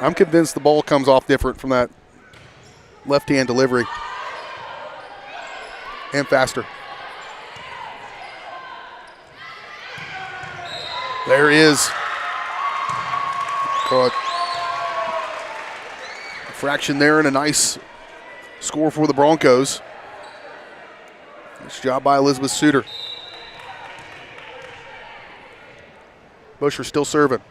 I'm convinced the ball comes off different from that left-hand delivery. And faster. There is. Fraction there and a nice score for the Broncos. Nice job by Elizabeth Suter. Busher still serving.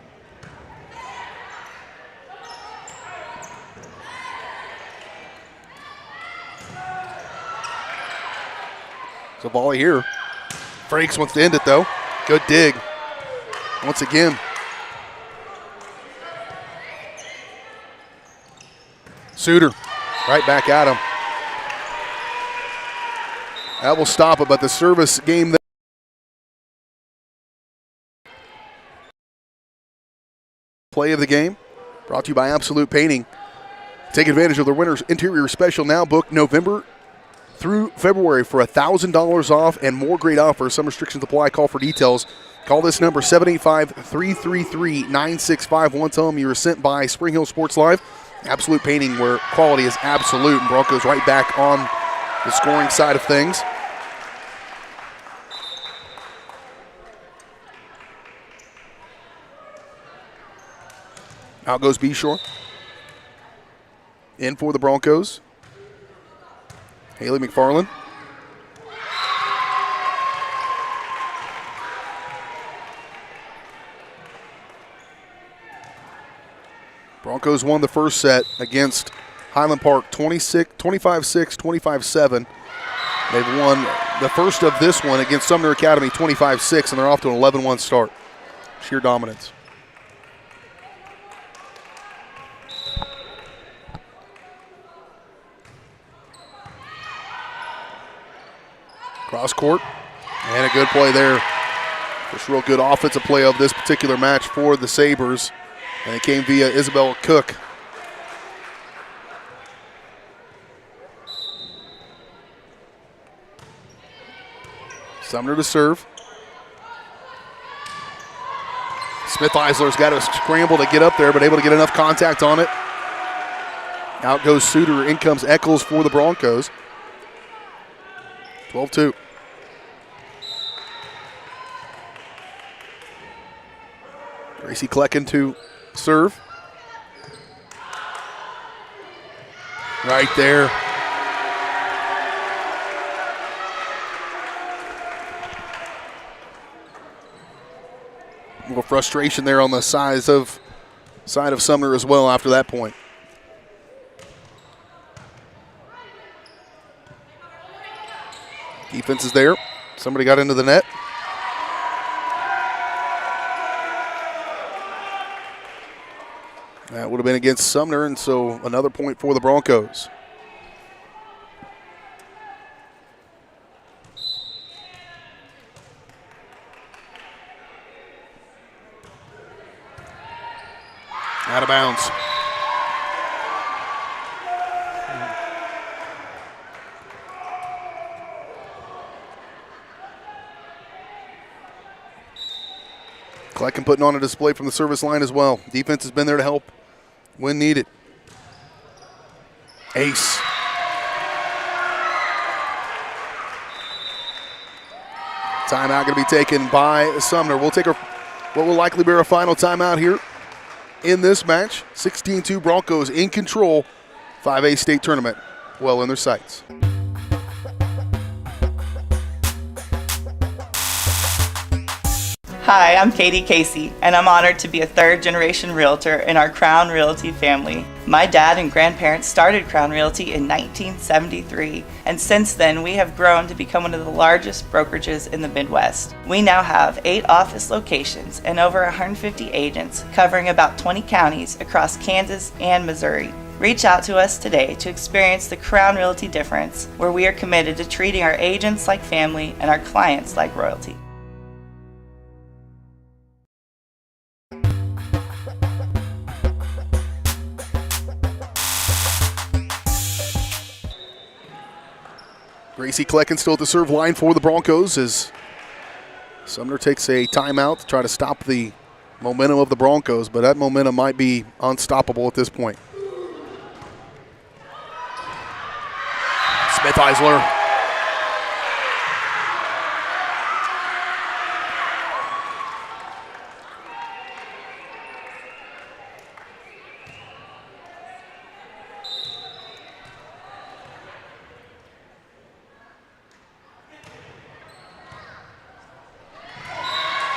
It's a volley here. Frakes wants to end it though. Good dig. Once again. Suter right back at him. That will stop it, but the service game play of the game brought to you by Absolute Painting. Take advantage of the winter's interior special now. Book November through February for $1,000 off and more great offers. Some restrictions apply. Call for details. Call this number 785-333-9651. Tell them you were sent by Spring Hill Sports Live. Absolute Painting, where quality is absolute. And Broncos right back on the scoring side of things. Out goes Beshore. In for the Broncos. Haley McFarland. Broncos won the first set against Highland Park 25-6, 25-7. They've won the first of this one against Sumner Academy 25-6, and they're off to an 11-1 start. Sheer dominance. Cross court, and a good play there. Just real good offensive play of this particular match for the Sabres, and it came via Isabel Cook. Sumner to serve. Smith-Eisler's got to scramble to get up there, but able to get enough contact on it. Out goes Suter, in comes Eccles for the Broncos. 12-2. Gracie Klecken to serve. Right there. A little frustration there on the side of Sumner as well after that point. Defense is there. Somebody got into the net. That would have been against Sumner, and so another point for the Broncos. Out of bounds. Klecken putting on a display from the service line as well. Defense has been there to help when needed. Ace. Timeout going to be taken by Sumner. We'll take what will likely be our final timeout here in this match. 16-2 Broncos in control. 5A state tournament well in their sights. Hi, I'm Katie Casey, and I'm honored to be a third-generation realtor in our Crown Realty family. My dad and grandparents started Crown Realty in 1973, and since then we have grown to become one of the largest brokerages in the Midwest. We now have 8 office locations and over 150 agents covering about 20 counties across Kansas and Missouri. Reach out to us today to experience the Crown Realty difference, where we are committed to treating our agents like family and our clients like royalty. Gracie Klecken still at the serve line for the Broncos as Sumner takes a timeout to try to stop the momentum of the Broncos, but that momentum might be unstoppable at this point. Smith-Eisler.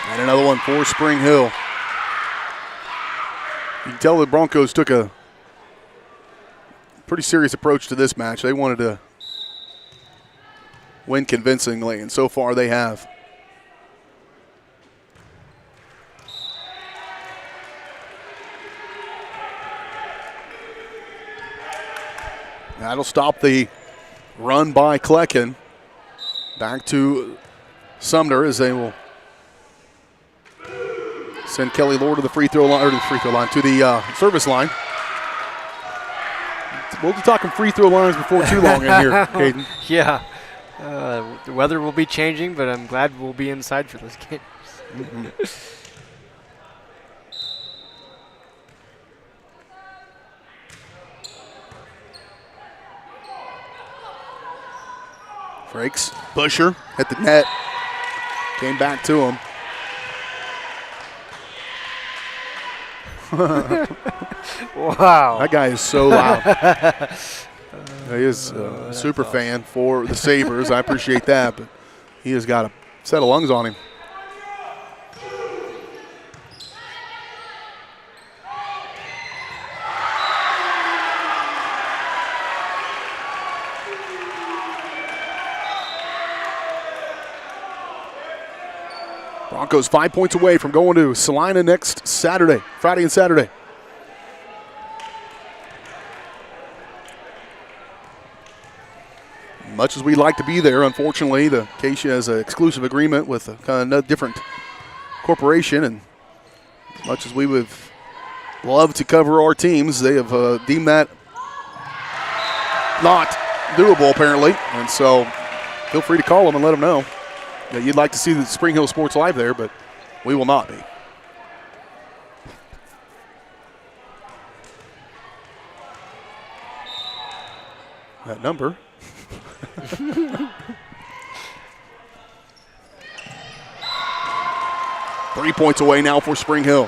And another one for Spring Hill. You can tell the Broncos took a pretty serious approach to this match. They wanted to win convincingly, and so far they have. That'll stop the run by Klecken. Back to Sumner as they will send Kelly Lord to the free throw line, or to the service line. We'll be talking free throw lines before too long in here, Caden. Yeah. The weather will be changing, but I'm glad we'll be inside for this game. Mm-hmm. Frakes, Busher at the net. Came back to him. Wow. That guy is so loud. He is a super fan for the Sabres. I appreciate that, but he has got a set of lungs on him. Broncos 5 points away from going to Salina next Saturday, Friday and Saturday. Much as we'd like to be there, unfortunately, the Acacia has an exclusive agreement with a kind of different corporation, and as much as we would love to cover our teams, they have deemed that not doable, apparently. And so feel free to call them and let them know that you'd like to see the Spring Hill Sports Live there, but we will not be. That number. 3 points away now for Spring Hill.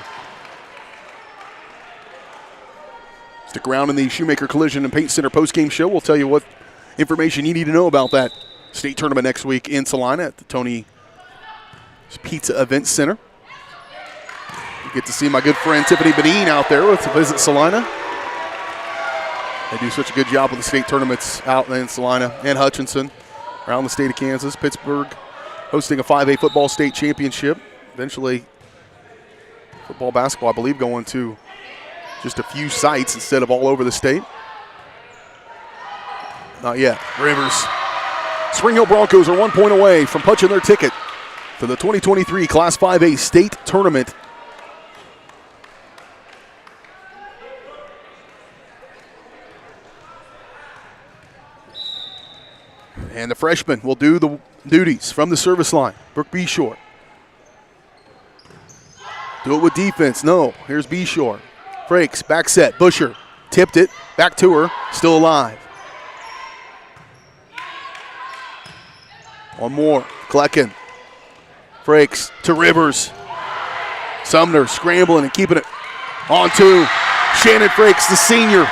Stick around in the Shoemaker Collision and Paint Center postgame show. We'll tell you what information you need to know about that state tournament next week in Salina at the Tony Pizza Event Center. You get to see my good friend Tiffany Benin out there with Visit Salina. They do such a good job with the state tournaments out in Salina and Hutchinson, around the state of Kansas. Pittsburgh hosting a 5A football state championship. Eventually, football, basketball, I believe, going to just a few sites instead of all over the state. Not yet. Rivers. Spring Hill Broncos are 1 point away from punching their ticket to the 2023 Class 5A state tournament. And the freshman will do the duties from the service line. Brooke Beshore. Do it with defense. No. Here's Beshore. Frakes, back set. Busher tipped it. Back to her. Still alive. One more. Klecken. Frakes to Rivers. Sumner scrambling and keeping it on two. Shannon Frakes, the senior,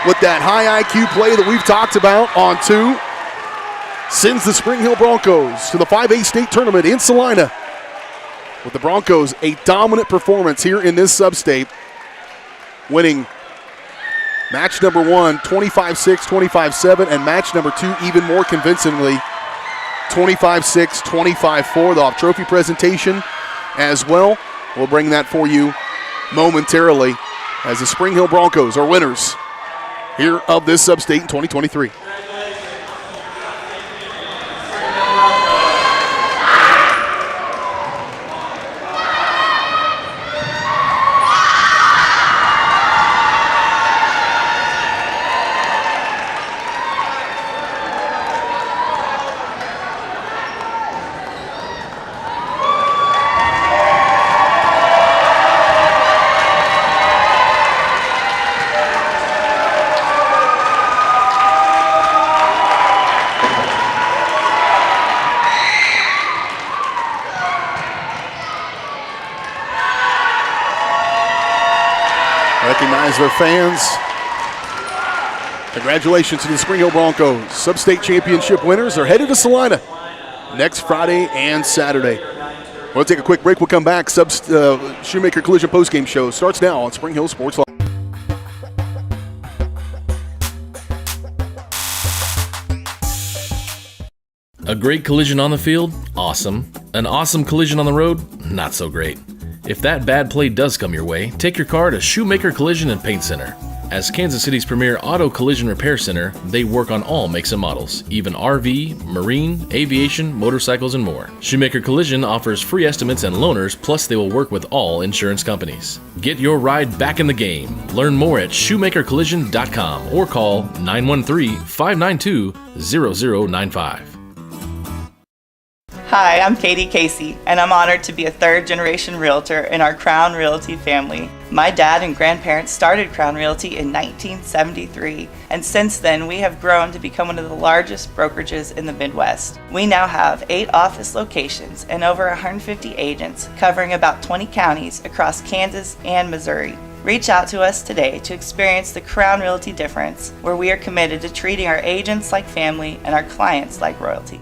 with that high IQ play that we've talked about on two, sends the Spring Hill Broncos to the 5A state tournament in Salina. With the Broncos, a dominant performance here in this sub-state, winning match number 1, 25-6, 25-7, and match number 2 even more convincingly, 25-6, 25-4. They'll have trophy presentation as well. We'll bring that for you momentarily as the Spring Hill Broncos are winners here of this sub-state in 2023. Recognize their fans. Congratulations to the Spring Hill Broncos. Sub-state championship winners are headed to Salina next Friday and Saturday. We'll take a quick break. We'll come back. Shoemaker Collision postgame show starts now on Spring Hill Sports Live. A great collision on the field? Awesome. An awesome collision on the road? Not so great. If that bad play does come your way, take your car to Shoemaker Collision and Paint Center. As Kansas City's premier auto collision repair center, they work on all makes and models, even RV, marine, aviation, motorcycles, and more. Shoemaker Collision offers free estimates and loaners, plus they will work with all insurance companies. Get your ride back in the game. Learn more at shoemakercollision.com or call 913-592-0095. Hi, I'm Katie Casey, and I'm honored to be a third-generation realtor in our Crown Realty family. My dad and grandparents started Crown Realty in 1973, and since then we have grown to become one of the largest brokerages in the Midwest. We now have 8 office locations and over 150 agents covering about 20 counties across Kansas and Missouri. Reach out to us today to experience the Crown Realty difference, where we are committed to treating our agents like family and our clients like royalty.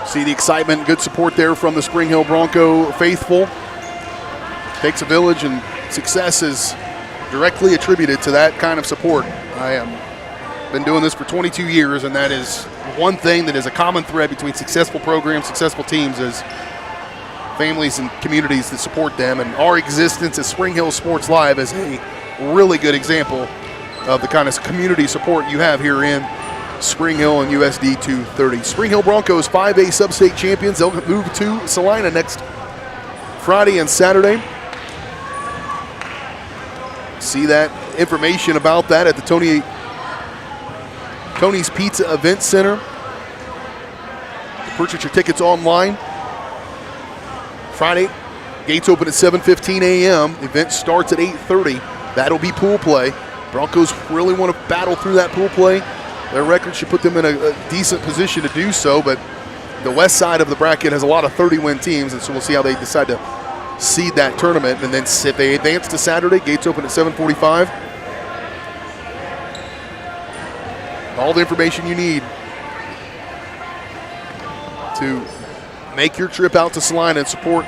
See the excitement, good support there from the Spring Hill Bronco faithful. Takes a village, and success is directly attributed to that kind of support. I am been doing this for 22 years, and that is one thing that is a common thread between successful programs, successful teams, is families and communities that support them. And our existence at Spring Hill Sports Live is a really good example of the kind of community support you have here in Spring Hill and USD 230. Spring Hill Broncos 5A Substate champions. They'll move to Salina next Friday and Saturday. See that information about that at the Tony's Pizza Event Center. Purchase your tickets online. Friday, gates open at 7:15 a.m. Event starts at 8:30. That'll be pool play. Broncos really want to battle through that pool play. Their record should put them in a decent position to do so, but the west side of the bracket has a lot of 30-win teams, and so we'll see how they decide to seed that tournament. And then if they advance to Saturday, gates open at 7:45. All the information you need to make your trip out to Salina and support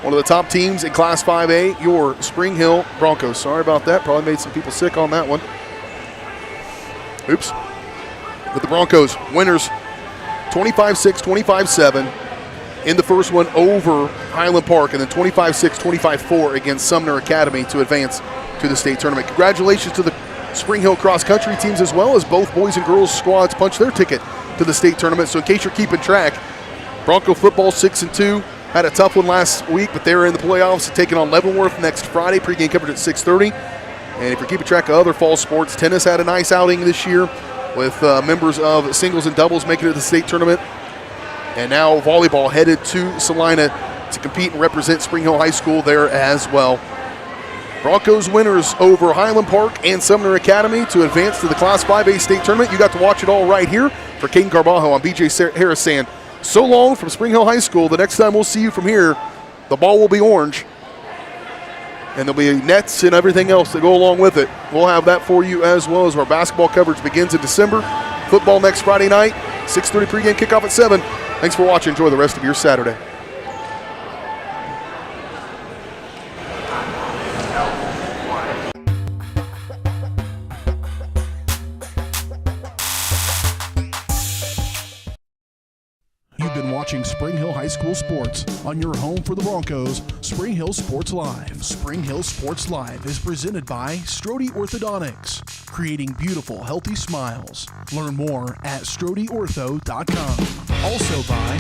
one of the top teams in Class 5A, your Spring Hill Broncos. Sorry about that. Probably made some people sick on that one. Oops. But the Broncos, winners 25-6, 25-7 in the first one over Highland Park, and then 25-6, 25-4 against Sumner Academy to advance to the state tournament. Congratulations to the Spring Hill cross-country teams, as well as both boys and girls squads punched their ticket to the state tournament. So in case you're keeping track, Bronco football 6-2, had a tough one last week, but they're in the playoffs, taking on Leavenworth next Friday. Pregame coverage at 6:30. And if you're keeping track of other fall sports, tennis had a nice outing this year with members of singles and doubles making it to the state tournament. And now volleyball headed to Salina to compete and represent Spring Hill High School there as well. Broncos winners over Highland Park and Sumner Academy to advance to the Class 5A state tournament. You got to watch it all right here. For Caden Carbajo, I'm BJ Harris saying so long from Spring Hill High School. The next time we'll see you from here, the ball will be orange, and there'll be nets and everything else that go along with it. We'll have that for you, as well as our basketball coverage begins in December. Football next Friday night, 6:30 pregame, kickoff at 7. Thanks for watching. Enjoy the rest of your Saturday. You've been watching Spring Hill High School Sports on your home for the Broncos, Spring Hill Sports Live. Spring Hill Sports Live is presented by Strode Orthodontics, creating beautiful, healthy smiles. Learn more at StrodeOrtho.com. Also by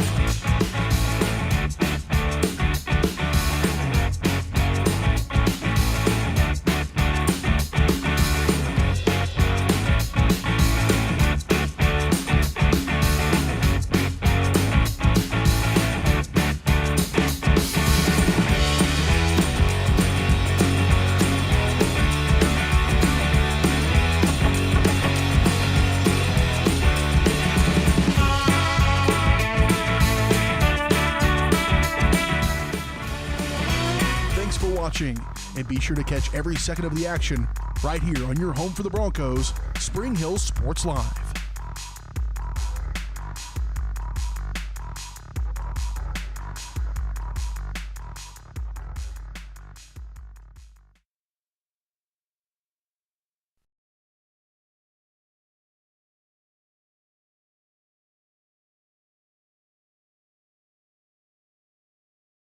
and be sure to catch every second of the action right here on your home for the Broncos, Spring Hill Sports Live.